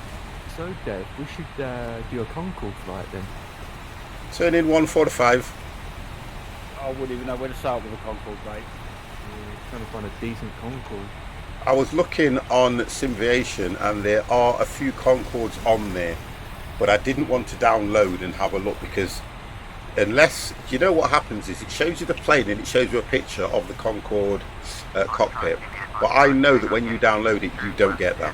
So, Dave, we should do a Concorde flight then. Turn in 145. Oh, I wouldn't even know where to start with a Concorde, mate. Yeah, trying to find a decent Concorde. I was looking on Simviation and there are a few Concords on there, but I didn't want to download and have a look because unless, you know what happens is it shows you the plane and it shows you a picture of the Concorde cockpit, but I know that when you download it you don't get that.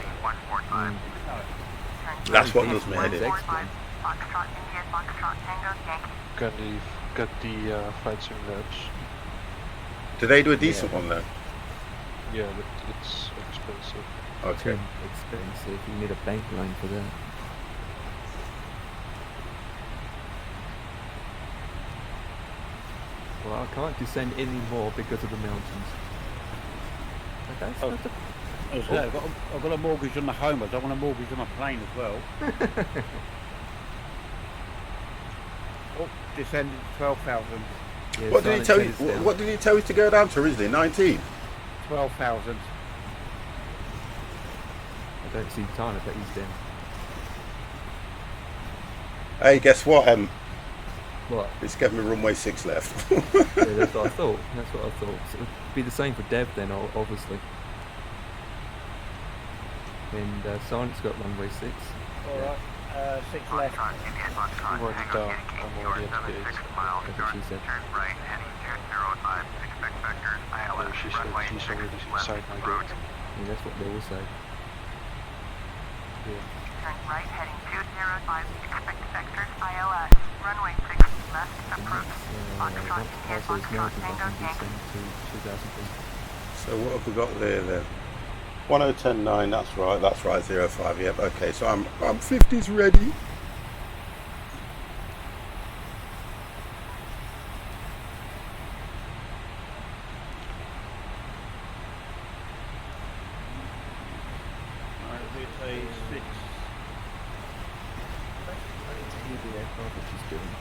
That's what does me head in. Foxtrot India, Foxtrot Tango, Yankee. Got the flight sim labs. Do they do a decent one though? Yeah, but it's expensive. Okay. Too expensive. You need a bank loan for that. Well, I can't descend any more because of the mountains. Okay, that's Oh. not the... I've got a mortgage on the home, I don't want a mortgage on my plane as well. Oh, descended to 12,000. Yeah, What did he tell you? silent tennis What did he tell you to go down to originally? 19. 12,000. I don't see Tyler, but he's down. Hey, guess what? What? It's giving me runway 6 left. Yeah, that's what I thought. That's what I thought. So it'd be the same for Dev then, obviously. And Silent's got runway 6. Alright, 6 left. I'm already down. I'm already at the gate. That's what she said. Turn right, heading 205. Expect vectors, ILS, She said runway she's 6 already left, inside my approach. gate. Yeah, that's what they all say. Yeah. Turn right, heading 205. Expect vectors, ILS. Runway 6 left, approach. Foxtrot Once India, past those Foxtrot mountains, I Tango, can Yankee. descend to 2,000 feet. So what have we got there then? 1010.9, that's right, 05, yep, okay, so I'm 50s ready. Alright, we say 6. The aircraft that she's doing.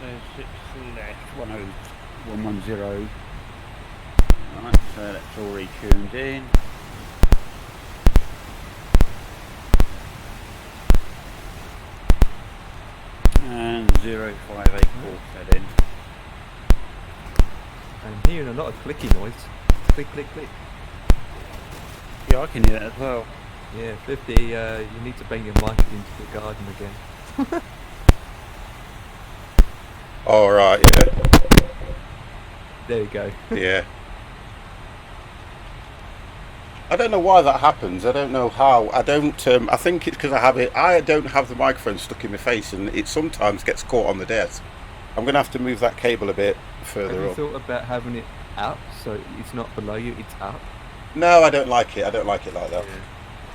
So 6 left, 110. Right, so that's already tuned in. And 058 quarter in. I'm hearing a lot of clicky noise. Click, click, click. Yeah, I can hear that as well. Yeah, 50, you need to bring your mic into the garden again. All right, yeah, There you go. yeah. I don't know why that happens. I don't know how. I don't. I think it's because I don't have the microphone stuck in my face, and it sometimes gets caught on the desk. I'm gonna have to move that cable a bit Have further you up. thought about having it up so it's not below you, it's up? No, I don't like it. I don't like it like that.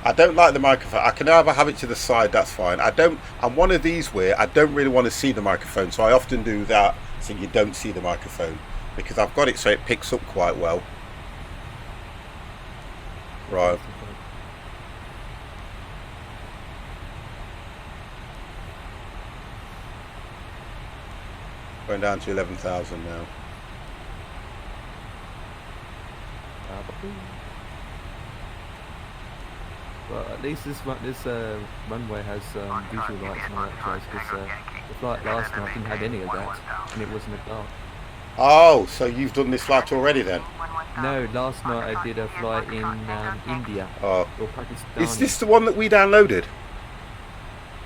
I don't like the microphone. I can either have it to the side, that's fine. I'm one of these where I don't really want to see the microphone, so I often do that so you don't see the microphone, because I've got it so it picks up quite well. Right. Going down to 11,000 now. Well, at least this runway has visual lights and all that jazz, because the flight last night didn't have any of that, and it wasn't a dark. Oh, so you've done this flight already then? No, last night I did a flight in India, Oh. or Pakistan. Is this the one that we downloaded?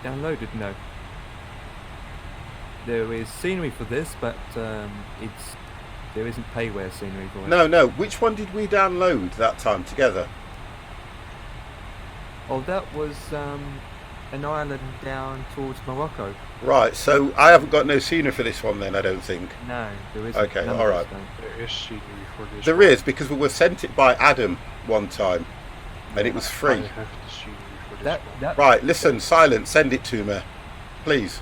Downloaded? No. There is scenery for this, but there isn't payware scenery for it. No. Which one did we download that time together? Oh, that was an island down towards Morocco. Right, so I haven't got no scenery for this one then, I don't think. No, there isn't. Okay, None of alright. us don't. There is scenery for this. There one. is, because we were sent it by Adam one time, and it was I free. have the scenery for this That one. that Right, listen, Silent, send it to me, please.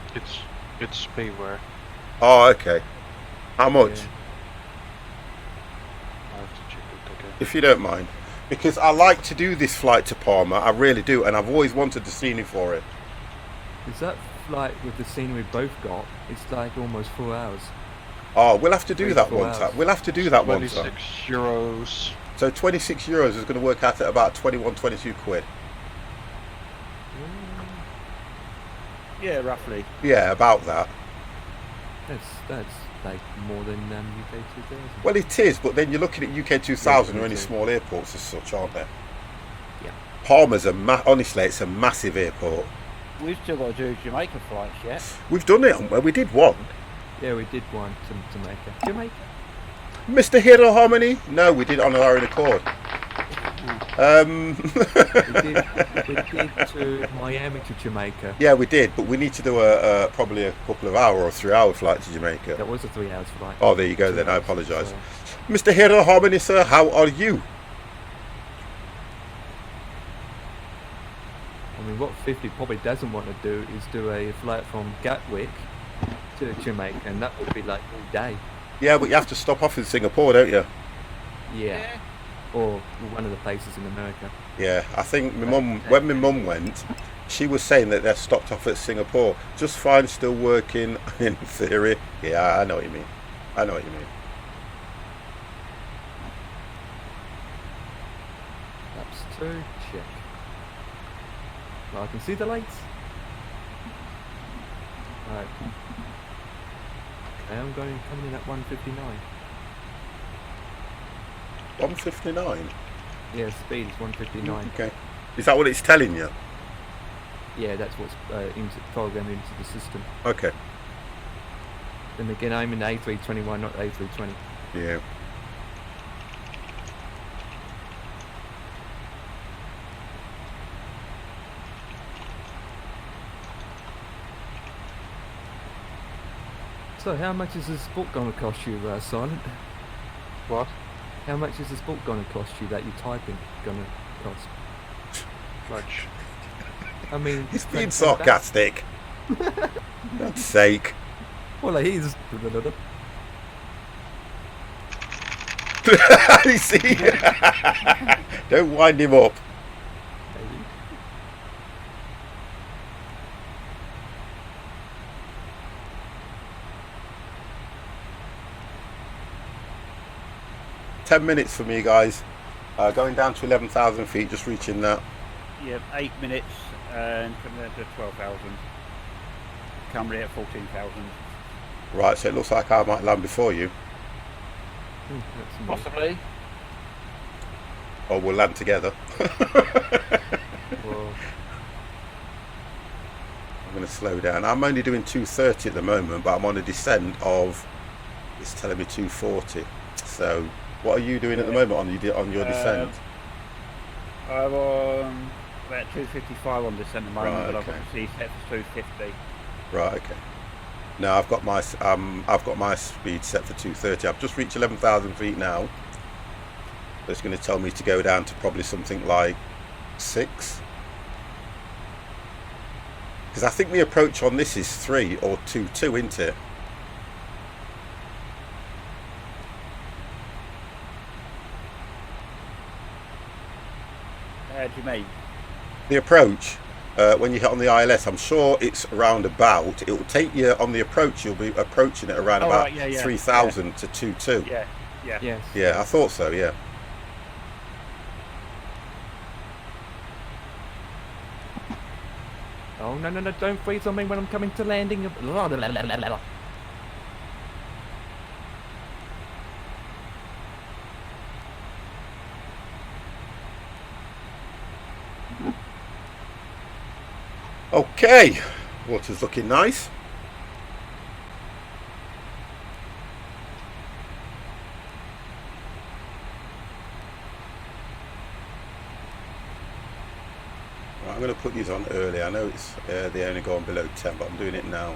It's payware. Oh, okay. How much? Yeah. I have to check it again. If you don't mind. Because I like to do this flight to Palma, I really do, and I've always wanted the scenery for it. is that flight with the scenery both got? It's like almost 4 hours. Oh, we'll have to do that 24 one hours. time. We'll have to do that one time. 26 euros. So 26 euros is going to work out at about 21, 22 quid. Yeah, roughly. Yeah, about that. That's like more than UK 2000. Well, it is, but then you're looking at UK 2000 Yeah, or any me too. small airports as such, aren't they? Yeah. Palmer's honestly, it's a massive airport. We've still got to do Jamaica flights yet. We've done it, haven't we? We did one. Yeah, we did one to Jamaica. Jamaica. Mr. Hero Harmony? No, we did it on our own accord. We did to Miami to Jamaica. Yeah, we did, but we need to do a probably a couple of hour or 3 hour flight to Jamaica. That was a 3 hours flight. Oh, there you go 2 then, I hours, apologise. so- Mr. Hero Harmony, sir, how are you? I mean, what 50 probably doesn't want to do is do a flight from Gatwick to Jamaica, and that would be like all day. Yeah, but you have to stop off in Singapore, don't you? Yeah. Or one of the places in America. Yeah, I think when my mum went, she was saying that they're stopped off at Singapore. Just fine, still working in theory. Yeah, I know what you mean. I know what you mean. Laps 2, check. Well, I can see the lights. Right. Okay, I'm coming in at 159. 159? Yeah, speed is 159. Okay. Is that what it's telling you? Yeah, that's what's programmed into the system. Okay. Then again, I'm in A321, not A320. Yeah. So, how much is this book going to cost you, Silent? What? How much is this book going to cost you that you're typing going to cost? Much. I mean, He's being 10 bucks. sarcastic. God's sake. Well, he's. You see? Don't wind him up. Maybe. 10 minutes for me, guys. Going down to 11,000 feet, just reaching that. Yep, 8 minutes and coming down to 12,000. Camry at 14,000. Right, so it looks like I might land before you. That's me. Possibly. Or we'll land together. Well, I'm going to slow down. I'm only doing 230 at the moment, but I'm on a descent of, it's telling me 240. So, what are you doing at the moment on your descent? I'm on about 255 on descent at the moment, Right, but I've got okay. the C set for 250. Right, okay. No, I've got my speed set for 230. I've just reached 11,000 feet now. It's going to tell me to go down to probably something like 6. Because I think the approach on this is 3 or 2.2, isn't it? How do you mean? The approach, when you hit on the ILS, I'm sure it's around about, it will take you on the approach, you'll be approaching it around Oh, about right, yeah. 3,000 to 2.2. Yeah. yes. Yeah, I thought so, yeah. Oh, no, don't freeze on me when I'm coming to landing. Okay, water's looking nice. Right, I'm going to put these on early. I know it's they only go on below 10, but I'm doing it now.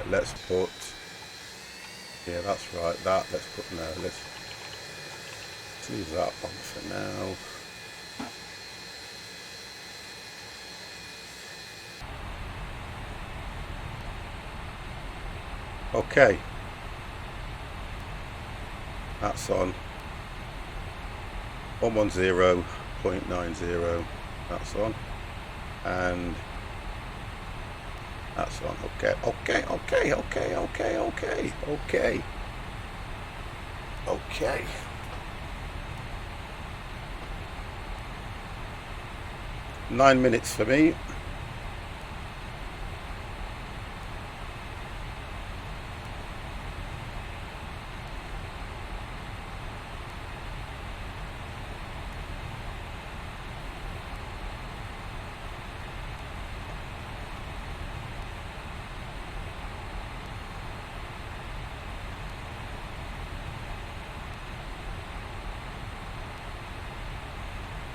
Let's put, yeah, that's right. Let's put no. Let's leave that on for now. Okay, that's on 110.90. That's on, and that's on. Okay. 9 minutes for me.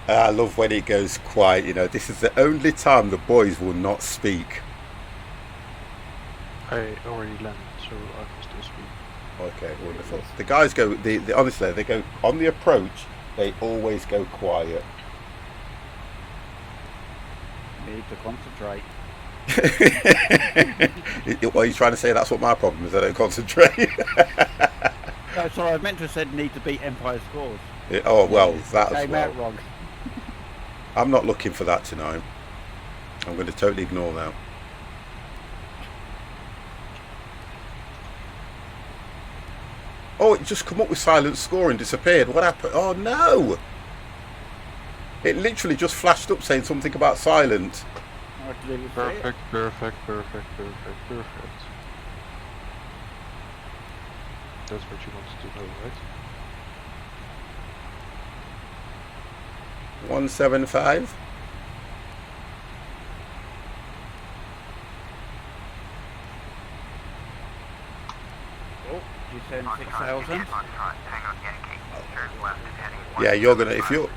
I love when it goes quiet. You know, this is the only time the boys will not speak. I already landed, so I can still speak. Okay, wonderful. The guys go. They honestly, they go on the approach. They always go quiet. Need to concentrate. What are you trying to say? That's what my problem is. I don't concentrate. No, sorry, I meant to have said need to beat Empire scores. Oh well, that as Came well. out wrong. I'm not looking for that tonight. I'm going to totally ignore that. Oh, it just come up with silent score and disappeared. What happened? Oh no! It literally just flashed up saying something about silent. I had to leave it for it. Perfect, perfect, perfect, perfect, perfect. That's what you wanted to know, right? 175. Oh, you send 6,000. Yeah, you're gonna. If you're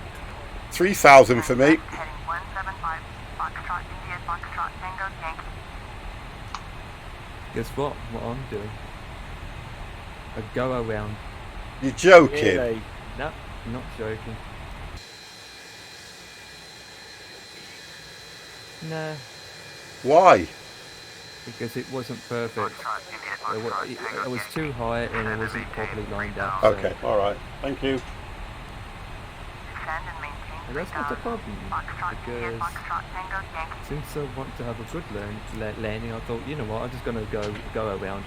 3,000 for me. Heading 175, Foxtrot India, Foxtrot Tango Yankee. Guess what? What I'm doing? A go around. You're joking. Really? No, not joking. No, Why? because it wasn't perfect. It was too high and it wasn't properly lined up. So Okay, all right. Thank you. Descend and maintain and that's not a 3000. problem Foxtrot India, because Foxtrot Tango Yankee. since I want to have a good landing, I thought, you know what, I'm just gonna go around.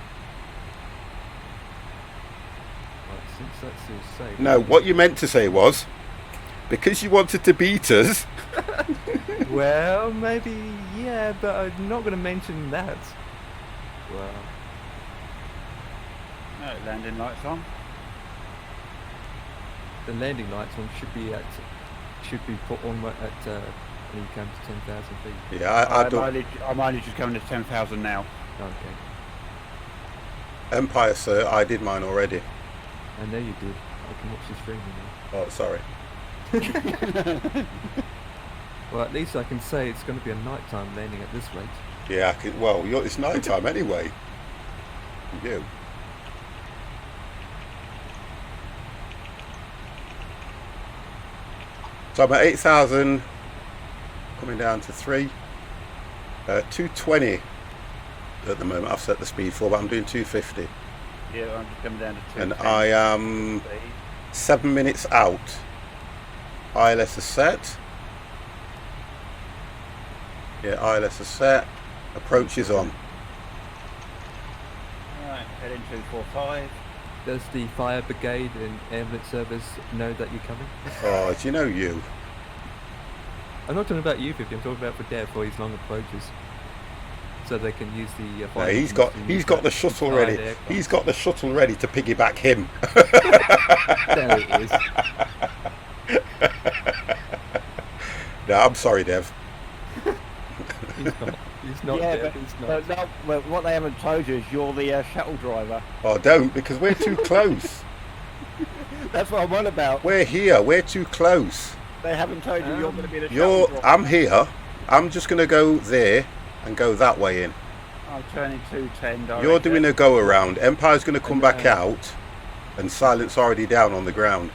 Right, since that's all safe. No, what you meant to say was, because you wanted to beat us. Well, maybe, yeah, but I'm not going to mention that. Well, No, landing lights on. the landing lights one should be put on at when you come to 10,000 feet. Yeah, I don't. I'm only just coming to 10,000 now. Okay, Empire, sir. I did mine already. I know you did. I can watch the stream now. Oh, sorry. Well, at least I can say it's going to be a nighttime landing at this rate. Yeah, I can, well, it's night time anyway. For you. So I'm at 8,000, coming down to 3. 220 at the moment. I've set the speed for, but I'm doing 250. Yeah, I'm just coming down to 2. And I am 7 minutes out. ILS is set. Yeah, ILS is set. Approach is on. Alright, heading 245. Does the fire brigade and ambulance service know that you're coming? Oh, do you know you? I'm not talking about you, 50. I'm talking about for Dev for his long approaches, so they can use the. No, fire he's engines got to use the that shuttle fired ready. aircraft. He's got the shuttle ready to piggyback him. There it is. No, I'm sorry, Dev. He's not yeah, Dev. but, He's not. but no, well, what they haven't told you is you're the shuttle driver. Oh, don't, because we're too close. That's what I'm on about. We're here. We're too close. They haven't told you you're going to be the shuttle driver. I'm here. I'm just going to go there and go that way in. I'm turning 210 direct. You're doing a go around. Empire's going to come back out, and Silent's already down on the ground.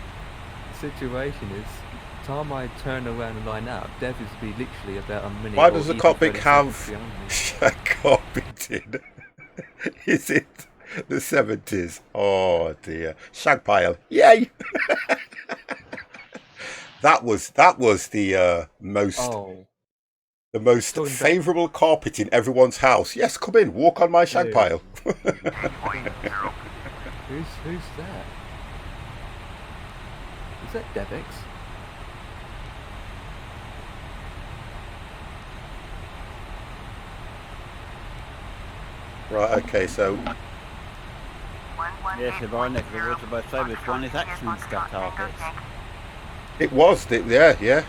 The situation is, time I turn around and line up, Dev is to be literally about a minute. Why or does the even cockpit 30 have seconds behind me. carpeted? Is it the 70s? Oh dear. Shag pile. Yay! That was the most Oh, the most Talking about- favourable carpet in everyone's house. Yes, come in, walk on my shag Yeah. pile. who's that? Is that Devix? Right, okay, so Yes, if I next to the woods about to say this one is action scut carpets. it was, yeah.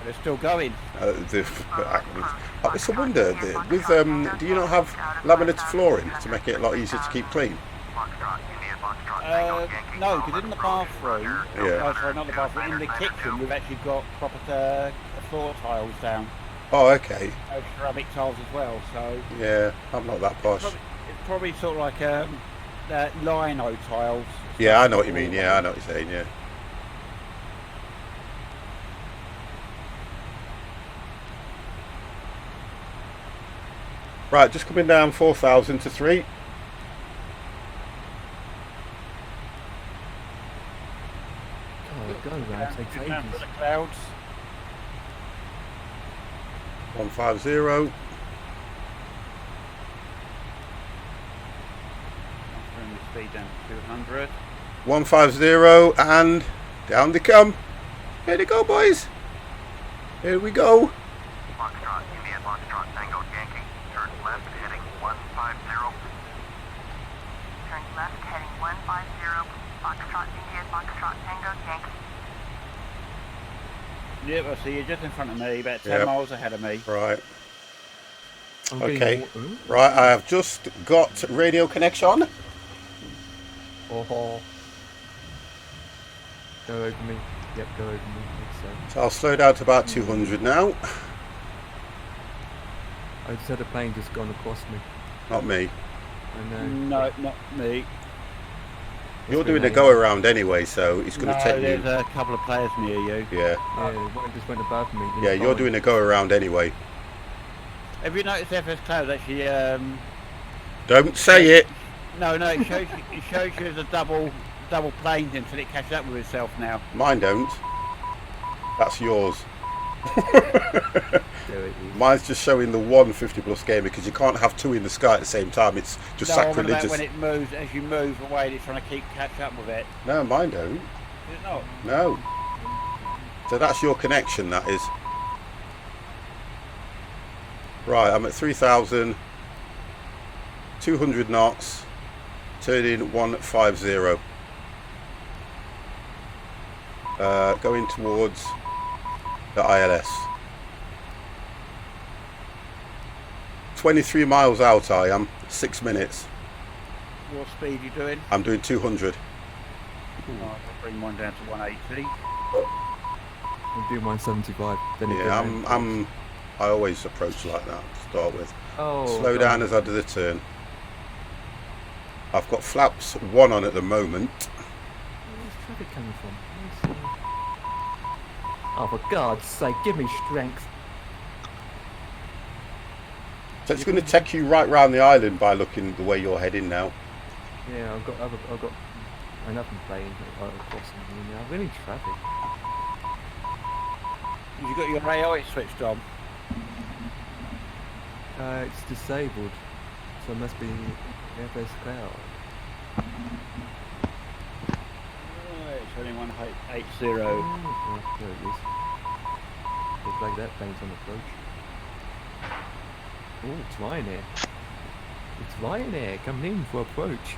But it's still going. It's a wonder, do you not have laminate flooring to make it a lot easier to keep clean? Foxtrot, India, Foxtrot, No, because in the bathroom, Yeah. sorry, not the bathroom, in the kitchen we've actually got proper floor tiles down. Oh, okay. Ceramic tiles as well, so Yeah, I'm not that posh. it's probably sort of like lino tiles. Yeah, I know what you mean. Yeah, I know what you're saying. Yeah. Right, just coming down 4,000 to 3. Oh, go, man. Takes Down ages. for the clouds. 150. Bring the speed down to 200. 150, and down they come. Here they go, boys. Here we go. Foxtrot, India, Foxtrot, Tango, Yankee. Turn left, heading 150. Turn left heading 150. Foxtrot, India, Foxtrot, Tango, Yankee. Yep, I see you just in front of me, about 10 Yep. miles ahead of me. Right. I'm getting Okay. more- ooh. Right, I have just got radio connection. Oh. Go over me. Yep, go over me. Makes sense. So I'll slow down to about 200 now. I just had a plane just gone across me. Not me. I know. No, not me. You're doing a been go around anyway, so it's going No, to take there's you. a couple of players near you. Yeah. Yeah, one just went above me. Yeah, you're doing a go around anyway. Have you noticed FS Clouds actually? Don't say it. No, it shows you as a double plane until it catches up with itself now. Mine don't. That's yours. There it is. Mine's just showing the 150 plus gamer because you can't have two in the sky at the same time. It's just No, I mean about sacrilegious. when it moves, as you move away, it's trying to catch up with it. No, mine don't. Is it not? No. So that's your connection, that is. Right, I'm at 3,000, 200 knots, turning 150. Going towards the ILS. 23 miles out I am, 6 minutes. What speed are you doing? I'm doing 200. I'll bring mine down to 180. I'm doing 175. Then it Yeah, goes. I always approach like that to start with. Oh, Slow God. down as I do the turn. I've got flaps 1 on at the moment. Where's traffic coming from? Oh, for God's sake, give me strength. So it's going to take you right round the island by looking the way you're heading now. Yeah, I've got enough playing across me now. We need traffic. Have you got your AI switched on? It's disabled, so it must be FS Cloud. It's only 180. Oh, there it is. Looks like that plane's on approach. Oh, it's Ryanair. It's Ryanair coming in for approach.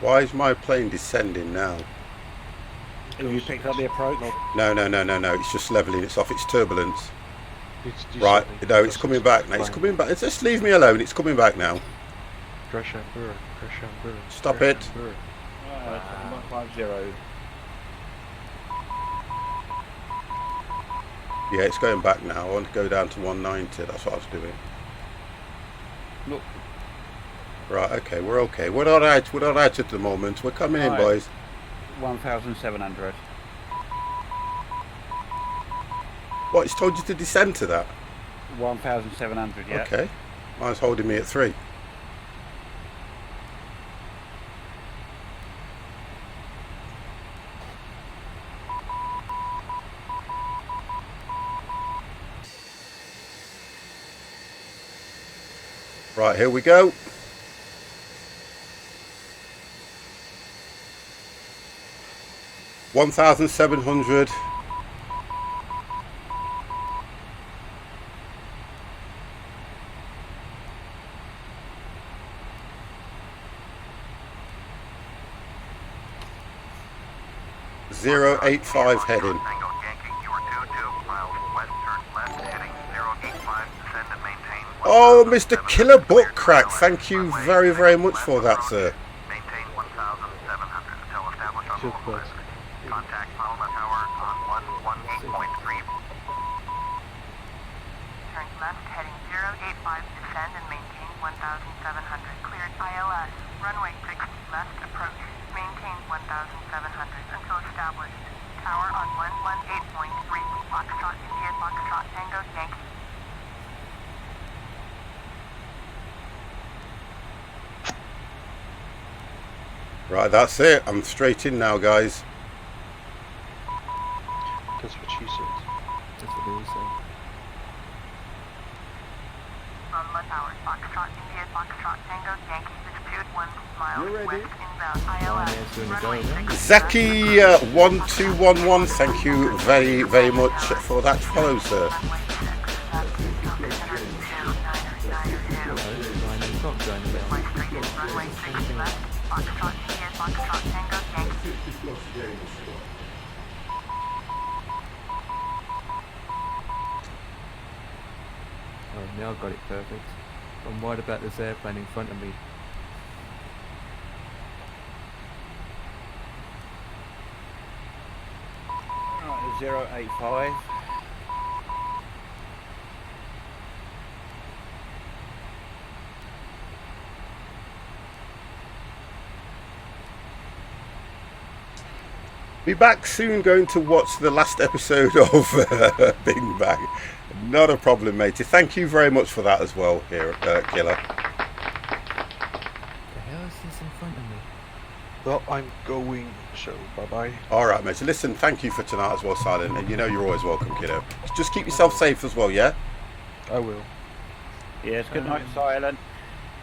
Why is my plane descending now? Have you picked up the approach? No. It's just levelling. It's off its turbulence. It's Right. descending No, it's because coming back now. It's flying. coming back. Just leave me alone. It's coming back now. Crash and burn, crash and burn. Stop crash it. and burn. 150. Yeah, it's going back now. I want to go down to 190. That's what I was doing. Look, Right. Okay. We're okay. We're all right. We're all right at the moment. We're coming in, Right. boys. 1,700. What? It's told you to descend to that. 1,700, yeah. Okay. Mine's holding me at 3. Right, here we go. $1,700. .085 heading. Tango Yankee, you are 22 miles west, turn left, heading 085, descend and maintain. Oh, Mr. Killer Butt Crack, thank you very, very much for that, sir. Maintain 1,700. Just but Contact Alma Tower on 118.3. Turn left heading 085, descend and maintain 1,700. Cleared ILS. Runway 60 left approach. Maintain 1,700 until established. Tower on 118.3. Foxtrot India, Foxtrot Tango Yankee. Right, that's it. I'm straight in now, guys. that's what she said. That's what they all say. Alma Tower, Foxtrot India, Foxtrot Tango Yankee. Altitude 1 miles Yah-Ready. west inbound Oh, ILS. yeah, it's doing the Runway go again. 60 Zaki 1211, thank you very, very much for that follow, sir. Runway 6 left. Altitude 992. Ryan, it's not going well. Runway straight in, runway 60 left. Foxtrot India, Foxtrot Tango Yankee. Oh, now I've got it perfect. I'm worried about this airplane in front of me. Right, 085. Be back soon, going to watch the last episode of Bing Bang. Not a problem, matey. Thank you very much for that as well, here, Killer. The hell is this in front of me? Well, I'm going, so bye-bye. All right, matey. Listen, thank you for tonight as well, Silent. And you know you're always welcome, kiddo. Just keep yourself safe as well, yeah? I will. Yes, good night, Silent.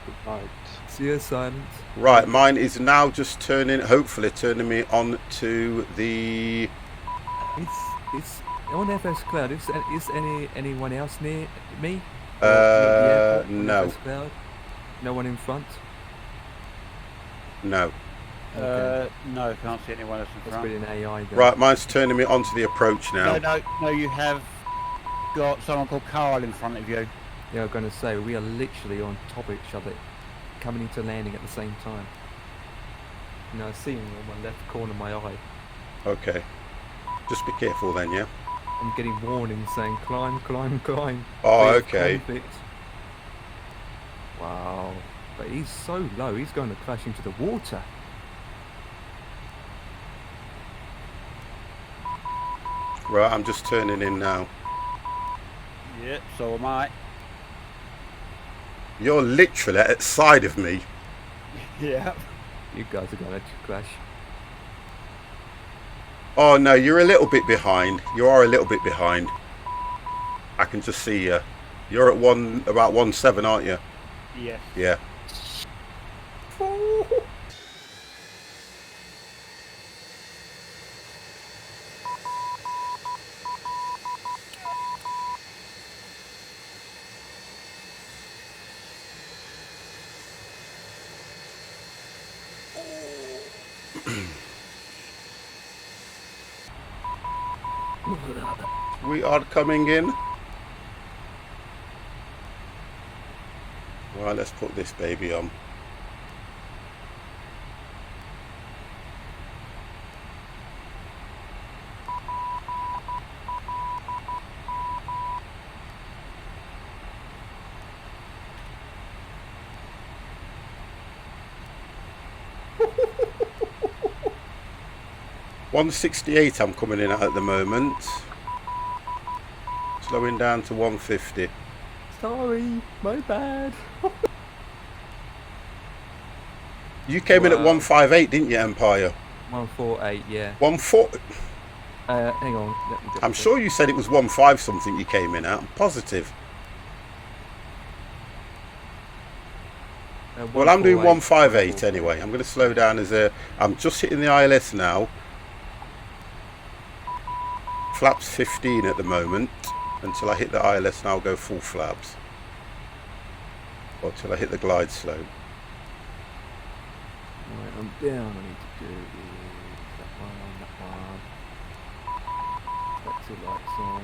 Good night. See you, Silence. Right, mine is now just turning, hopefully turning me on to the... It's on FS Cloud. Is anyone else near me? No. FS Cloud? No one in front? No. No, can't see anyone else in That's front. pretty an AI then. Right, mine's turning me onto the approach now. No, you have got someone called Carl in front of you. Yeah, I'm going to say, we are literally on top of each other, coming into landing at the same time. You know, I see him on my left corner of my eye. Okay. Just be careful then, yeah? I'm getting warnings saying, climb, climb, climb. Oh, Please, okay. convict. Wow. But he's so low, he's going to crash into the water. Right, I'm just turning in now. Yep, so am I. You're literally at the side of me. Yeah. You guys are going to crash. Oh no, you're a little bit behind. You are a little bit behind. I can just see you. You're at about 1.7, aren't you? Yes. Yeah. We are coming in. Right, let's put this baby on. $168 I'm coming in at the moment. Slowing down to 150. Sorry, my bad. You came in at Wow. 158, didn't you, Empire? 148, yeah. 140. Hang on. Let me I'm sure you said it was 15 something you came in at. I'm positive. Well, I'm doing 158 anyway. I'm going to slow down I'm just hitting the ILS now. Flaps 15 at the moment. Until I hit the ILS, and I'll go full flaps. Or till I hit the glide slope. Right, I'm down. I need to do that one. Back to lights on.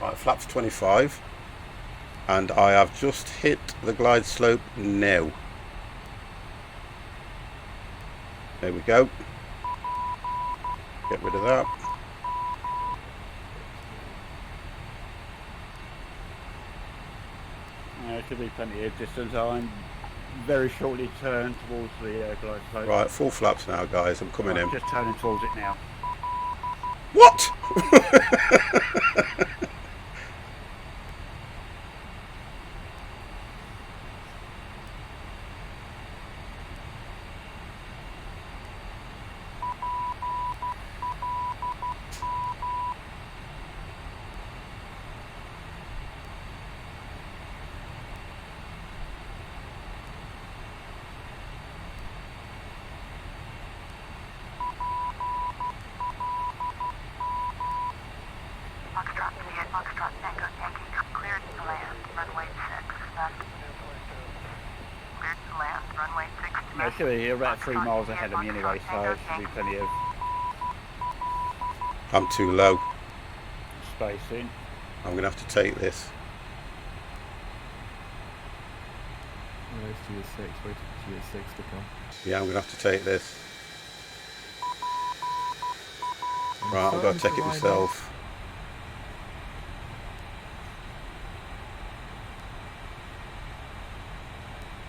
Right, flaps 25. And I have just hit the glide slope now. There we go. Get rid of that. There should be plenty of distance. I'm very shortly turn towards the glyphosate. Right, full flaps now, guys. I'm coming in. Just turning towards it now. What? Foxtrot Tango Yankee, cleared to land, runway 6 left. Cleared to land, runway 6 No, left. should be you're about 3 miles ahead of me anyway, so it should be plenty of I'm too low. spacing. I'm going to have to take this. Where's GS6? Wait for GS6 to come. Yeah, I'm going to have to take this. I'm Right, I've got to starting take it ride myself.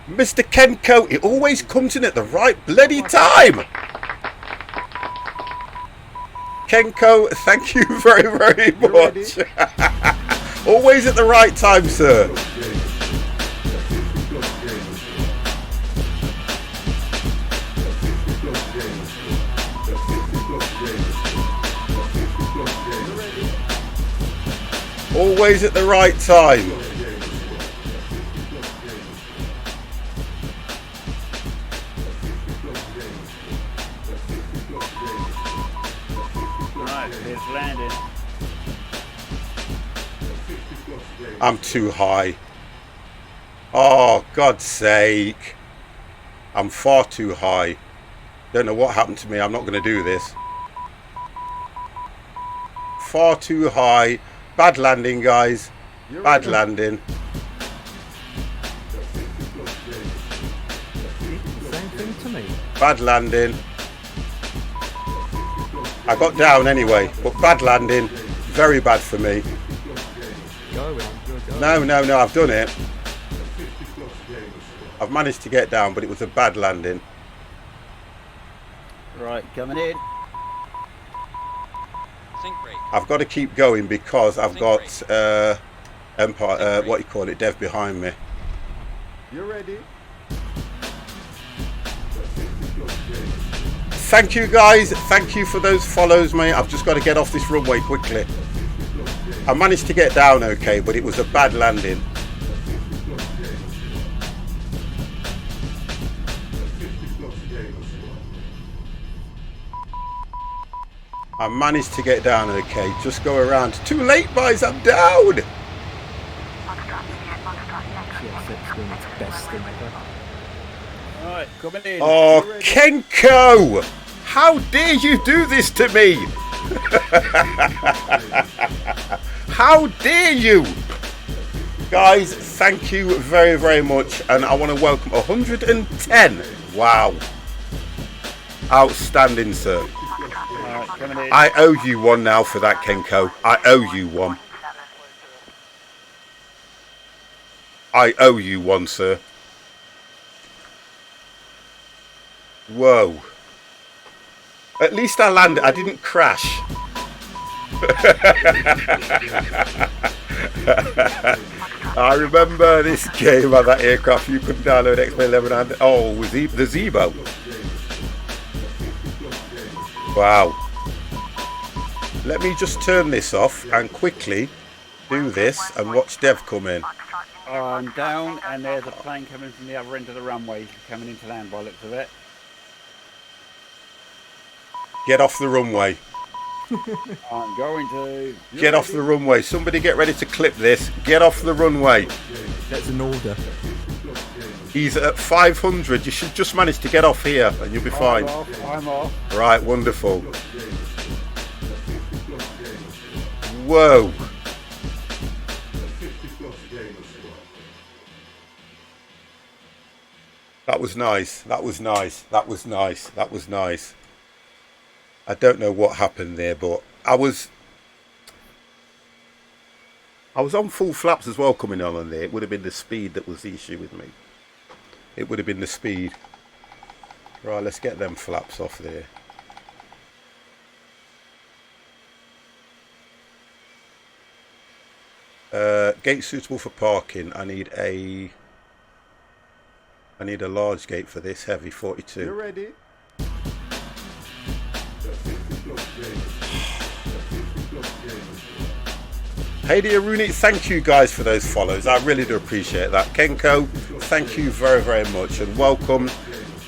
Mr. Kenko, it always comes in at the right bloody time. Kenko, thank you very, very much. Always at the right time, sir. Always at the right time. Right, here's landing. I'm too high. Oh, God's sake. I'm far too high. Don't know what happened to me. I'm not going to do this. Far too high. Bad landing, guys. Bad landing. The same thing to me. Bad landing. I got down anyway, but bad landing. Very bad for me. Go, go. No, I've done it. I've managed to get down, but it was a bad landing. Right, coming in. Sync rate. I've got to keep going because I've Sync got rate. Empire, Sync what rate. you call it, Dev behind me. You ready? Thank you, guys. Thank you for those follows, mate. I've just got to get off this runway quickly. I managed to get down okay, but it was a bad landing. I managed to get down okay. Just go around. Too late, boys. I'm down. GS6 doing its best thing ever. Right, coming in. Oh, Kenko! How dare you do this to me? How dare you? Guys, thank you very, very much. And I want to welcome 110. Wow. Outstanding, sir. Right, coming in. I owe you one now for that, Kenko. I owe you one. I owe you one, sir. Whoa. At least I landed. I didn't crash. I remember this game on that aircraft. You couldn't download XP11 and oh, was the Zebo. Wow. Let me just turn this off and quickly do this and watch Dev come in. I'm down, and there's a plane coming from the other end of the runway, coming into land by the looks of it. Get off the runway. I'm going to. Get off the runway. Somebody get ready to clip this. Get off the runway. That's an order. He's at 500. You should just manage to get off here and you'll be fine. I'm off. Right, wonderful. Whoa. That was nice. That was nice. That was nice. That was nice. I don't know what happened there, but I was on full flaps as well coming on there. It would have been the speed that was the issue with me. It would have been the speed. Right, let's get them flaps off there. Gate suitable for parking. I need a large gate for this, heavy 42. You ready? Hey dear Rooney, thank you guys for those follows. I really do appreciate that. Kenko, thank you very, very much, and welcome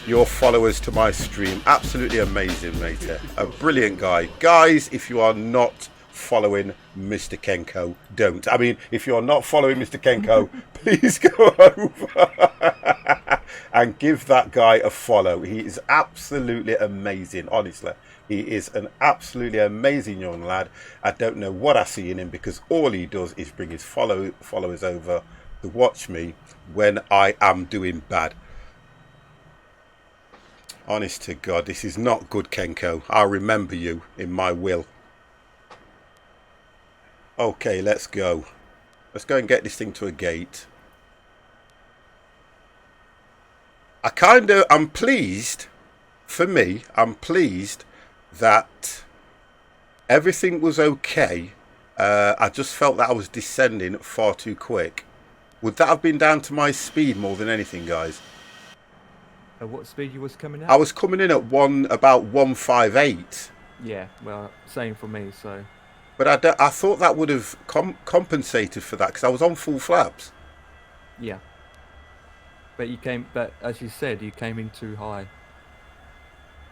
your followers to my stream. Absolutely amazing, mate. A brilliant guy. Guys, if you are not following Mr. Kenko, don't. I mean, if you're not following Mr. Kenko, please go over and give that guy a follow. He is absolutely amazing, honestly. He is an absolutely amazing young lad. I don't know what I see in him, because all he does is bring his followers over to watch me when I am doing bad. Honest to God, this is not good, Kenko. I'll remember you in my will. Okay, let's go. Let's go and get this thing to a gate. I'm pleased, for me, I'm pleased that everything was okay. I just felt that I was descending far too quick. Would that have been down to my speed more than anything, guys? At what speed you was coming at? I was coming in at about 158. Yeah, well, same for me, so... But I thought that would have compensated for that, because I was on full flaps. Yeah. But as you said, you came in too high.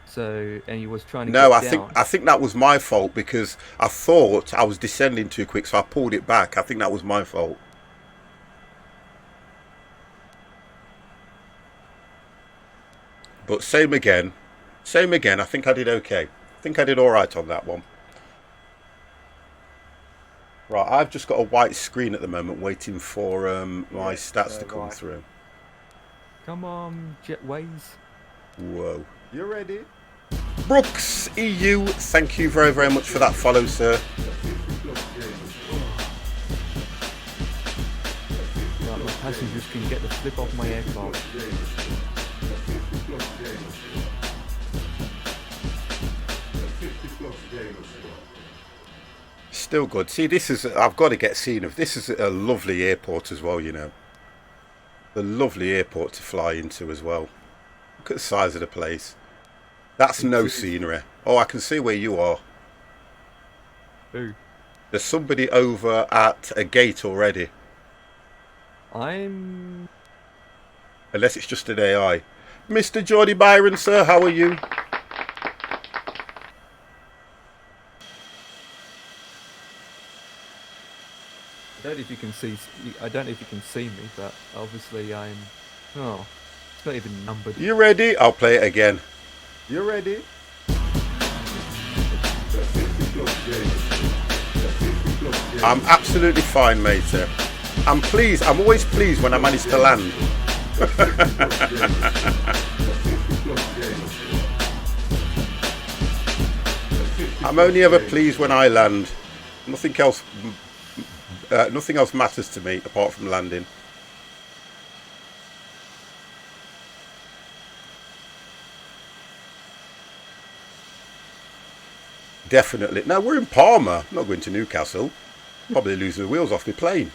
So, and you was trying to No, get down. I think that was my fault, because I thought I was descending too quick, so I pulled it back. I think that was my fault. But same again. I think I did okay. I think I did all right on that one. Right, I've just got a white screen at the moment waiting for my stats to come through. Come on, Jetways. Whoa. You ready? Brooks EU, thank you very, very much for that follow, sir. Right, my passengers can get the flip off my aircraft. Still good. See, I've got to get seen of. This is a lovely airport as well, you know. A lovely airport to fly into as well. Look at the size of the place. That's no scenery. Oh, I can see where you are. Who? There's somebody over at a gate already. I'm... Unless it's just an AI. Mr. Geordie Byron, sir, how are you? I don't know if you can see. I don't know if you can see me, but obviously I'm. Oh, it's not even numbered. You ready? I'll play it again. You ready? I'm absolutely fine, mate. I'm pleased. I'm always pleased when I manage to land. I'm only ever pleased when I land. Nothing else matters to me apart from landing. Definitely. Now we're in Palma. I'm not going to Newcastle. Probably lose the wheels off my plane.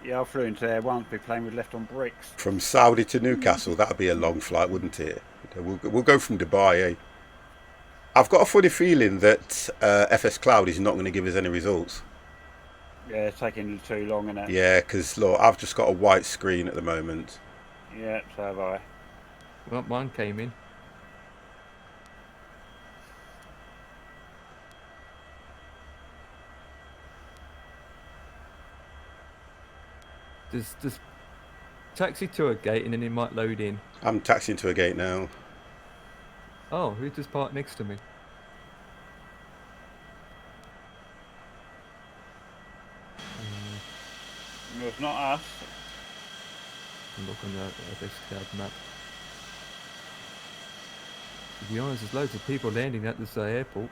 Yeah, I flew into there once. My plane was left on bricks. From Saudi to Newcastle, that'd be a long flight, wouldn't it? We'll go from Dubai, eh? I've got a funny feeling that FS Cloud is not going to give us any results. Yeah, it's taking too long, isn't it? Yeah, because look, I've just got a white screen at the moment. Yeah, so have I. Well, mine came in. Just taxi to a gate and then it might load in. I'm taxiing to a gate now. Oh, who just parked next to me? There's not us. Look on the cloud map. To be honest, there's loads of people landing at this airport.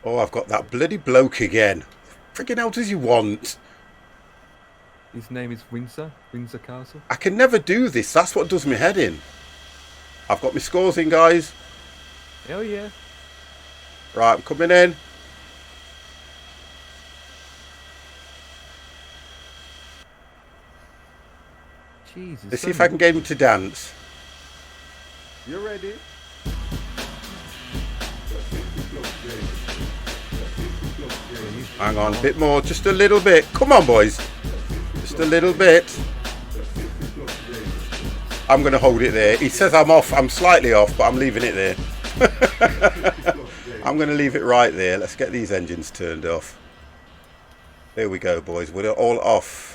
Oh, I've got that bloody bloke again. Friggin' hell does he want? His name is Windsor Castle. I can never do this. That's what does me head in. I've got my scores in, guys. Hell yeah. Right, I'm coming in. Jesus. Let's see if I can get him to dance. You ready? Hang on, a bit more, just a little bit. Come on, boys. Just a little bit. I'm going to hold it there. He says I'm off. I'm slightly off, but I'm leaving it there. I'm going to leave it right there. Let's get these engines turned off. There we go, boys. We're all off.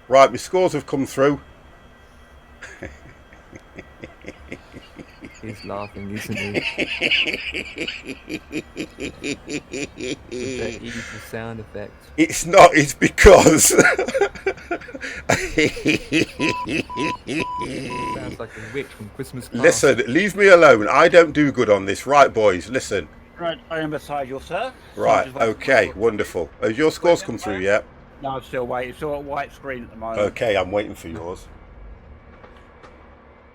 Right, my scores have come through. He's laughing, isn't he? With that evil sound effect. It's not, it's because... Sounds like a witch from Christmas Carol. Listen, leave me alone. I don't do good on this. Right, boys, listen. Right, I am beside you, sir. Right, okay, wonderful. Has your scores come through yet? No, I'm still waiting. It's still a white screen at the moment. Okay, I'm waiting for yours.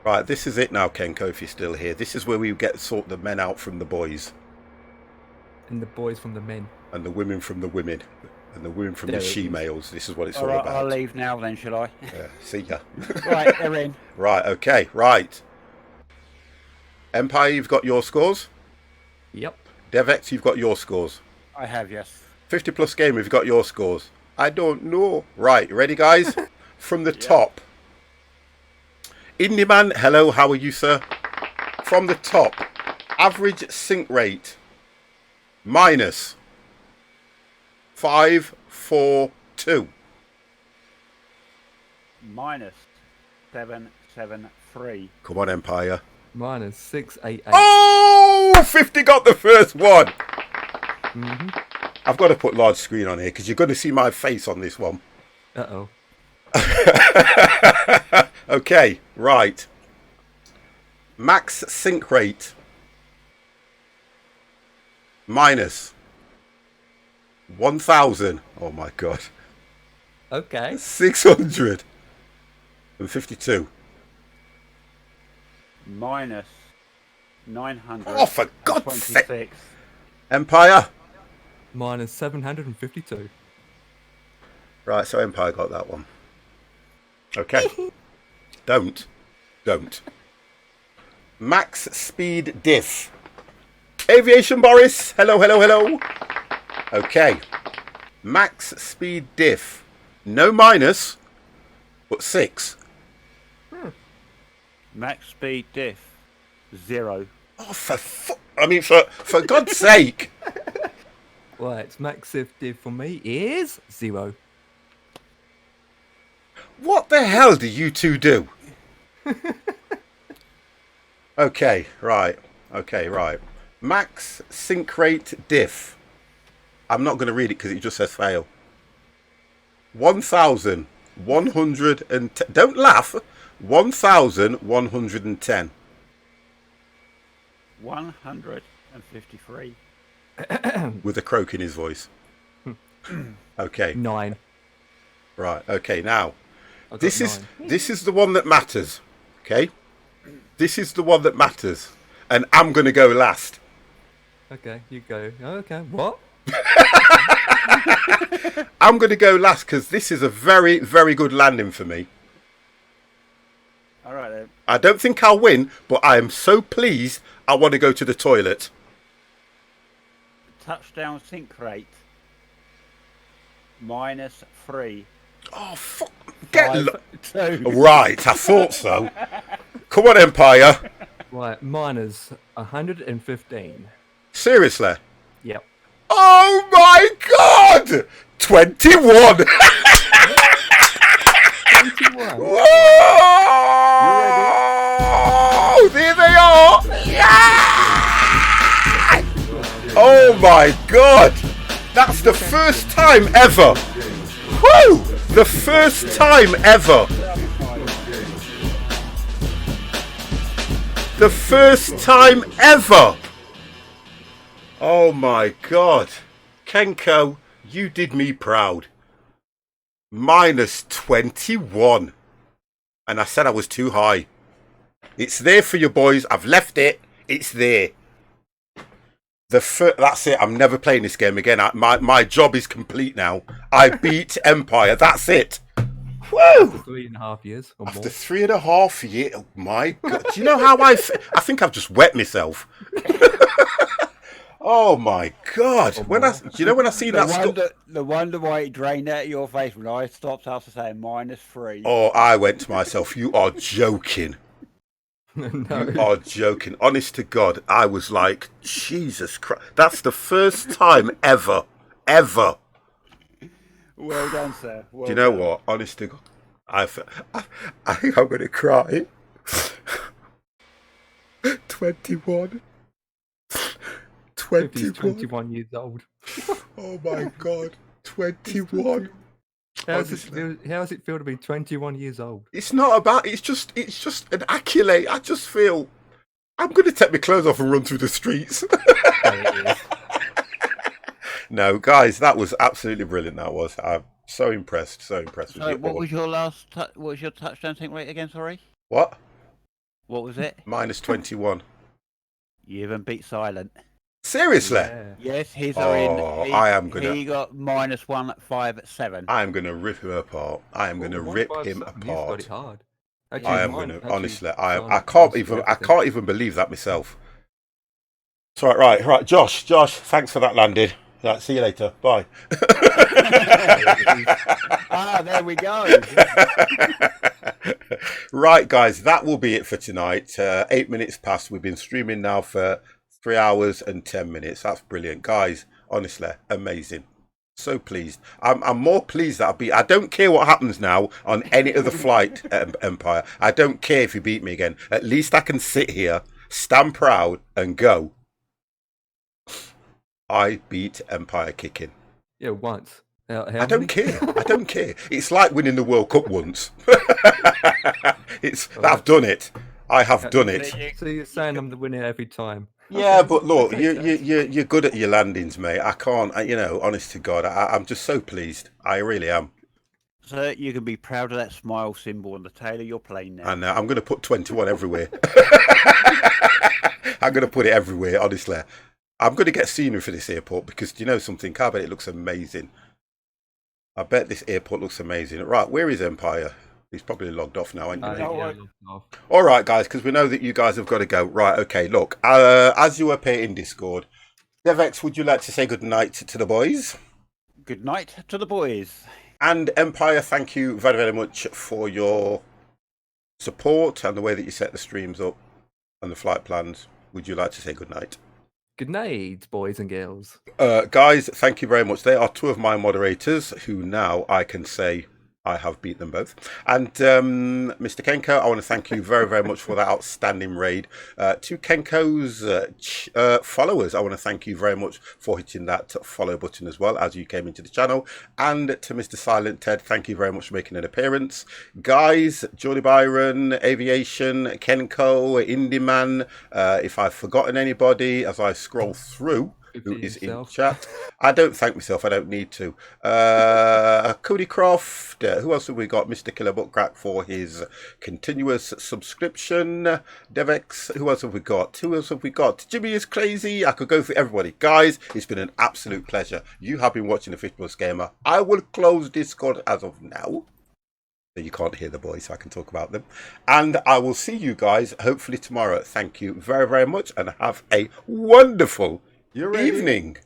Right, this is it now, Kenko, if you're still here. This is where we sort the men out from the boys. And the boys from the men. And the women from the women. And the women from the she-males. This is what it's all right, about. I'll leave now then, shall I? Yeah, see ya. Right, they're in. Right, okay, right. Empire, you've got your scores? Yep. Devex, you've got your scores. I have, yes. 50 Plus Gamer, you've got your scores. I don't know. Right, ready, guys? From the top. Indieman, hello, how are you, sir? From the top, average sink rate minus 542. Minus 773. Come on, Empire. Minus 688. Oh, 50 got the first one. Mm-hmm. I've got to put large screen on here because you're going to see my face on this one. Uh-oh. Okay, right. Max sink rate minus 1,000. Oh my god. Okay. 652. Minus 900. Oh, for God's sake. 26. Empire. Minus 752. Right, so Empire got that one. Okay. Don't. Max speed diff. Aviation Boris. Hello, hello, hello. Okay. Max speed diff. No minus, but 6. Max speed diff. 0. Oh, for God's sake. Right, max diff for me is 0. What the hell do you two do? Okay, right. Max sink rate diff. I'm not going to read it because it just says fail. 1,110. Don't laugh. 1,110. 153. With a croak in his voice. Okay. 9. Right. Okay. Now, I got this 9. is the one that matters. Okay. This is the one that matters, and I'm going to go last. Okay, you go. Okay, what? I'm going to go last because this is a very, very good landing for me. All right then. I don't think I'll win, but I am so pleased. I want to go to the toilet. Touchdown sink rate. Minus 3. Oh, fuck. 5, 2. Right, I thought so. Come on, Empire. Right, minus 115. Seriously? Yep. Oh my God! 21. 21. Whoa! Oh my god! That's the first time ever! Woo! The first time ever! The first time ever! Oh my god. Kenko, you did me proud. Minus 21. And I said I was too high. It's there for you boys. I've left it. It's there. That's it. I'm never playing this game again. My job is complete now. I beat Empire. That's it. Woo! After 3.5 years or After more. 3.5 years. Oh my god. Do you know how I think I've just wet myself. Oh my god. When I seen that score. The wonder why it drained out of your face when I stopped after saying -3. Oh, I went to myself, you are joking. No. You are joking. Honest to God, I was like, Jesus Christ. That's the first time ever. Well done, sir. Do you know what? Honest to God, I think I'm going to cry. 21. He's 21. 21 years old. Oh my God. 21. How does it feel to be 21 years old? It's not about, it's just an accolade. I just feel I'm going to take my clothes off and run through the streets. No, guys, that was absolutely brilliant. That was. I'm so impressed. So impressed with So you. what was your what was your touchdown think rate again, sorry? What? What was it? Minus 21. You even beat Silent. Seriously? Yeah. Yes, he's I am gonna. He got -157. I am gonna rip him apart. I am gonna rip him You've got apart. it hard. I am gonna. Honestly, I can't even believe that myself. It's right. Josh. Thanks for that landing. Right, see you later. Bye. There we go. Right, guys, that will be it for tonight. 8 minutes past. We've been streaming now for 3 hours and 10 minutes. That's brilliant, guys. Honestly, amazing. So pleased. I'm more pleased that I don't care what happens now on any other flight, Empire. I don't care if you beat me again. At least I can sit here, stand proud, and go. I beat Empire kicking. Yeah, once. I don't care. I don't care. It's like winning the World Cup once. I've done it. I have done it. So you're saying I'm the winner every time? Yeah, but look, you're good at your landings, mate. I can't. Honest to God, I'm just so pleased. I really am. So you can be proud of that smile symbol on the tail of your plane now. And I'm going to put 21 everywhere. I'm going to put it everywhere. Honestly, I'm going to get scenery for this airport because do you know something? I bet it looks amazing. I bet this airport looks amazing. Right, where is Empire? He's probably logged off now, ain't you? All right, guys, because we know that you guys have got to go. Right, okay, look, as you appear in Discord, Devex, would you like to say good night to the boys? Good night to the boys. And Empire, thank you very, very much for your support and the way that you set the streams up and the flight plans. Would you like to say good night? Good night, boys and girls. Guys, thank you very much. They are two of my moderators who now I can say I have beat them both. And Mr. Kenko, I want to thank you very, very much for that outstanding raid. To Kenko's followers, I want to thank you very much for hitting that follow button as well as you came into the channel. And to Mr. Silent Ted, thank you very much for making an appearance. Guys, Jordy Byron, Aviation, Kenko, Indie Man, if I've forgotten anybody as I scroll through, who is in chat. I don't thank myself. I don't need to. Cody Croft. Who else have we got? Mr. Killer Bookcrack for his continuous subscription. Devex. Who else have we got? Jimmy is crazy. I could go for everybody. Guys, it's been an absolute pleasure. You have been watching the 50 Plus Gamer. I will close Discord as of now. So you can't hear the boys, so I can talk about them. And I will see you guys hopefully tomorrow. Thank you very, very much and have a wonderful evening.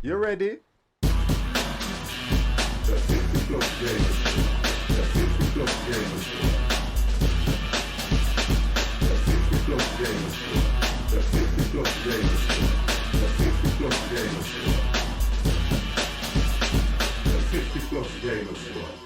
You ready? Plus Gamer Squad.